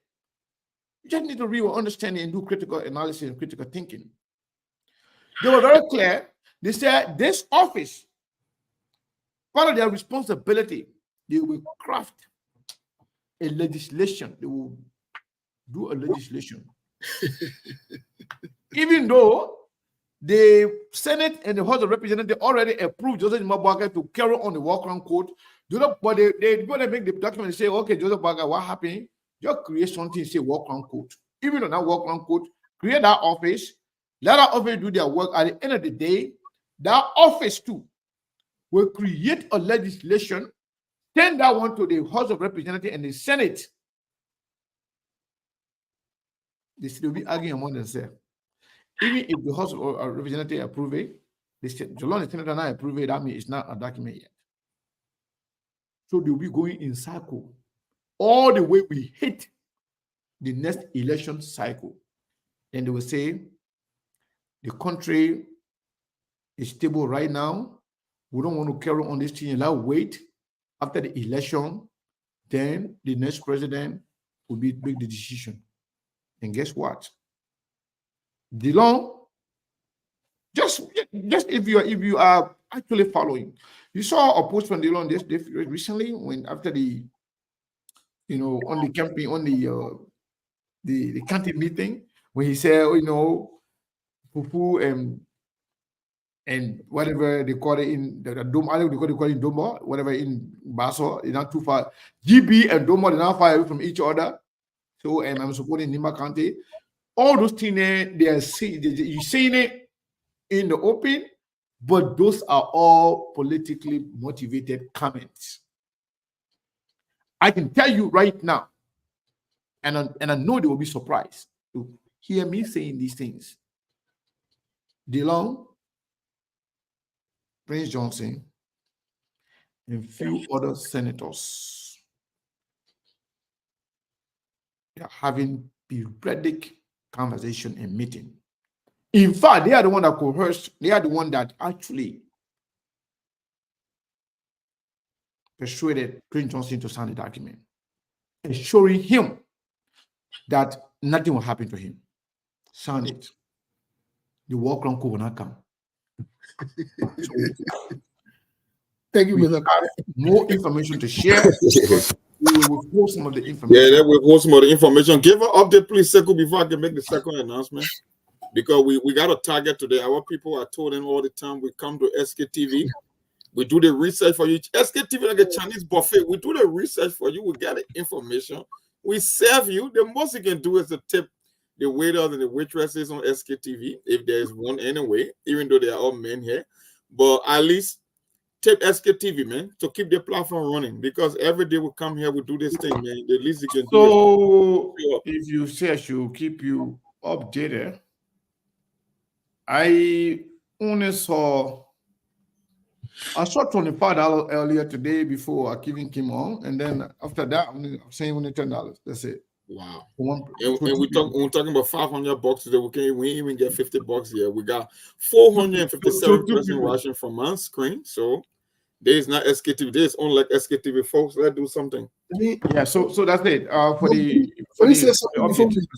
You just need to read or understand and do critical analysis and critical thinking. They were very clear. They said this office, part of their responsibility, they will craft a legislation. They will do a legislation. Even though the Senate and the House of Representatives already approved Joseph Nima Boakai to carry on the War Crown Court, but they're going to make the document and say, okay, Joseph Boakai, what happened? Just create something, say War Crown Court. Even though that War Crown Court, create that office, let that office do their work. At the end of the day, that office too will create a legislation, send that one to the House of Representatives and the Senate. They still be arguing among themselves. Even if the House of Representatives approve it, they said, so long as the Senate not approve it, that means it's not a document yet. So they'll be going in cycle all the way we hit the next election cycle. And they will say, the country is stable right now. We don't want to carry on this thing and now wait after the election. Then the next president will make the decision. And guess what? DeLong, just if you are actually following, you saw a post from DeLong recently when after the on the campaign on the county meeting when he said Fufu and whatever they call it in the Dome, I think they call it in Domo, whatever in Baso, it's not too far. GB and Domo, they're not far away from each other. So I'm supporting Nima County. All those things you're seeing it in the open, but those are all politically motivated comments. I can tell you right now, and I know they will be surprised to hear me saying these things. DeLong, Prince Johnson and few other senators are having periodic conversation and meeting. In fact, they are the one that coerced, they are the one that actually persuaded Prince Johnson to sign the document, assuring him that nothing will happen to him. Sign it. The war chronicle will not come. So, Thank you, we Mr. have more information to share. We will withhold some of the information. Yeah, that will hold some of the information. Give an update, please, Sekou, before I can make the second announcement. Because we got a target today. Our people are told them all the time, we come to SKTV. We do the research for you. SKTV like a Chinese buffet. We do the research for you. We get the information. We serve you. The most you can do is to tip the waiters and the waitresses on SKTV, if there's one anyway, even though they are all men here. But at least tip SKTV, man, to keep the platform running. Because every day we come here, we do this thing, man. The least you can do So, if you say I should keep you updated, I only saw $25 earlier today before I even came on, and then after that, I'm saying only $10. That's it. Wow. And we're talking about $500 today. We ain't even get $50 here. We got 457 person watching from on screen. So there's not SKTV. There's only like SKTV folks. Let's do something. Yeah, so that's it.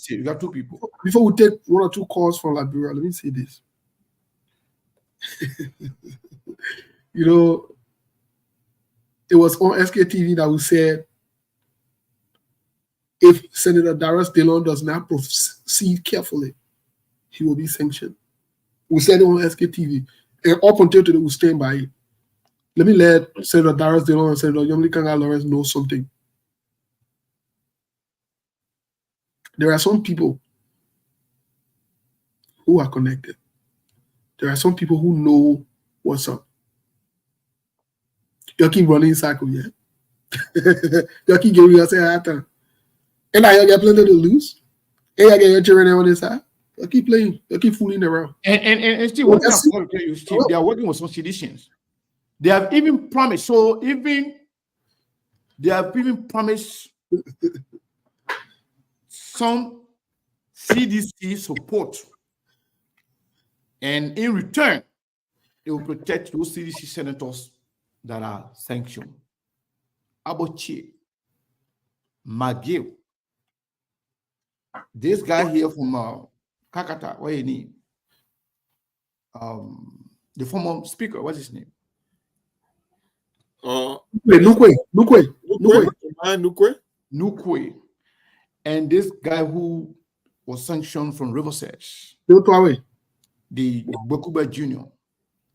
You got two people. Before we take one or two calls from Liberia, let me say this. You know, it was on SKTV that we said if Senator Darius Dillon does not proceed carefully, he will be sanctioned. We said it on SKTV, and up until today, we stand by it. Let me let Senator Darius Dillon and Senator Yomli Kanga Lawrence know something. There are some people who are connected. There are some people who know what's up. You keep running in circle, yeah. You keep giving yourself a hard time. And I get plenty to lose. And I get your children on this side. You keep playing. You keep fooling around. And Steve, what I'm going to tell you, Steve, they are working with some seditions. They have even promised. So they have even promised some CDC support. And in return, they will protect those CDC senators that are sanctioned. Abochi, McGill, this guy here from Kakata, what you need? The former speaker, what's his name? Nukwe. And this guy who was sanctioned from Riversedge, the Bokuba Jr.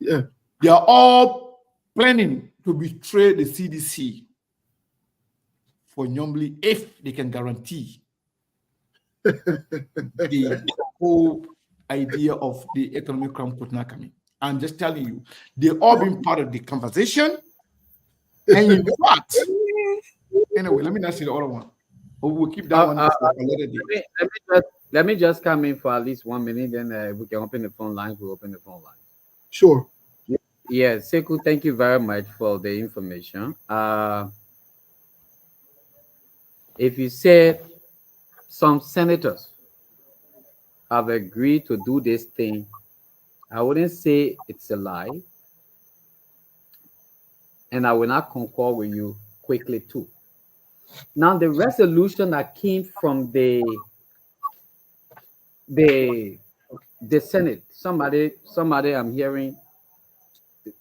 Yeah. They are all planning to betray the CDC for Nyombli if they can guarantee the whole idea of the economic crown could not come in. I'm just telling you, they've all been part of the conversation. And in fact, anyway, let me not say the other one. We'll keep that one for another day. Let me just come in for at least 1 minute, then we can open the phone lines. We'll open the phone lines. Sure. Yeah, Sekou, thank you very much for the information. If you say some senators have agreed to do this thing, I wouldn't say it's a lie. And I will not concur with you quickly too. Now, the resolution that came from the Senate, somebody I'm hearing,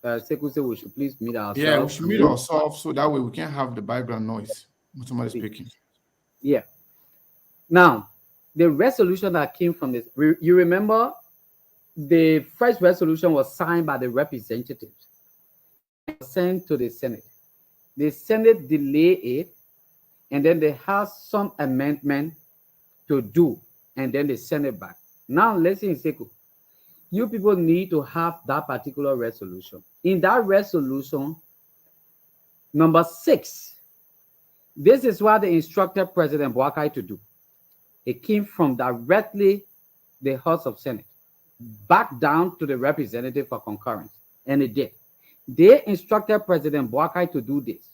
Sekou say we should please meet ourselves. Yeah, we should meet ourselves so that way we can have the background noise when somebody's speaking. Yeah. Now, the resolution that came from this, you remember the first resolution was signed by the representatives and sent to the Senate. The Senate delayed it, and then they have some amendment to do, and then they send it back. Now, listen, Sekou, you people need to have that particular resolution. In that resolution, number 6, this is what they instructed President Boakai to do. It came from directly the House of Senate, back down to the representative for concurrence, and it did. they instructed President Boakai to do this.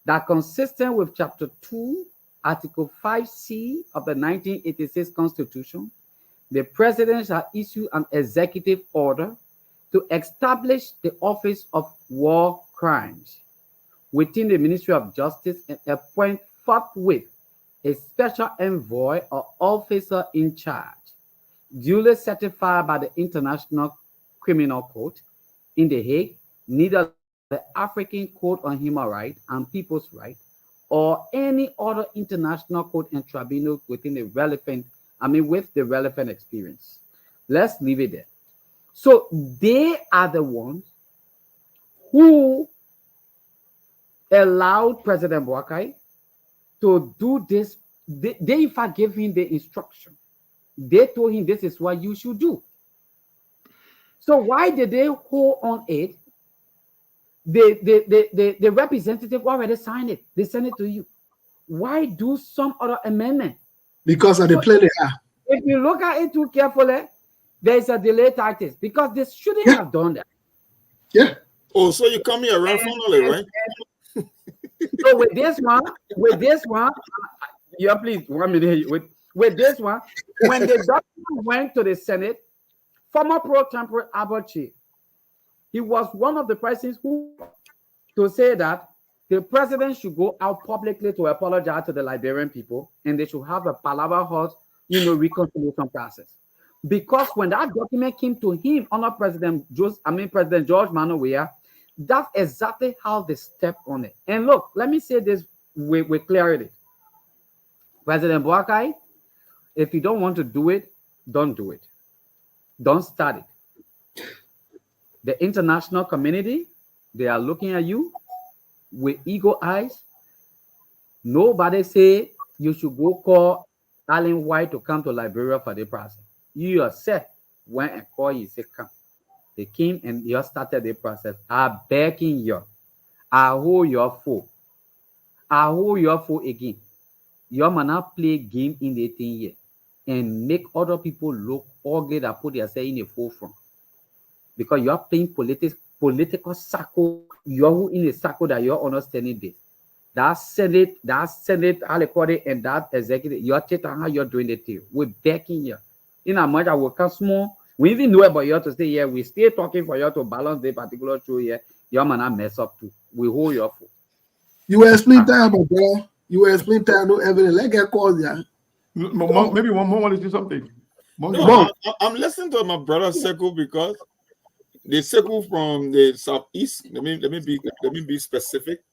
That consistent with Chapter 2, Article 5C of the 1986 Constitution, the President shall issue an executive order to establish the Office of War Crimes within the Ministry of Justice and appoint forthwith a special envoy or officer in charge, duly certified by the International Criminal Court in The Hague, neither the African Court on Human Rights and People's Rights, or any other international court and tribunal within the relevant, with the relevant experience. Let's leave it there. So they are the ones who allowed President Boakai to do this. They in fact gave him the instruction. They told him this is what you should do. So why did they hold on it? The representative already signed it. They sent it to you. Why do some other amendment? Because of the play they have. If you look at it too carefully, there is a delay tactics because they shouldn't have done that. Yeah. Oh, so you coming around finally, right? So with this one, yeah, please 1 minute. With this one, when the document went to the Senate, former pro tempore Abachi, he was one of the presidents who to say that the president should go out publicly to apologize to the Liberian people, and they should have a palaver hot, reconciliation process. Because when that document came to him under President George Manoweah, that's exactly how they stepped on it. And look, let me say this with clarity. President Boakai, if you don't want to do it, don't do it. Don't start it. The international community, they are looking at you with eagle eyes. Nobody say you should go call Allen White to come to Liberia for the process. You yourself went and called you, say, come. They came and you started the process. I'm begging you. I hold your foot. I hold your foot again. You man not play game in the thing here and make other people look ugly that put themselves in the forefront. Because you are playing political circle. You're in a circle that you're understanding this. That Senate, how they call it, and that executive, you're taking how you're doing it too. We're backing you. In a much I will come small. We even know about you to stay here. We still talking for you to balance the particular show here. Your man not mess up too. We hold your foot. You will explain time, bro. You will explain time, no evidence. Let get called, yeah. Maybe one more want to say something. No, I'm listening to my brother Sekou because the Sekou from the southeast. Let me be specific.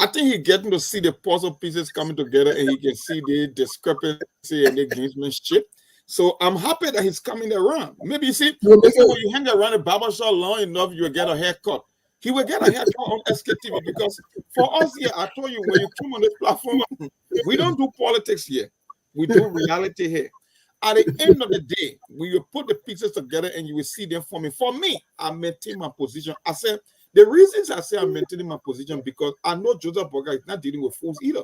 I think he's getting to see the puzzle pieces coming together, and he can see the discrepancy and the gamesmanship. So I'm happy that he's coming around. Maybe you see, when you hang around a barbershop long enough, you will get a haircut. He will get a haircut on SKTV because for us here, I told you when you come on this platform, we don't do politics here. We do reality here. At the end of the day, we will put the pieces together and you will see them forming. For me, I maintain my position. I said the reasons I say I'm maintaining my position because I know Joseph Boakai is not dealing with fools either.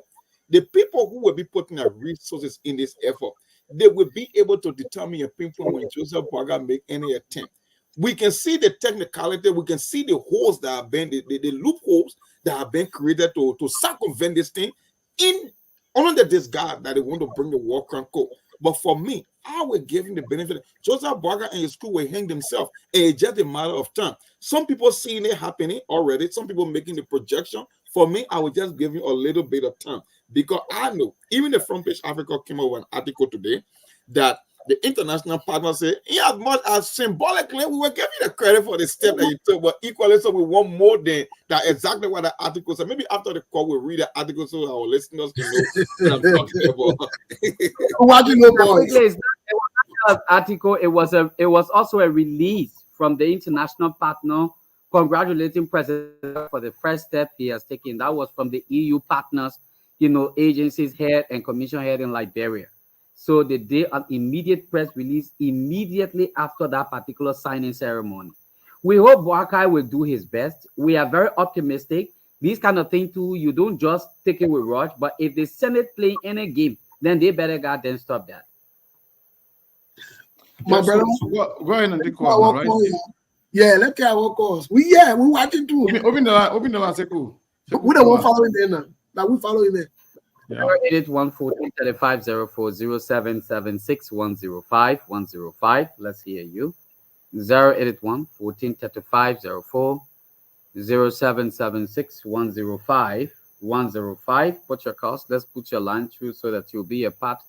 The people who will be putting their resources in this effort, they will be able to determine a pinpoint when Joseph Boakai make any attempt. We can see the technicality, we can see the holes that have been, the loopholes that have been created to circumvent this thing in under the disguise that they want to bring the war crime code. But for me, I will give him the benefit. Joseph Boakai and his crew will hang themselves. It's just a matter of time. Some people seeing it happening already. Some people making the projection. For me, I will just give him a little bit of time because I know, even the Front Page Africa came out with an article today that the international partners say, yeah, as much as symbolically, we will give you the credit for the step that you took, but equally so we want more than that. Exactly what the article said. Maybe after the call, we'll read the article so our listeners can know what I'm talking about. What you know, boys? It was an article. It was also a release from the international partner congratulating President for the first step he has taken. That was from the EU partners, agencies head and commission head in Liberia. So they did an immediate press release immediately after that particular signing ceremony. We hope Boakai will do his best. We are very optimistic. These kind of things too, you don't just take it with rush, but if the Senate playing any game, then they better goddamn stop that. My brother, go ahead and take one, right? Yeah, let's get our calls. We watching too. Open the line, Sekou. We don't want following there now. Now we following there. 081-1435-04-0776-105-105. Let's hear you. 081-1435-04-0776-105-105. Put your cost. Let's put your line through so that you'll be a part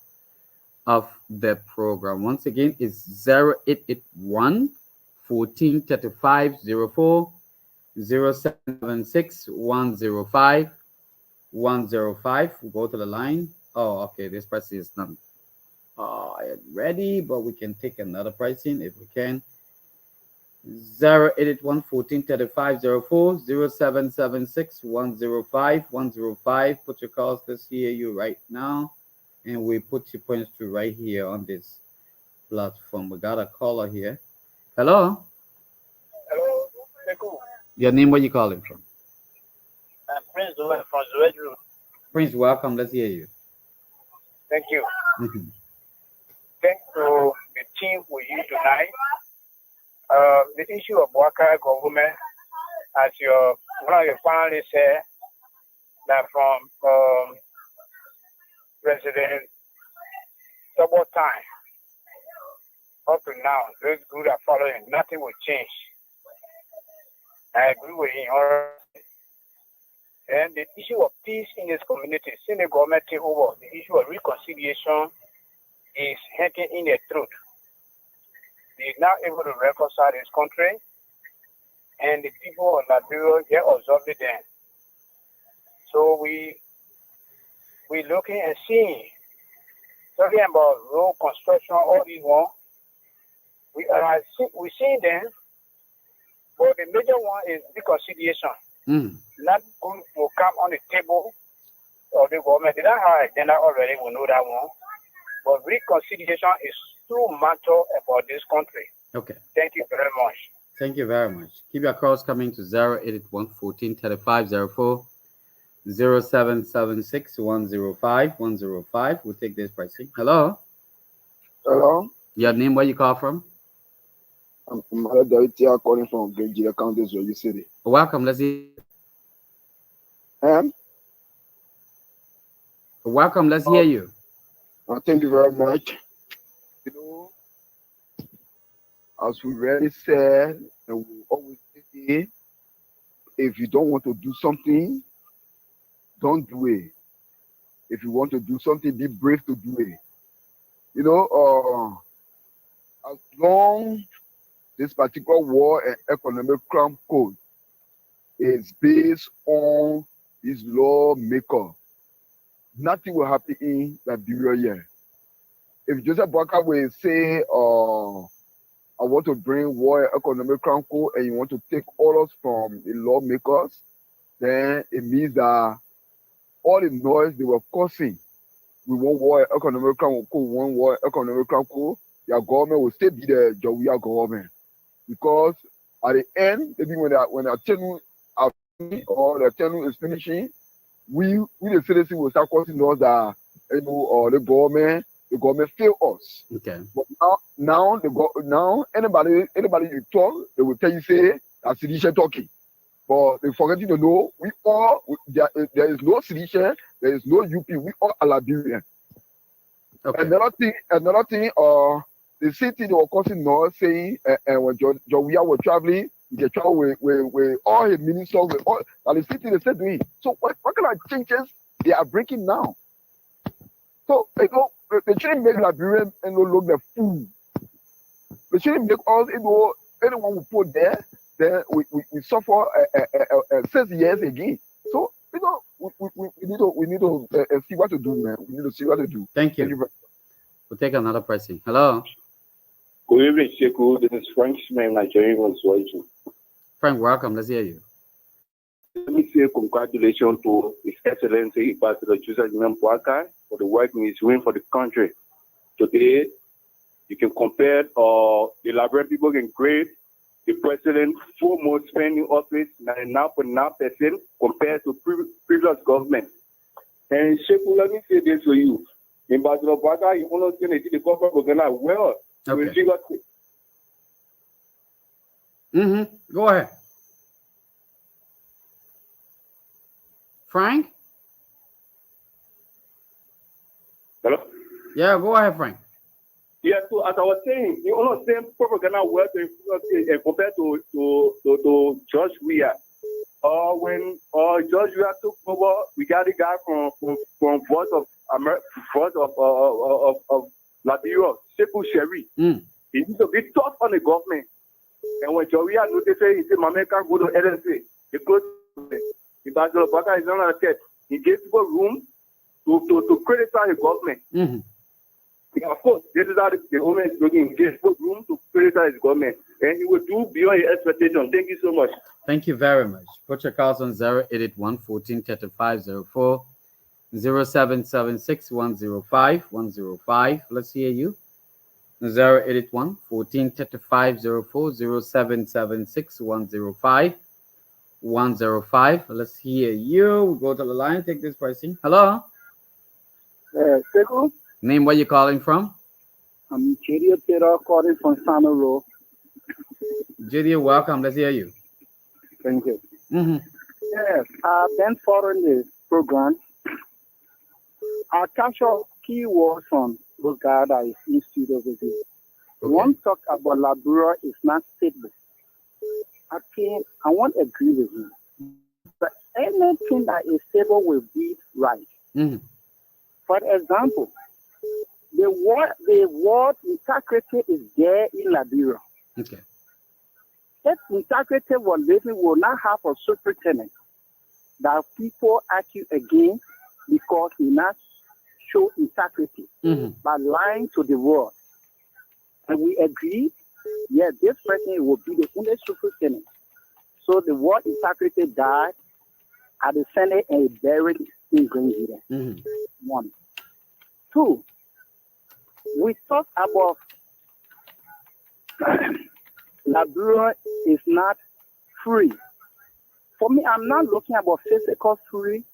of the program. Once again, it's 0881-1435-04-0776-105-105. We'll go to the line. Oh, okay. This pricing is not ready, but we can take another pricing if we can. 081-1435-04-0776-105-105. Put your calls. Let's hear you right now. And we put your points through right here on this platform. We got a caller here. Hello. Hello. Your name, where you calling from? Prince from Zuedru. Prince, welcome. Let's hear you. Thank you. Mhm. Thanks to the team with you tonight. The issue of Waka government, as one of your panelists said, that from President double time up to now, those good are following, nothing will change. I agree with him. And the issue of peace in this community, since the government take over, the issue of reconciliation is hanging in the truth. They are now able to reconcile this country, and the people of Liberia get observed them. So we looking and seeing, talking about road construction, all these one. We seeing them, but the major one is reconciliation. Not going to come on the table of the government. They don't have an agenda already, we know that one. But reconciliation is true matter about this country. Okay. Thank you very much. Thank you very much. Keep your calls coming to 081-1435-04-0776-105-105. We'll take this pricing. Hello. Hello. Your name, where you call from? I'm calling from Virginia County, Zoe City. Welcome. Let's see. And Welcome. Let's hear you. thank you very much. You know, as we already said, and we always say, if you don't want to do something, don't do it. If you want to do something, be brave to do it. You know, as long this particular war and economic crime code is based on this lawmaker, nothing will happen in Liberia here. If Joseph Boakai will say, I want to bring war and economic crime code and you want to take orders from the lawmakers, then it means that all the noise they were causing, we want war and economic crime code, we want war and economic crime code, your government will still be the Jawia government. Because at the end, maybe when our tenure are finished or the tenure is finishing, we the citizens will start causing us that the government fail us. Okay. But now anybody you talk, they will tell you say that's sedition talking. But they forgetting to know there is no sedition, there is no UP, we all are Liberian. Okay. Another thing, the city they were causing noise saying, and when Jawia was traveling, they travel with all his ministers, with all, and the city they said to him. So what kind of changes they are breaking now? So they shouldn't make Liberian look the fool. They shouldn't make anyone who put there, then we suffer 6 years again. So we need to see what to do, man. We need to see what to do. Thank you. We'll take another pricing. Hello. Good evening, Sheku. This is Frank Smith, Nigerian from Swahili. Frank, welcome. Let's hear you. Let me say congratulations to His Excellency Ambassador Joseph Boakai for the work he's doing for the country. Today, you can compare the Liberian people can grade the president foremost spending office 99.9% compared to previous government. And Sheku, let me say this to you. Ambassador Boakai, you only going to see the government organize well. Okay. Go ahead. Frank? Hello? Yeah, go ahead, Frank. Yeah, so as I was saying, you know, same propaganda work compared to George Weah. When George Weah took over, we got a guy from Voice of America, Voice of Liberia, Sekou Sherry. He needs to be tough on the government. And when George Weah noticed, he said, "Mama can't go to LNC." He closed the Bachelor Baka is not a test. He gave people room to criticize the government. Of course, this is how the government is looking. He gave room to criticize the government. And he will do beyond his expectation. Thank you so much. Thank you very much. Put your calls on 081 14 35 04 0776 105 105. Let's hear you. 081 14 35 04 0776 105 105. Let's hear you. We go to the line. Take this pricing. Hello. Sekou, Name, where you calling from? I'm JD Peter calling from Sano Road. JD, welcome. Let's hear you. Thank you. Yes, I've been following the program. I capture keywords from those guys that is in studio with you. One talk about Liberia is not stable. I won't agree with you. But anything that is stable will be right. For example, the word integrity is there in Liberia. Okay. If integrity was living, we will not have a superintendent that people argue against because he not show integrity by lying to the world. And we agree, yeah, this person will be the only superintendent. So the word integrity died at the Senate and buried in Green. One. Two, we talk about Liberia is not free. For me, I'm not looking about physical free,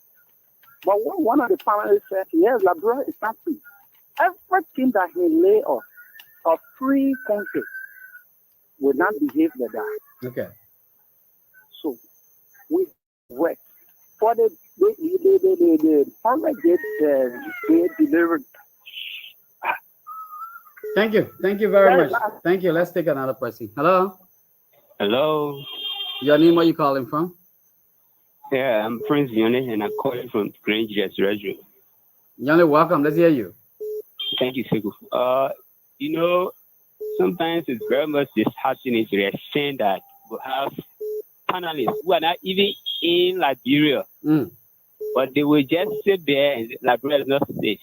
but one of the panelists said, yes, Liberia is not free. Everything that he lay off, a free country will not behave like that. Okay. So we work for the hundred they delivered. Thank you. Thank you very much. Thank you. Let's take another person. Hello. Hello. Your name, where you calling from? Yeah, I'm Prince Yone, and I'm calling from Granger's Regiment. Yone, welcome. Let's hear you. Thank you, Sekou. You know, sometimes it's very much disheartening to the extent that we have panelists who are not even in Liberia, but they will just sit there and Liberia is not safe.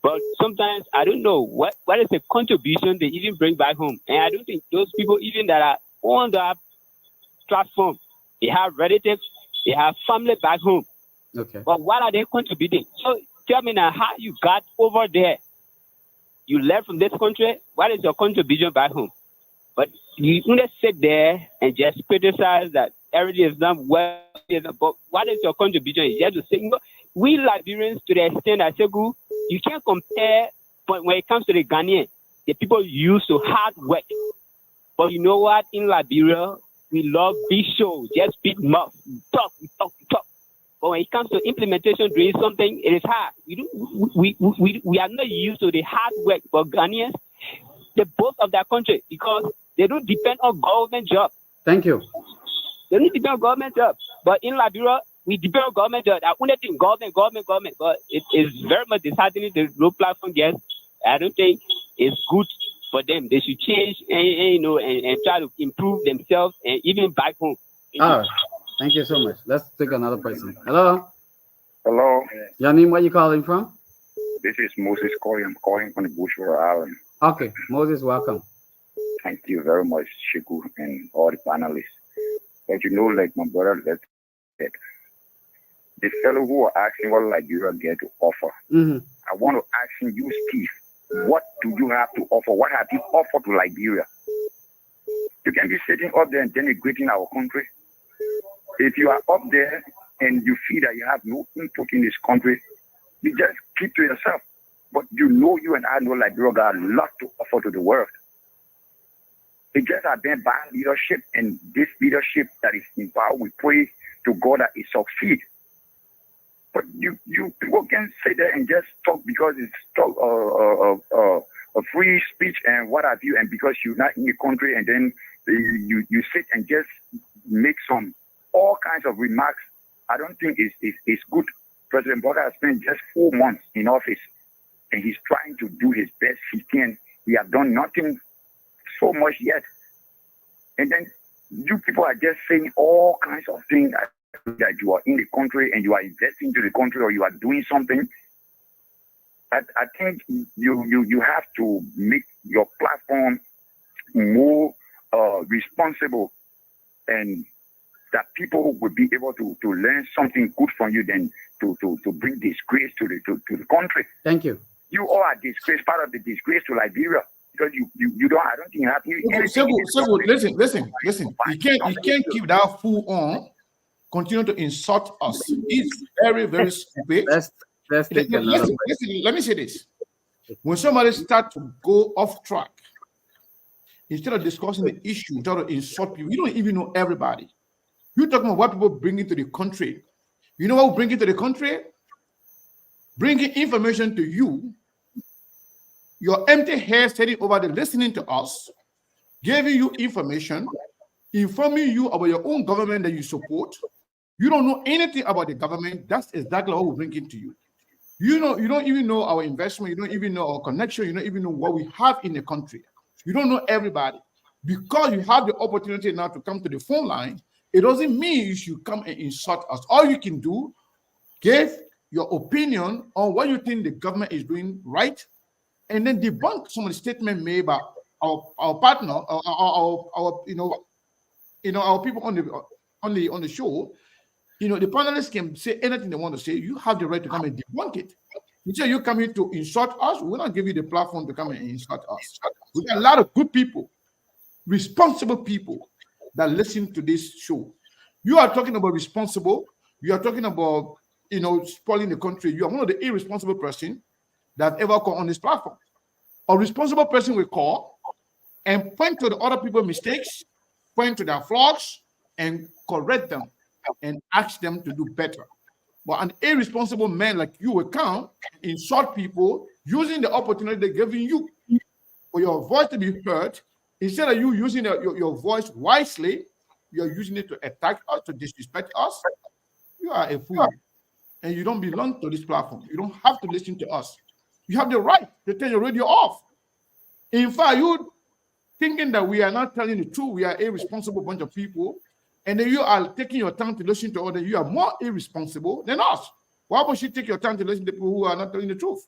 But sometimes I don't know what is the contribution they even bring back home, and I don't think those people even that are on that platform, they have relatives, they have family back home. Okay. But what are they contributing? So tell me now how you got over there. You left from this country. What is your contribution back home? But you only sit there and just criticize that everything is not well. But what is your contribution? You have to say, you know, we Liberians, to the extent that Sekou, you can't compare. But when it comes to the Ghanaian, the people used to hard work. But you know what? In Liberia, we love big shows, just big mouth. We talk. But when it comes to implementation, doing something, it is hard. We are not used to the hard work for Ghanaians, the both of their country, because they don't depend on government job. Thank you. They don't depend on government job. But in Liberia, we depend on government job. I only think government. But it is very much disheartening the low platform guests. I don't think it's good for them. They should change and try to improve themselves and even back home. All right. Thank you so much. Let's take another person. Hello. Hello. Your name, where you calling from? This is Moses calling. I'm calling from the Bushwater Island. Okay. Moses, welcome. Thank you very much, Sekou, and all the panelists. But you know, like my brother said, the fellow who are asking what Liberia get to offer, I want to ask you, Steve, what do you have to offer? What have you offered to Liberia? You can be sitting up there and denigrating our country. If you are up there and you feel that you have no input in this country, you just keep to yourself. But you know, you and I know Liberia got a lot to offer to the world. It just has been bad leadership, and this leadership that is in power, we pray to God that it succeed. But you people can say that and just talk because it's talk a free speech and what have you, and because you're not in the country, and then you sit and just make some all kinds of remarks. I don't think it's good. President Bola has spent just 4 months in office, and he's trying to do his best he can. He has done nothing so much yet. And then you people are just saying all kinds of things that you are in the country and you are investing to the country or you are doing something. I think you have to make your platform more responsible, and that people will be able to learn something good from you than to bring disgrace to the country. Thank you. You all are disgrace, part of the disgrace to Liberia. Because you don't, I don't think you have anything. Listen. You can't keep that fool on, continue to insult us. It's very, very stupid. Let's take another listen, let me say this. When somebody starts to go off track, instead of discussing the issue, try to insult people. You don't even know everybody. You're talking about what people bring into the country. You know what we bring into the country? Bringing information to you. Your empty head sitting over there listening to us, giving you information, informing you about your own government that you support. You don't know anything about the government. That's exactly what we're bringing to you. You don't even know our investment. You don't even know our connection. You don't even know what we have in the country. You don't know everybody. Because you have the opportunity now to come to the phone line, it doesn't mean you should come and insult us. All you can do, give your opinion on what you think the government is doing right, and then debunk some of the statements made by our partner, our our people on the show. The panelists can say anything they want to say. You have the right to come and debunk it. Instead, you come here to insult us. We'll not give you the platform to come and insult us. We got a lot of good people, responsible people that listen to this show. You are talking about responsible. You are talking about spoiling the country. You are one of the irresponsible person that ever come on this platform. A responsible person will call and point to the other people's mistakes, point to their flaws, and correct them and ask them to do better. But an irresponsible man like you will come, insult people, using the opportunity they're giving you for your voice to be heard. Instead of you using your voice wisely, you're using it to attack us, to disrespect us. You are a fool. And you don't belong to this platform. You don't have to listen to us. You have the right to turn your radio off. In fact, you thinking that we are not telling the truth, we are a irresponsible bunch of people, and then you are taking your time to listen to others, you are more irresponsible than us. Why would you take your time to listen to people who are not telling the truth?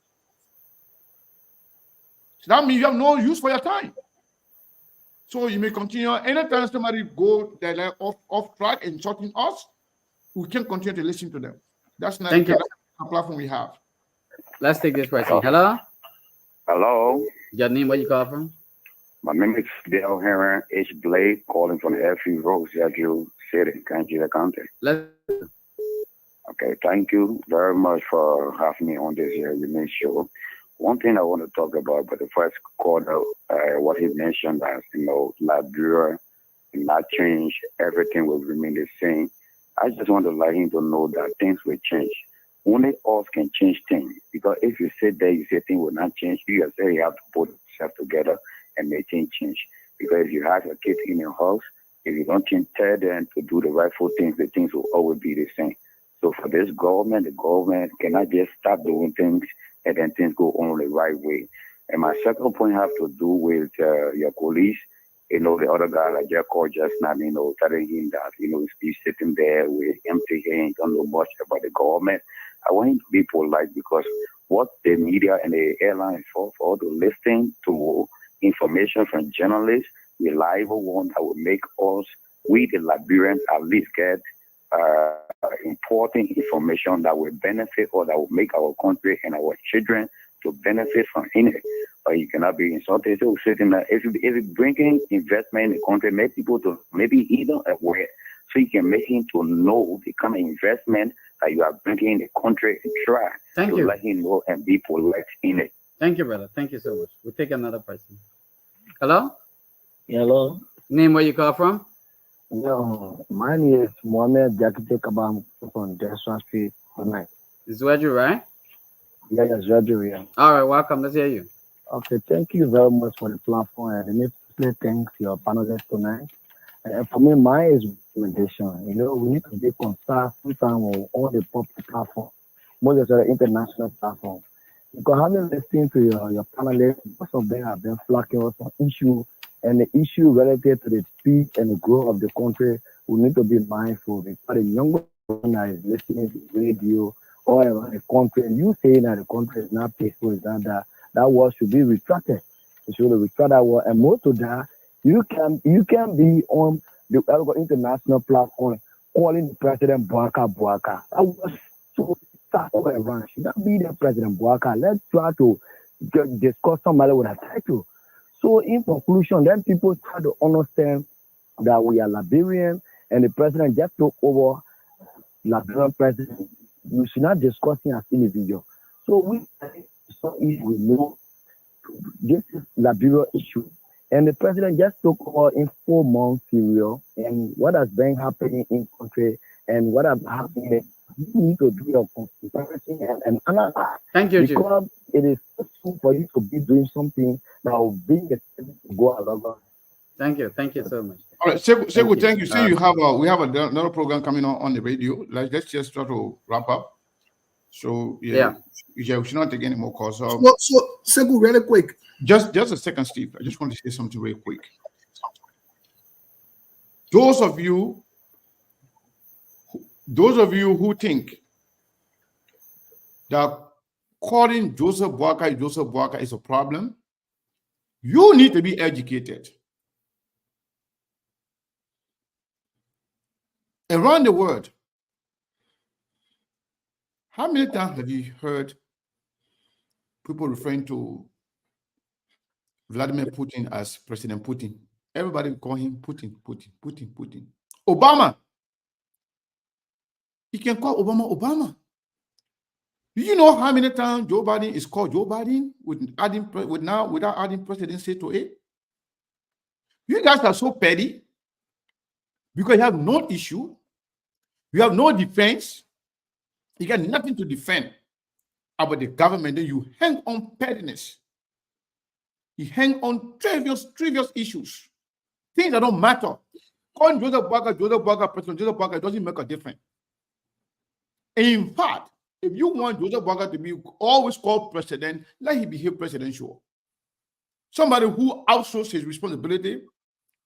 So that means you have no use for your time. So you may continue. Anytime somebody go there off track and insulting us, we can continue to listen to them. That's not the platform we have. Let's take this question. Hello? Hello? Your name, where you call from? My name is Dale Heron H. Blade, calling from the FE Rose, Yaju City, Kanjira County. Okay, thank you very much for having me on this here unique show. One thing I want to talk about, but the first quarter, what he mentioned as, Liberia will not change, everything will remain the same. I just want to let him to know that things will change. Only us can change things. Because if you sit there, you say things will not change, you say you have to put yourself together and make things change. Because if you have your kids in your house, if you don't tell them to do the rightful things, the things will always be the same. So for this government, the government cannot just start doing things and then things go on the right way. And my second point have to do with your police. The other guy like just called just now, telling him that, he's sitting there with empty hands, don't know much about the government. I want him to be polite because what the media and the airlines for to listen to information from journalists, reliable one that will make us, we the Liberians, at least get important information that will benefit or that will make our country and our children to benefit from it. But you cannot be insulted. So sitting there, if you bringing investment in the country, make people to maybe even aware, so you can make him to know the kind of investment that you are bringing in the country and try to let him know and be polite in it. Thank you, brother. Thank you so much. We'll take another person. Hello? Hello. Name, where you call from? No, my name is Mohammed Jakite Kabam from Desert Street tonight. It's Wedgie, right? Yeah, yes, Nigeria. All right, welcome. Let's hear you. Okay, thank you very much for the platform. And let me say thanks to your panelists tonight. And for me, mine is recommendation. You know, we need to be concerned sometimes on all the public platform, most of the international platform. Because having listened to your panelists, most of them have been flagging us on issue and the issue related to the speed and the growth of the country. We need to be mindful because the younger one that is listening to radio or around the country, you saying that the country is not peaceful, is not that word should be retracted. You should retract that word. And more to that, you can be on the international platform calling the president Buaka. That was so start all around. Should not be the president Buaka. Let's try to discuss somebody with a title. So in conclusion, then people try to understand that we are Liberian and the president just took over Liberian president. We should not discuss him as individual. So we know this is Liberia issue. And the president just took over in 4 months period. And what has been happening in country and what has happened, you need to do a comparison and analyze. Thank you, because it is possible for you to be doing something that will bring the to go along. Thank you so much. All right, Segu, thank you. So we have another program coming on the radio. Let's just try to wrap up. So yeah, we should not take any more calls. So Segu, really quick. Just a second, Steve. I just want to say something real quick. Those of you who think that calling Joseph Boakai is a problem, you need to be educated. Around the world, how many times have you heard people referring to Vladimir Putin as President Putin? Everybody call him Putin. Obama. You can call Obama. Do you know how many times Joe Biden is called Joe Biden without adding presidency to it? You guys are so petty because you have no issue, you have no defense, you got nothing to defend about the government. Then you hang on pettiness. You hang on trivial issues, things that don't matter. Calling Joseph Boakai, President Joseph Boakai doesn't make a difference. In fact, if you want Joseph Boakai to be always called president, let him behave presidential. Somebody who outsources his responsibility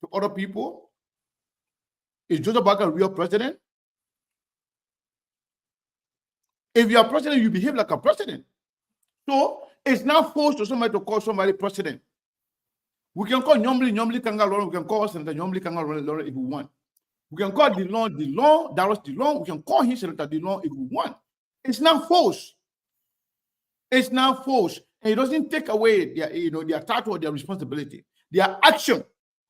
to other people. Is Joseph Boakai a real president? If you are president, you behave like a president. So it's not forced to somebody to call somebody president. We can call Nyomli Kangalore, we can call Senator Nyomli Kangalore if we want. We can call DeLong, Darius DeLong, we can call him Senator DeLong if we want. It's not forced. It's not forced. And it doesn't take away their title or their responsibility. Their action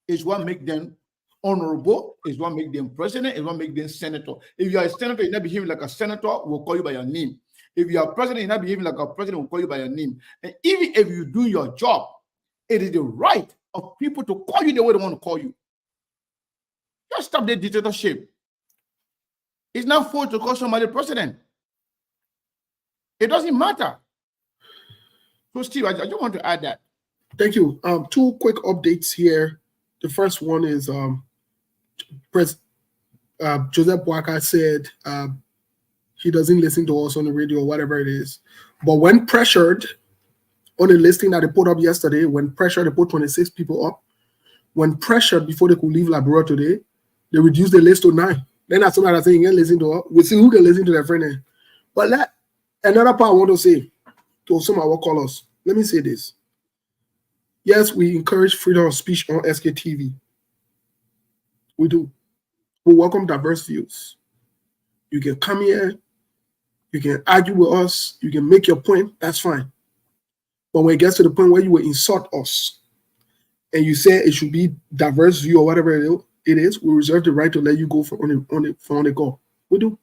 is what makes them honorable, is what makes them president, is what makes them senator. If you are a senator, you're not behaving like a senator, we'll call you by your name. If you are president, you're not behaving like a president, we'll call you by your name. And even if you do your job, it is the right of people to call you the way they want to call you. Just stop the dictatorship. It's not forced to call somebody president. It doesn't matter. So, Steve, I just want to add that. Thank you. 2 quick updates here. The first one is Joseph Boakai said he doesn't listen to us on the radio or whatever it is. But when pressured on the listing that they put up yesterday, when pressured, they put 26 people up. When pressured before they could leave Liberia today, they reduced the list to 9. Then that's somebody saying, you can listen to us. We see who can listen to their friend. But another part I want to say to some of our callers, let me say this. Yes, we encourage freedom of speech on SKTV. We do. We welcome diverse views. You can come here, you can argue with us, you can make your point, that's fine. But when it gets to the point where you will insult us and you say it should be diverse view or whatever it is, we reserve the right to let you go on the go. We do.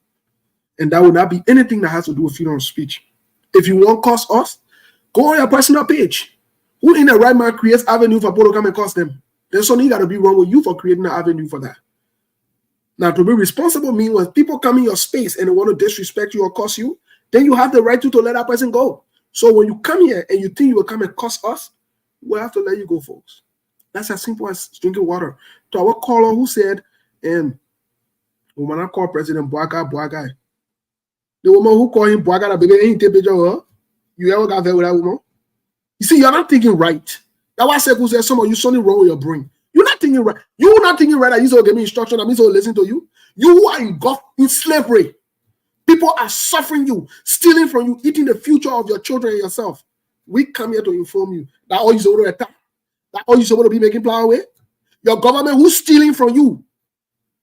And that will not be anything that has to do with freedom of speech. If you want to cost us, go on your personal page. Who in the right mind creates avenue for people to come and cost them? There's something got to be wrong with you for creating an avenue for that. Now, to be responsible means when people come in your space and they want to disrespect you or curse you, then you have the right to let that person go. So when you come here and you think you will come and curse us, we'll have to let you go, folks. That's as simple as drinking water. To our caller who said, when I call President Boakai, the woman who called him Boakai, baby, ain't take picture of her. You ever got there with that woman? You see, you're not thinking right. That's why I said, there's some of you something wrong with your brain. You're not thinking right. You're not thinking right that you're give me instruction, that means I'll listen to you. You who are engulfed in slavery. People are suffering you, stealing from you, eating the future of your children and yourself. We come here to inform you that all you're supposed to attack, that all you're supposed to be making plow away. Your government who's stealing from you,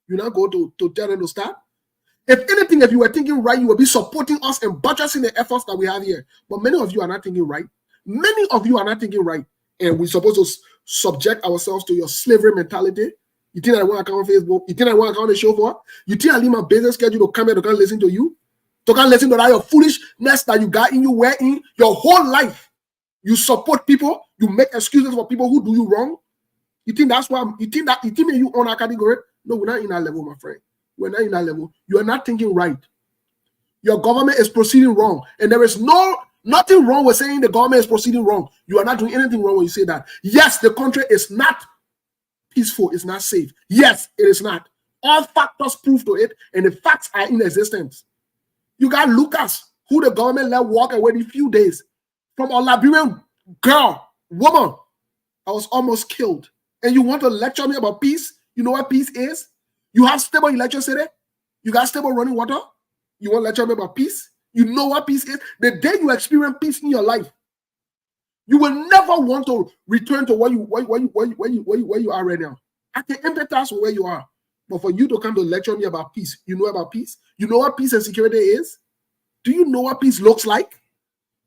you're not going to tell them to stop. If anything, if you were thinking right, you would be supporting us and buttressing the efforts that we have here. But many of you are not thinking right. Many of you are not thinking right. And we're supposed to subject ourselves to your slavery mentality. You think I want to come on Facebook? You think I want to come on the show for? You think I leave my business schedule to come here to come listen to you? To come listen to that your foolishness that you got in you, wherein your whole life you support people, you make excuses for people who do you wrong. You think that's why you think you on our category? No, we're not in that level, my friend. We're not in that level. You are not thinking right. Your government is proceeding wrong, and there is nothing wrong with saying the government is proceeding wrong. You are not doing anything wrong when you say that. Yes, the country is not peaceful, it's not safe. Yes, it is not. All factors prove to it, and the facts are in existence. You got Lucas, who the government let walk away in a few days from a Liberian woman that was almost killed. And you want to lecture me about peace? You know what peace is? You have stable electricity? You got stable running water? You want to lecture me about peace? You know what peace is? The day you experience peace in your life, you will never want to return to where you are right now. I can empathize with where you are. But for you to come to lecture me about peace, you know about peace? You know what peace and security is? Do you know what peace looks like?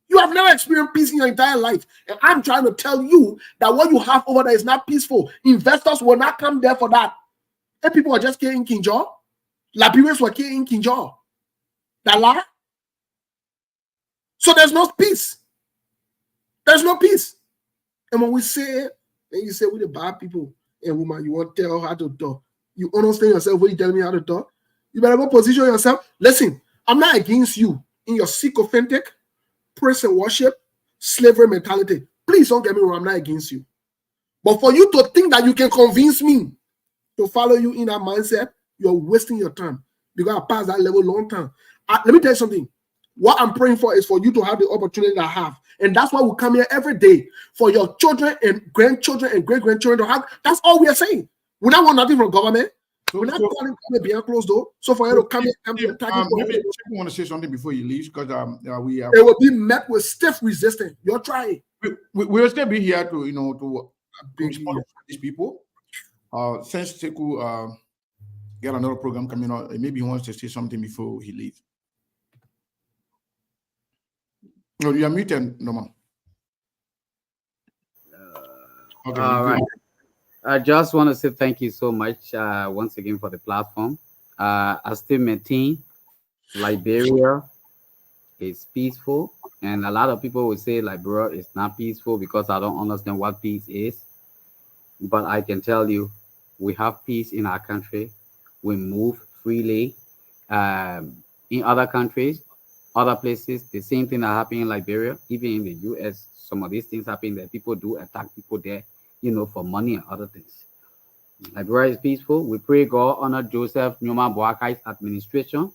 You have never experienced peace in your entire life. And I'm trying to tell you that what you have over there is not peaceful. Investors will not come there for that. And people are just getting Kinjaw. Liberians were getting Kinjaw. Dala. So there's no peace. There's no peace. And when we say it, and you say we're the bad people, and woman, you want to tell her how to talk. You understand yourself when you tell me how to talk. You better go position yourself. Listen, I'm not against you in your sycophantic, praise and worship, slavery mentality. Please don't get me wrong, I'm not against you. But for you to think that you can convince me to follow you in that mindset, you're wasting your time. Because I passed that level long time. Let me tell you something. What I'm praying for is for you to have the opportunity that I have. And that's why we come here every day. For your children and grandchildren and great-grandchildren to have. That's all we are saying. We don't want nothing from government. We're not calling behind closed door. So for you to come here, maybe you want to say something before you leave, because we are. It will be met with stiff resistance. You're trying. We will still be here to respond to these people. Since Seku get another program coming out, maybe he wants to say something before he leaves. No, you are muted, Norman. Okay. All right. I just want to say thank you so much once again for the platform. I still maintain Liberia is peaceful, and a lot of people will say Liberia is not peaceful because I don't understand what peace is. But I can tell you, we have peace in our country. We move freely. In other countries, other places, the same thing that happened in Liberia, even in the US, some of these things happen that people do attack people there, for money and other things. Liberia is peaceful. We pray God honor Joseph Newman Boakai's administration,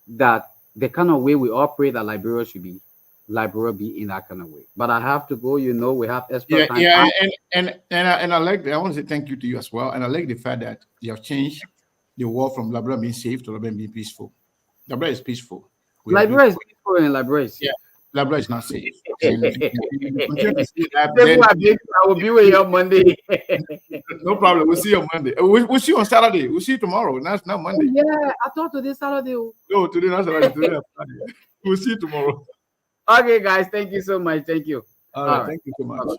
that the kind of way we all pray that Liberia should be, Liberia be in that kind of way. But I have to go, we have extra time. Yeah, and I like, I want to say thank you to you as well. And I like the fact that you have changed the world from Liberia being safe to Liberia being peaceful. Liberia is peaceful. Liberia is peaceful and Liberia is safe. Yeah. Liberia is not safe. And I will be with you on Monday. No problem. We'll see you on Monday. We'll see you on Saturday. We'll see you tomorrow. That's not Monday. Yeah, I thought today Saturday. No, today not Saturday. Today Saturday. We'll see you tomorrow. Okay, guys. Thank you so much. Thank you. All right. Thank you so much.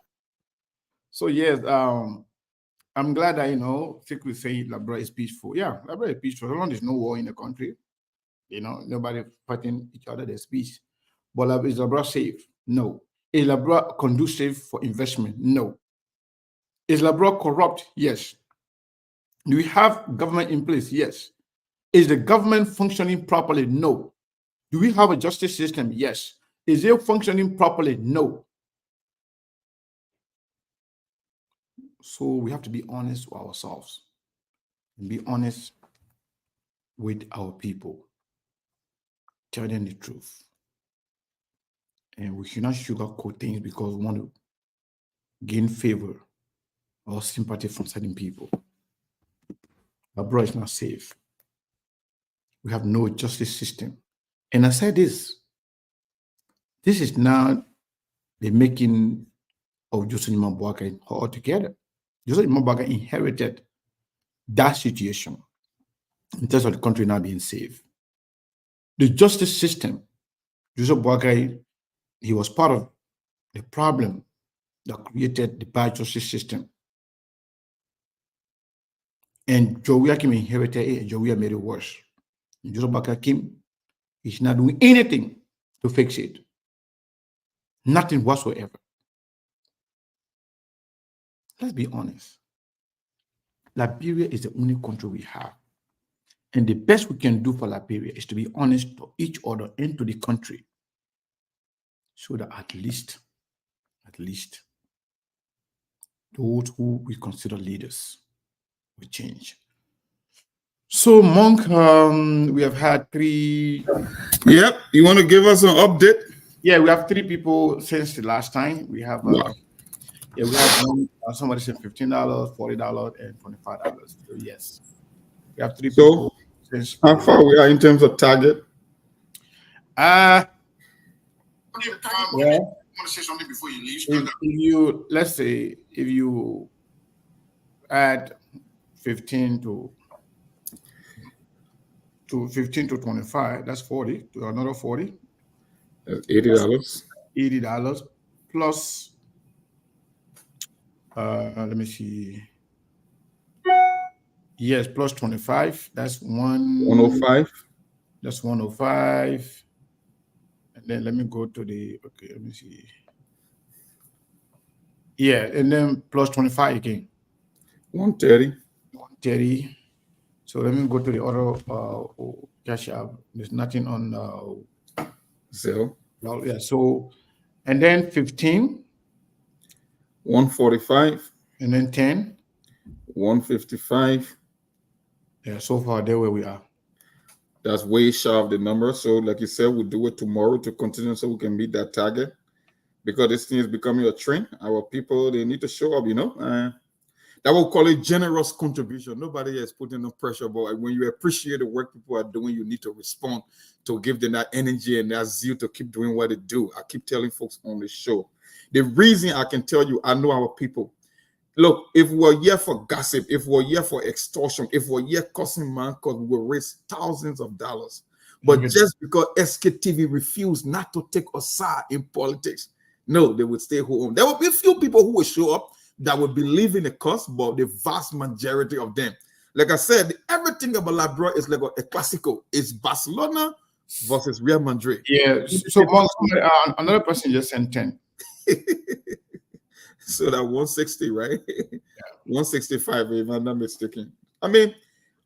So yes, I'm glad that Seku say Liberia is peaceful. Yeah, Liberia is peaceful. As long as there's no war in the country, nobody fighting each other, there's peace. But is Liberia safe? No. Is Liberia conducive for investment? No. Is Labrador corrupt? Yes. Do we have government in place? Yes. Is the government functioning properly? No. Do we have a justice system? Yes. Is it functioning properly? No. So we have to be honest with ourselves and be honest with our people. Tell them the truth. And we should not sugarcoat things because we want to gain favor or sympathy from certain people. Abroad is not safe. We have no justice system. And I said this is now the making of Joseph Boakai altogether. Joseph Boakai inherited that situation in terms of the country not being safe. The justice system, Joseph Boakai, he was part of the problem that created the bad justice system. And Jowiakim inherited it, and Jowia made it worse. And Joseph Boakai came, he's not doing anything to fix it. Nothing whatsoever. Let's be honest. Liberia is the only country we have. And the best we can do for Liberia is to be honest to each other and to the country. So that at least, those who we consider leaders will change. So, Monk, we have had 3. Yep. You want to give us an update? Yeah, we have 3 people since the last time. We have we have one, somebody said $15, $40, and $25. So yes, we have 3 people. Since how far we are in terms of target? Yeah. I want to say something before you leave. If you, let's say, if you add 15 to 25, that's 40 to another 40. That's $80. $80 plus. Let me see. Yes, plus 25. That's 105. That's 105. And then let me go to the, okay, let me see. Yeah, and then plus 25 again. 130. 130. So let me go to the other cash app. There's nothing on Zelle. Well, yeah. So, and then 15. 145. And then 10. 155. Yeah, so far there where we are. That's way shy of the number. So, like you said, we'll do it tomorrow to continue so we can meet that target. Because this thing is becoming a trend. Our people, they need to show up, you know. That we'll call it generous contribution. Nobody is putting no pressure, but when you appreciate the work people are doing, you need to respond to give them that energy and that zeal to keep doing what they do. I keep telling folks on the show. The reason I can tell you, I know our people. Look, if we're here for gossip, if we're here for extortion, if we're here cussing man, because we will raise thousands of dollars. But just because SKTV refused not to take a side in politics, no, they would stay home. There will be a few people who will show up that will believe in the cause, but the vast majority of them, like I said, everything about Labrador is like a classical. It's Barcelona versus Real Madrid. Yeah. So another person just sent 10. So that 160, right? Yeah. 165, if I'm not mistaken. I mean,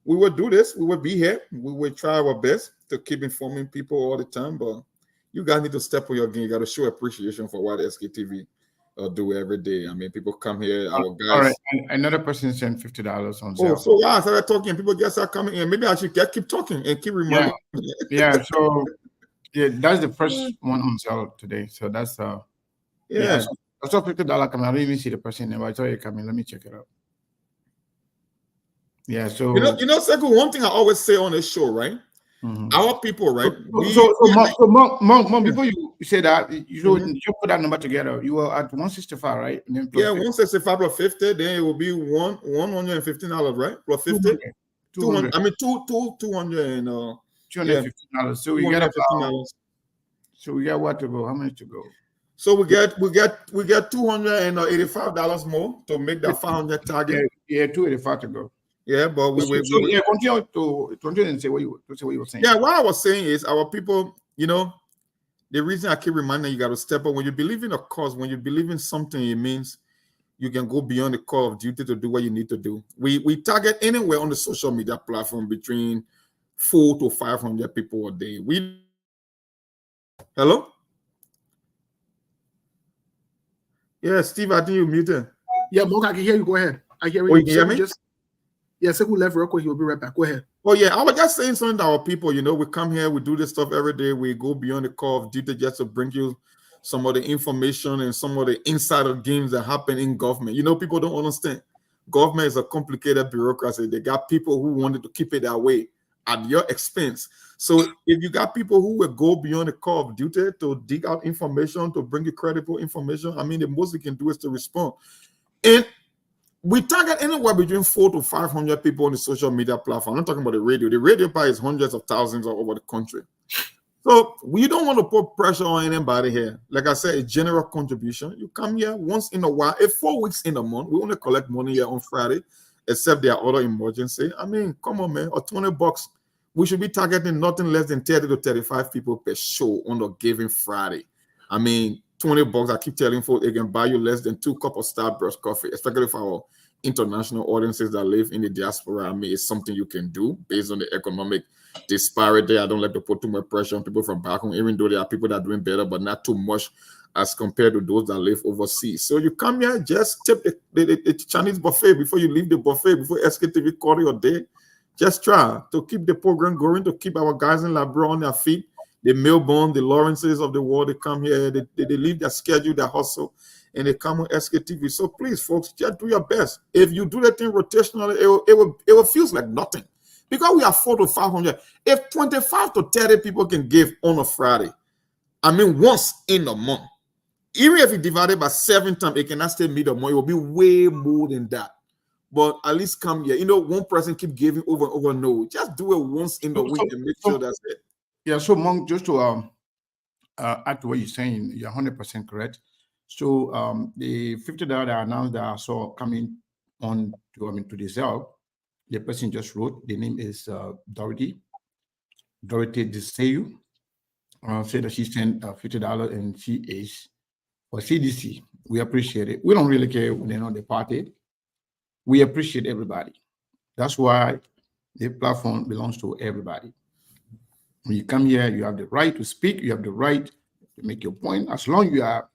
we would do this. We would be here. We would try our best to keep informing people all the time, but you guys need to step on your game. You got to show appreciation for what SKTV do every day. I mean, people come here, our guys. All right, another person sent $50 on Zelle. Oh, so yeah, I started talking. People just start coming in. Maybe I should keep talking and keep reminding. Yeah. So yeah, that's the first one on Zelle today. So that's yeah. I saw $50 coming. I didn't even see the person name. I saw it coming. Let me check it out. Yeah. So you know, Sekou, one thing I always say on this show, right? Mm-hmm. Our people, right? Mom, before you say that, you should put that number together. You were at 165, right? And then yeah, 165 plus 50, then it will be $115, right? Plus 50. 200. I mean, 200 and $215. So we get $215. So we got what to go? How much to go? So we get $285 more to make that 500 target. Yeah, 285 to go. Yeah, but continue and say what you were saying. Yeah, what I was saying is our people, you know, the reason I keep reminding you got to step up when you believe in a cause, when you believe in something, it means you can go beyond the call of duty to do what you need to do. We target anywhere on the social media platform between 400 to 500 people a day. Hello? Yeah, Steve, I think you're muted. Yeah, Monk, I can hear you. Go ahead. I hear you. you. Can hear me? Sekou left real quick. He'll be right back. Go ahead. Oh, yeah, I was just saying something to our people. We come here, we do this stuff every day. We go beyond the call of duty just to bring you some of the information and some of the insider games that happen in government. People don't understand. Government is a complicated bureaucracy. They got people who wanted to keep it that way at your expense. So if you got people who will go beyond the call of duty to dig out information, to bring you credible information, the most we can do is to respond. And we target anywhere between 400 to 500 people on the social media platform. I'm not talking about the radio. The radio part is hundreds of thousands all over the country. So we don't want to put pressure on anybody here. Like I said, a general contribution. You come here once in a while. 4 weeks in a month, we only collect money here on Friday, except there are other emergency. Come on, man. Or $20. We should be targeting nothing less than 30 to 35 people per show on a given Friday. $20. I keep telling folks they can buy you less than 2 cups of Starbucks coffee, especially for our international audiences that live in the diaspora. It's something you can do based on the economic disparity. I don't like to put too much pressure on people from back home, even though there are people that are doing better, but not too much as compared to those that live overseas. So you come here, just tip the Chinese buffet before you leave the buffet, before SKTV call your day. Just try to keep the program going, to keep our guys in Labrador on their feet. The Melbourne, the Lawrences of the world, they come here, they leave their schedule, their hustle, and they come on SKTV. So please, folks, just do your best. If you do that thing rotationally, it will feel like nothing. Because we are 400 to 500. If 25 to 30 people can give on a Friday, once in a month, even if you divide it by 7 times, it cannot still meet the money. It will be way more than that. But at least come here. One person keep giving over and over. No, just do it once in the week and make sure that's it. Yeah, so Monk, just to add to what you're saying, you're 100% correct. So the $50 that I announced that I saw coming on to the Zelle, the person just wrote, the name is Dorothy Deseu. Said that she sent $50 and she is for CDC. We appreciate it. We don't really care when they're not the party. We appreciate everybody. That's why the platform belongs to everybody. When you come here, you have the right to speak. You have the right to make your point. As long as you are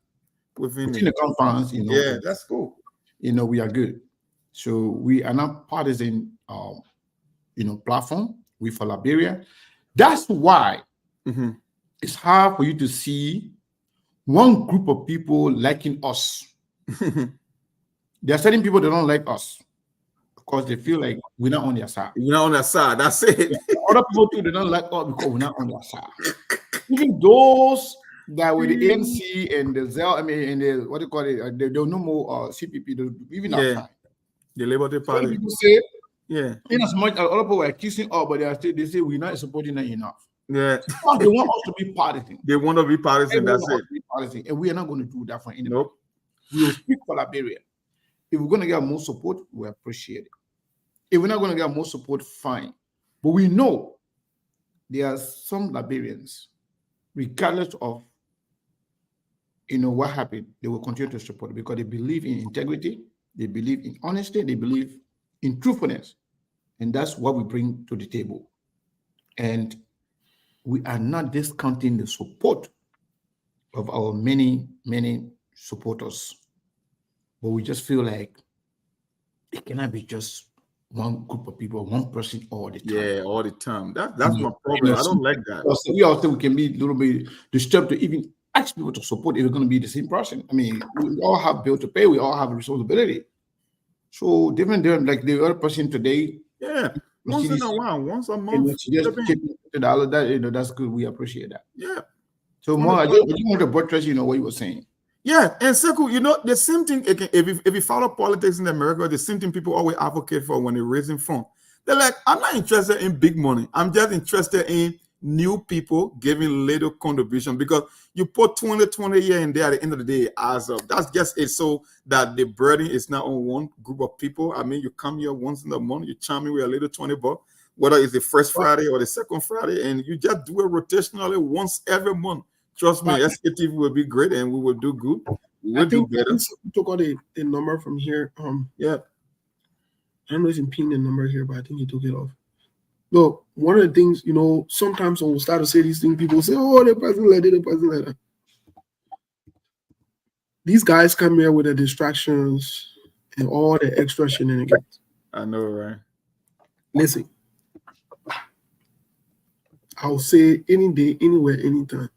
within the conference, yeah, that's cool. We are good. So we are not partisan, platform. We for Liberia. That's why it's hard for you to see one group of people liking us. There are certain people that don't like us because they feel like we're not on their side. We're not on their side. That's it. Other people too, they don't like us because we're not on their side. Even those that with the ANC and the Zelle, and the what do you call it? They don't know more CPP. Even outside. The Liberty Party. Some people say, in as much as other people are kissing us, but they say we're not supporting them enough. Yeah. They want us to be partisan. They want to be partisan. That's it. And we are not going to do that for anybody. Nope. We will speak for Liberia. If we're going to get more support, we appreciate it. If we're not going to get more support, fine. But we know there are some Liberians, regardless of what happened, they will continue to support it because they believe in integrity, they believe in honesty, they believe in truthfulness. And that's what we bring to the table. And we are not discounting the support of our many, many supporters. But we just feel like it cannot be just one group of people, one person all the time. Yeah, all the time. That's my problem. I don't like that. We also can be a little bit disturbed to even ask people to support if it's going to be the same person. We all have bills to pay. We all have a responsibility. So different like the other person today. Yeah, once in a while, once a month. Just $50, that's good. We appreciate that. Yeah. So more, I just want to buttress, what you were saying. Yeah, and Sekou, the same thing, if you follow politics in America, the same thing people always advocate for when they're raising funds. They're like, I'm not interested in big money. I'm just interested in new people giving little contribution because you put 20 here and there at the end of the day as of that's just it so that the burden is not on one group of people. You come here once in a month, you chime in with a little $20, whether it's the first Friday or the second Friday, and you just do it rotationally once every month. Trust me, SKTV will be great and we will do good. We will do better. We took out the number from here. Yeah. I don't know if he pinned the number here, but I think he took it off. Look, one of the things, sometimes when we start to say these things, people say, oh, the person let it, the person let it. These guys come here with the distractions and all the extra shenanigans. I know, right? Listen, I'll say any day, anywhere, anytime.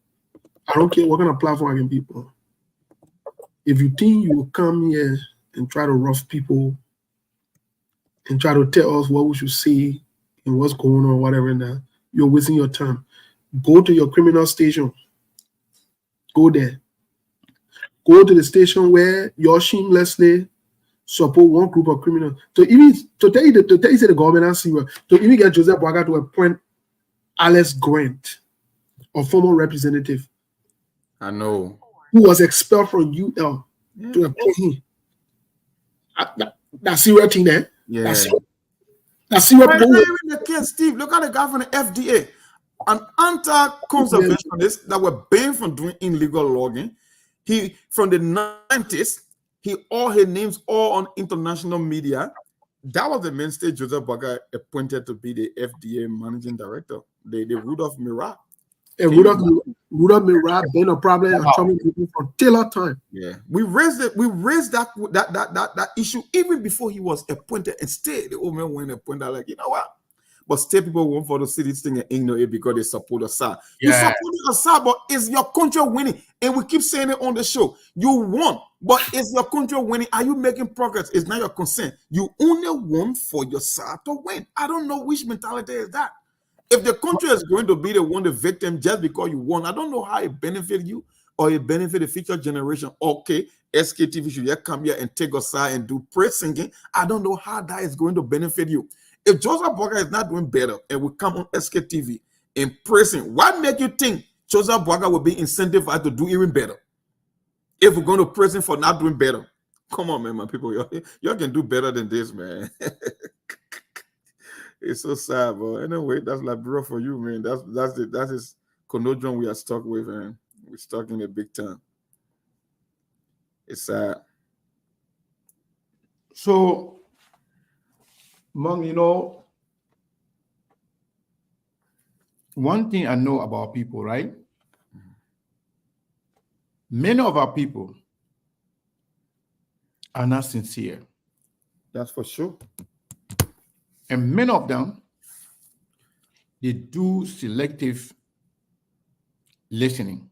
I don't care what kind of platform I can be on. If you think you will come here and try to rough people and try to tell us what we should say and what's going on, whatever, and that, you're wasting your time. Go to your criminal station. Go there. Go to the station where you're shamelessly support one group of criminals. So even to tell you the government has seen, to even get Joseph Boaga to appoint Alex Grant, a former representative. I know. Who was expelled from UL to appoint him. That's serious thing there. Yeah. That's serious. Not even the case, Steve. Look at the guy from the FDA, an anti-conservationist that were banned from doing illegal logging. He from the 90s. All his names all on international media. That was the mainstay Joseph Boaga appointed to be the FDA managing director. The Rudolph Mirat. And Rudolph Mirat been a problem and trouble people from Taylor time. Yeah, we raised that issue even before he was appointed. And still, the old man went appointed like, you know what? But still, people want for to see this thing and ignore it because they support Assad. You support Assad, but is your country winning? And we keep saying it on the show. You won, but is your country winning? Are you making progress? It's not your concern. You only won for your side to win. I don't know which mentality is that. If the country is going to be the one, the victim, just because you won, I don't know how it benefit you or it benefit the future generation. Okay, SKTV should just come here and take us side and do praise singing. I don't know how that is going to benefit you. If Joseph Boaga is not doing better and we come on SKTV and praising, what make you think Joseph Boaga will be incentivized to do even better? If we're going to praise him for not doing better. Come on, man, my people. Y'all can do better than this, man. It's so sad, but anyway, that's Liberia for you, man. That's his conundrum we are stuck with, and we're stuck in a big time. It's sad. So, Mong, one thing I know about people, right? Many of our people are not sincere. That's for sure. And many of them, they do selective listening.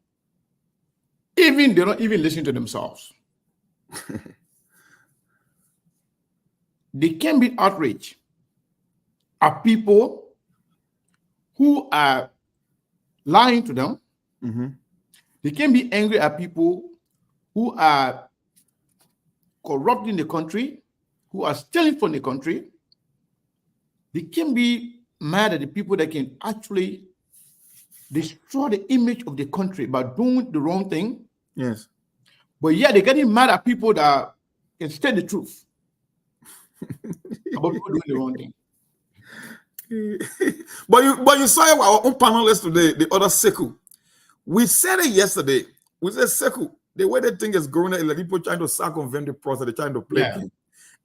Even they don't even listen to themselves. They can be outraged at people who are lying to them. Mm-hmm. They can be angry at people who are corrupting the country, who are stealing from the country. They can be mad at the people that can actually destroy the image of the country by doing the wrong thing. Yes. But yeah, they're getting mad at people that can state the truth about people doing the wrong thing. but you saw our own panelists today, the other Sekou. We said it yesterday. We said Sekou, the way they think is going on, like people trying to circumvent the process, they're trying to play game.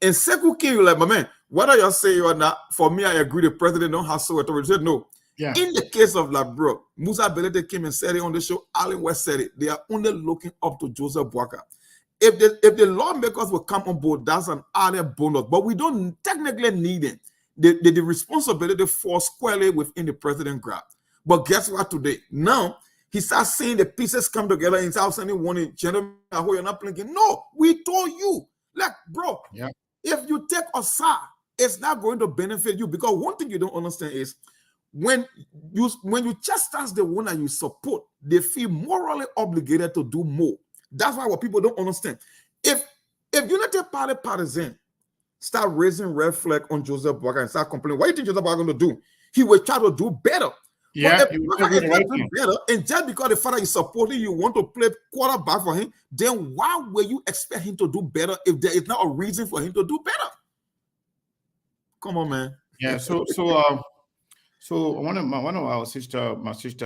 And Sekou came like, my man, whether you say or not, for me, I agree the president don't have so authority. He said no. Yeah. In the case of Labro, Musa Belete came and said it on the show, Alan West said it. They are only looking up to Joseph Boaga. If the lawmakers will come on board, that's an added bonus. But we don't technically need it. The responsibility falls squarely within the president grab. But guess what today? Now, he starts seeing the pieces come together and starts sending one gentlemen, you're not blinking. No, we told you. Like, bro, if you take Assad, it's not going to benefit you. Because one thing you don't understand is when you chastise the one that you support, they feel morally obligated to do more. That's why what people don't understand. If United Party partisan start raising red flag on Joseph Boaga and start complaining, what do you think Joseph Boaga going to do? He will try to do better. Yeah, but if not doing better, and just because the father is supporting you want to play quarterback for him, then why will you expect him to do better if there is not a reason for him to do better? Come on, man. Yeah. So one of my sister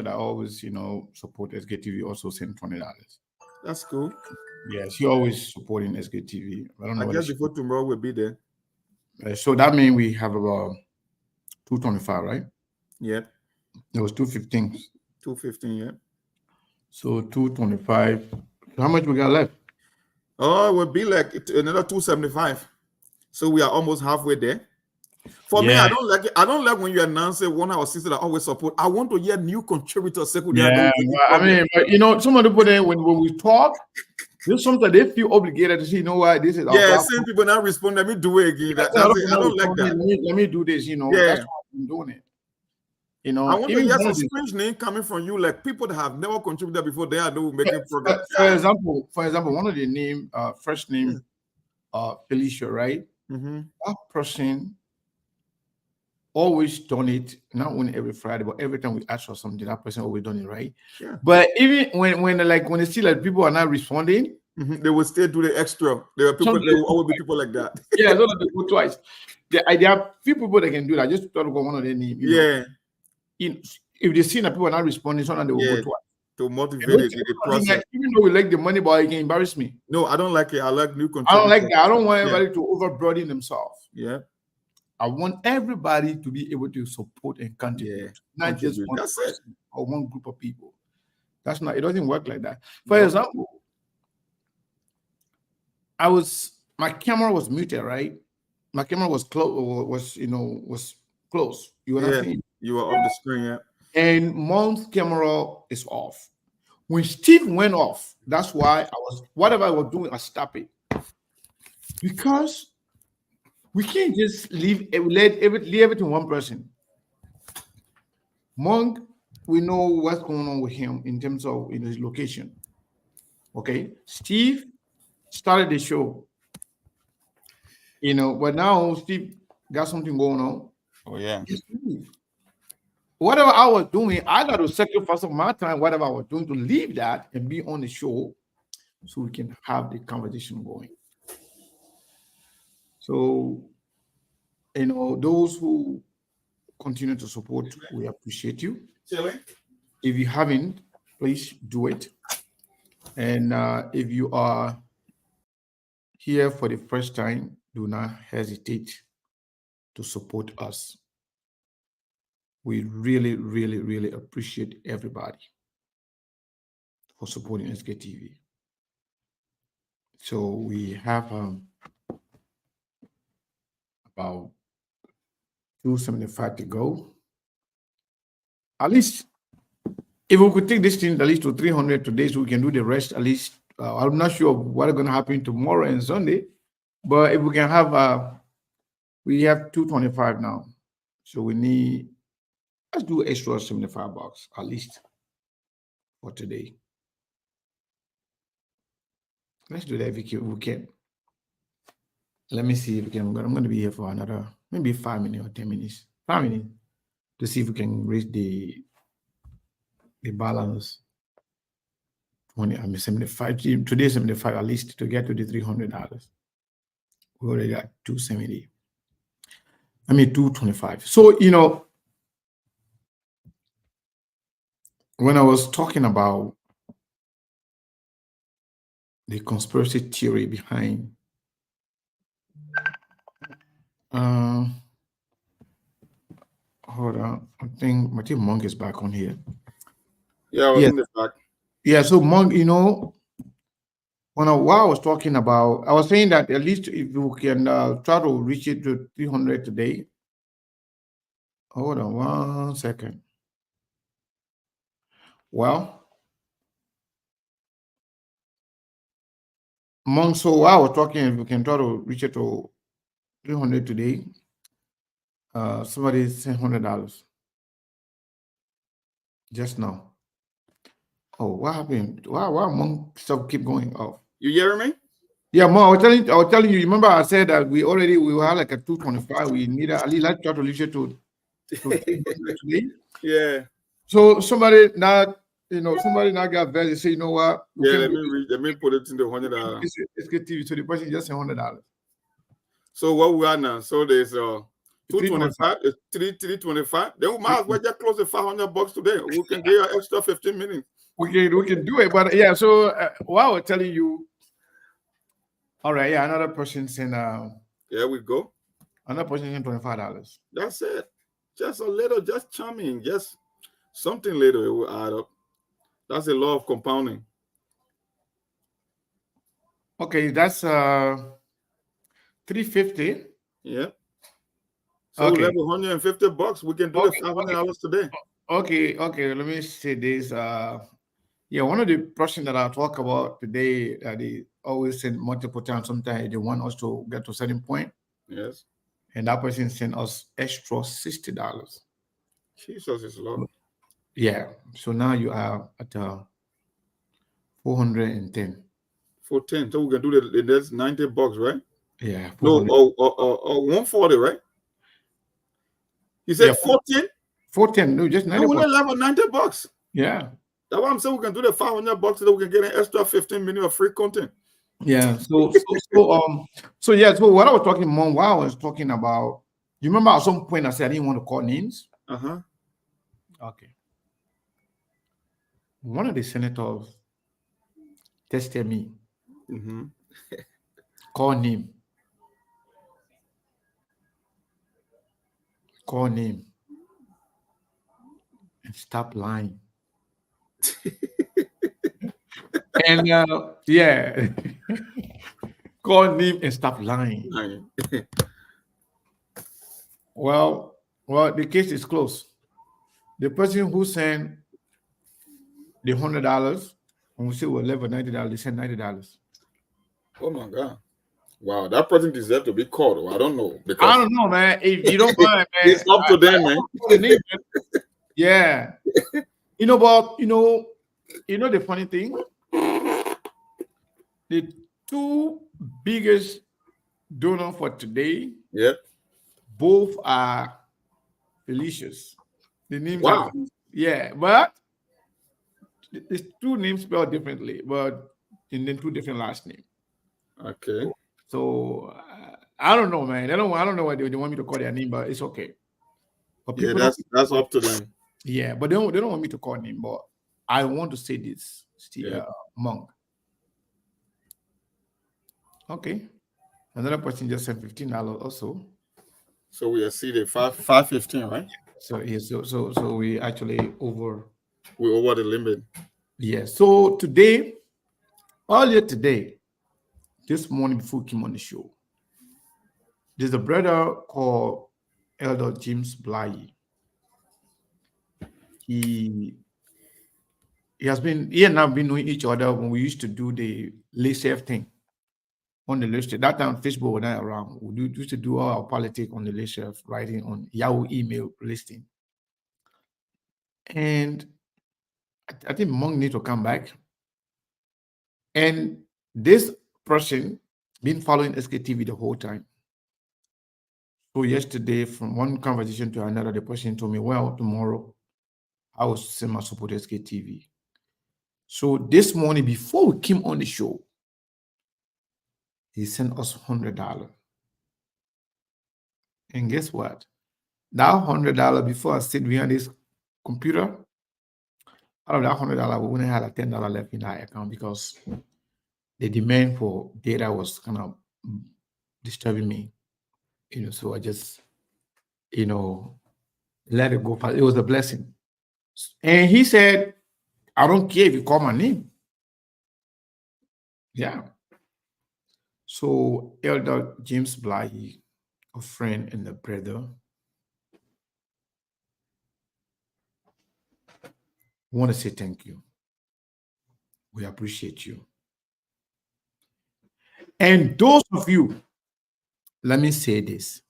that always support SGTV also sent $20. That's cool. Yeah, she always supporting SKTV. I don't know I what guess she. before tomorrow we'll be there. So that means we have about 225, right? Yeah, There was 215. 215. Yeah. So 225. How much we got left? Oh, it will be like another 275. So we are almost halfway there. For me, Yeah. I don't like it. I don't like when you announce it 1 hour sister that always support. I want to hear new contributors say who they are Yeah. making Well, I progress. mean, but you know, some of the people there when we talk, there's sometimes they feel obligated to say, you know what, this is our Yeah, platform. same people now respond. Let me do it again. Yeah, That's I it. don't I know, don't like that. let me do this, you know. Yeah. That's why I'm doing it. You know, I want to even hear one some of the, strange name coming from you, like people that have never contributed before. They are doing making progress. for example, one of the name, first name, Felicia, right? Mm-hmm. That person always done it, not only every Friday, but every time we ask for something, that person always done it, right? Yeah. But even when they see like people are not responding, they will still do the extra. There are people. There will always be people like that. Yeah, so they go twice. There are few people that can do that. Just thought of one of their name. You know, if they see that people are not responding, sometimes they will go twice. To motivate it, the process. Like, even though we like the money, but it can embarrass me. No, I don't like it. I like new contributors. I don't like that. I don't want everybody to overburden themselves. Yeah. I want everybody to be able to support and contribute, not just one person or one group of people. That's not. It doesn't work like that. For example, my camera was muted, right? My camera was closed. Was closed. You were not seeing. You were off the screen. Yeah. And Monk's camera is off. When Steve went off, that's why whatever I was doing, I stopped it. Because we can't just leave everything to one person. Monk, we know what's going on with him in terms of his location. Okay. Steve started the show. But now Steve got something going on. Oh, yeah. Whatever I was doing, I got to sacrifice of my time, whatever I was doing, to leave that and be on the show so we can have the conversation going. So, those who continue to support, we appreciate you. If you haven't, please do it. And if you are here for the first time, do not hesitate to support us. We really, really, really appreciate everybody for supporting SKTV. So we have about 275 to go. At least, if we could take this thing at least to 300 today, so we can do the rest at least. I'm not sure what's going to happen tomorrow and Sunday, but if we can have, we have 225 now. So let's do extra $75 at least for today. Let's do that if we can. Let me see if we can. I'm going to be here for another maybe 5 minutes or 10 minutes. 5 minutes to see if we can raise the balance. 75. Today 75 at least to get to the $300. We already got 270. 225. So when I was talking about the conspiracy theory behind hold on, I think Monk is back on here. Yeah, I was in the back. Yeah, so Monk, while I was talking about, I was saying that at least if you can try to reach it to 300 today. Hold on 1 second. Well, Monk, so while I was talking, if we can try to reach it to 300 today, somebody said $100 just now. Oh, what happened? Why Monk stuff keep going off? You hearing me? Yeah, Mo, I was telling you. Remember, I said that we had like a 225. We need at least let's try to reach it to today. Yeah. So somebody now got very say, you know what? Let me put it in the $100. It's good TV. So the person just $100. So what we are now? So there's 225, 325. Then we might as well just close the $500 today. We can get an extra 15 minutes. We can do it, but yeah. So while I was telling you, All right, yeah, another person sent There we go. another person sent $25. That's it. Just a little, just chumming, just something little, it will add up. That's a law of compounding. Okay, that's 350. Yeah. So Okay. we left $150. We can do the $500 today. Okay, let me say this. Yeah, one of the person that I talk about today, they always send multiple times. Sometimes they want us to get to a certain point, Yes. and that person sent us extra $60. Jesus is Lord. Yeah, so now you are at 410. 410. So we can do that's $90, right? Yeah, No, 400. or 140, right? You said Yeah, 14? 410. No, just No, 90 we bucks. only have $90. Yeah. That's why I'm saying we can do the $500 so that we can get an extra 15 minutes of free content. Yeah. So yeah. So what I was talking about, while I was talking about, you remember at some point I said I didn't want to call names. Uh-huh. Okay. One of the senators tested me. Mm-hmm. Call name. Call name. And stop lying. And yeah. Call name and stop lying. Well, the case is closed. The person who sent the $100, when we say we're level $90, they sent $90. Oh my God. Wow, that person deserves to be called. Well, I don't know. Because I don't know, man. If you don't mind, man. It's up to them, man. Yeah. But the funny thing, the two biggest donors for today, yep, both are Felicia's. The names wow. are, yeah, but it's two names spelled differently, but in the two different last names. Okay. So I don't know, man. I don't know why they want me to call their name, but it's okay. But Yeah, that's up to them. Yeah, but they don't want me to call name, but I want to say this, Monk. Okay. Another person just sent $15 also. So we exceeded 515, right? So yeah, so we actually we're over the limit. Yeah. So earlier today, this morning before we came on the show, there's a brother called Elder James Bly. He and I've been knowing each other when we used to do the laissez thing on the list. That time Facebook was not around. We used to do all our politics on the laissez, writing on Yahoo email listing. And I think Monk need to come back. And this person been following SKTV the whole time. So yesterday, from one conversation to another, the person told me, well, tomorrow I will send my support to SKTV. So this morning, before we came on the show, he sent us $100. And guess what? That $100, before I sit behind this computer, out of that $100, we only had a $10 left in our account because the demand for data was kind of disturbing me. So I just, let it go. It was a blessing. And he said, I don't care if you call my name. Yeah. So Elder James Bly, a friend and a brother, want to say thank you. We appreciate you. And those of you, let me say this.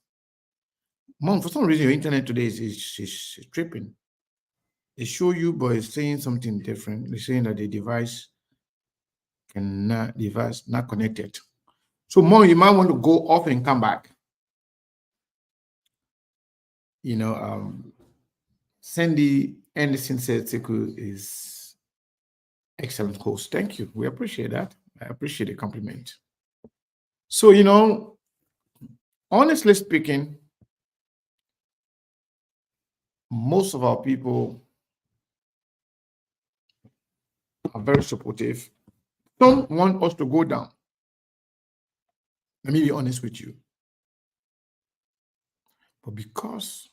Mom, for some reason, your internet today is tripping. They show you, but it's saying something different. They're saying that the device not connected. So, Mom, you might want to go off and come back. Sandy Anderson said Seku is excellent host. Thank you. We appreciate that. I appreciate the compliment. So, honestly speaking, most of our people are very supportive. Some want us to go down. Let me be honest with you. But because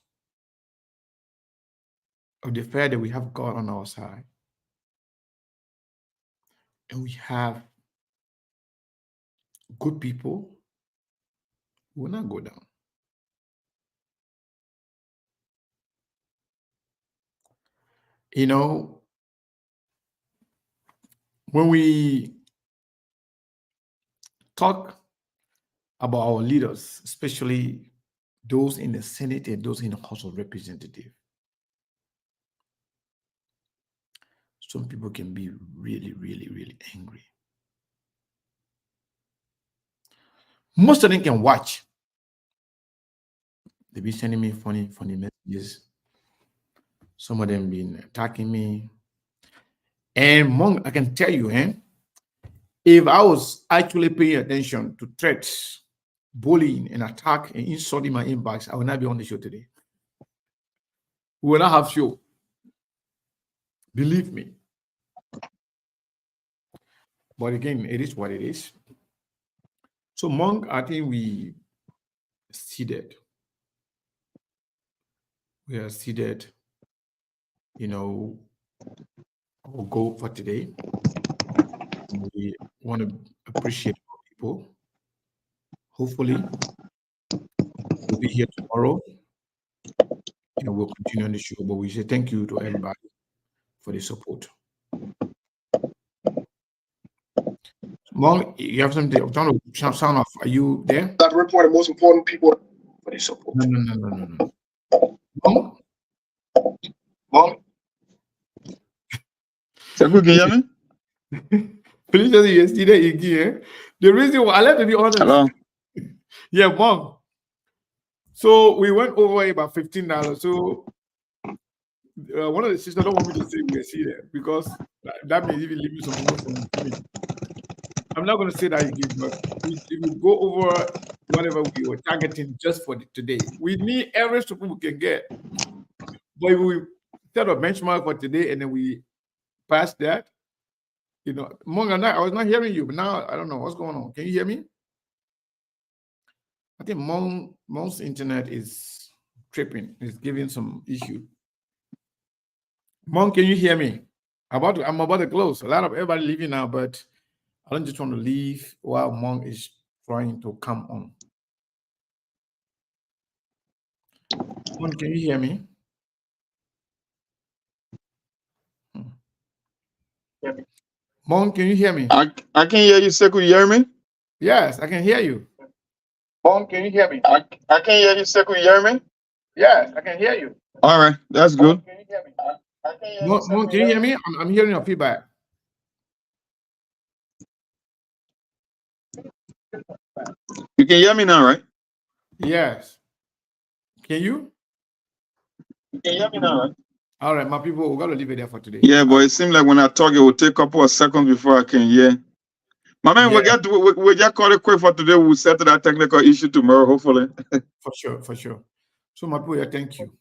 of the fact that we have God on our side, and we have good people, we will not go down. You know, when we talk about our leaders, especially those in the Senate and those in the House of Representatives, some people can be really, really, really angry. Most of them can watch. They be sending me funny messages. Some of them been attacking me. And I can tell you, if I was actually paying attention to threats, bullying, and attack and insulting my inbox, I would not be on the show today. We will not have show. Believe me. But again, it is what it is. So Monk, I think we seeded. We are seeded, our goal for today. We want to appreciate people. Hopefully, we'll be here tomorrow and we'll continue on the show. But we say thank you to everybody for the support. Monk, you have something? I'm trying to sound off. Are you there? That report the most important people for the support. No. Monk? So good, can you hear me? Please just yesterday again. The reason why I like to be honest. Hello. Yeah, Monk. So we went over about $15. So one of the sisters don't want me to say we see that because that may even leave you some more from me. I'm not going to say that again, but if we go over whatever we were targeting just for today, we need every support we can get. But if we set a benchmark for today and then we pass that, Monk, I was not hearing you, but now I don't know what's going on. Can you hear me? I think Monk's internet is tripping. It's giving some issue. Monk, can you hear me? I'm about to close. A lot of everybody leaving now, but I don't just want to leave while Monk is trying to come on. Monk, can you hear me? Monk, can you hear me? I can hear you, Sekou. You hear me? Yes, I can hear you. Monk, can you hear me? I can hear you, Sekou. You hear me? Yes, I can hear you. All right, that's good. Monk, can you hear me? I'm hearing your feedback. You can hear me now, right? Yes. Can you? You can hear me now, right? All right, my people, we're going to leave it there for today. Yeah, but it seems like when I talk, it will take a couple of seconds before I can hear. My man, Yeah. we just call it quick for today. We'll settle that technical issue tomorrow, hopefully. For sure. So my people, thank you.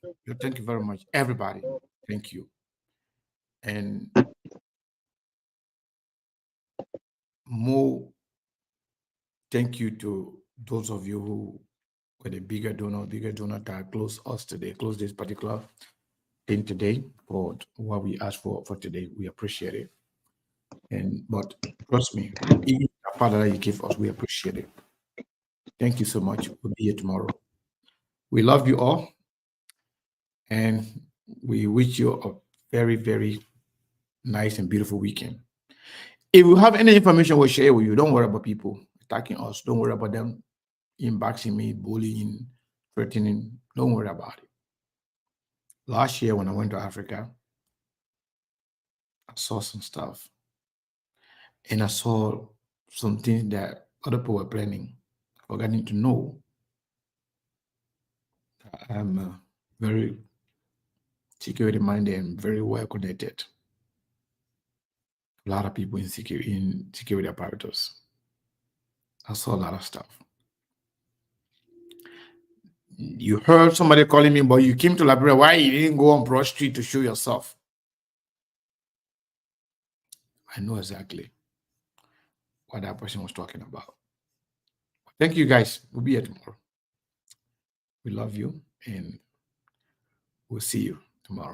Thank you very much. Everybody, thank you. And more thank you to those of you who were the bigger donor that close this particular thing today for what we asked for today. We appreciate it. But trust me, even the part that you give us, we appreciate it. Thank you so much. We'll be here tomorrow. We love you all. And we wish you a very, very nice and beautiful weekend. If you have any information we'll share with you, don't worry about people attacking us. Don't worry about them inboxing me, bullying, threatening. Don't worry about it. Last year when I went to Africa, I saw some stuff. And I saw something that other people were planning, forgetting to know. I'm very security minded and very well connected. A lot of people in security apparatus. I saw a lot of stuff. You heard somebody calling me, but you came to Liberia. Why you didn't go on Broad Street to show yourself? I know exactly what that person was talking about. Thank you, guys. We'll be here tomorrow. We love you, and we'll see you tomorrow.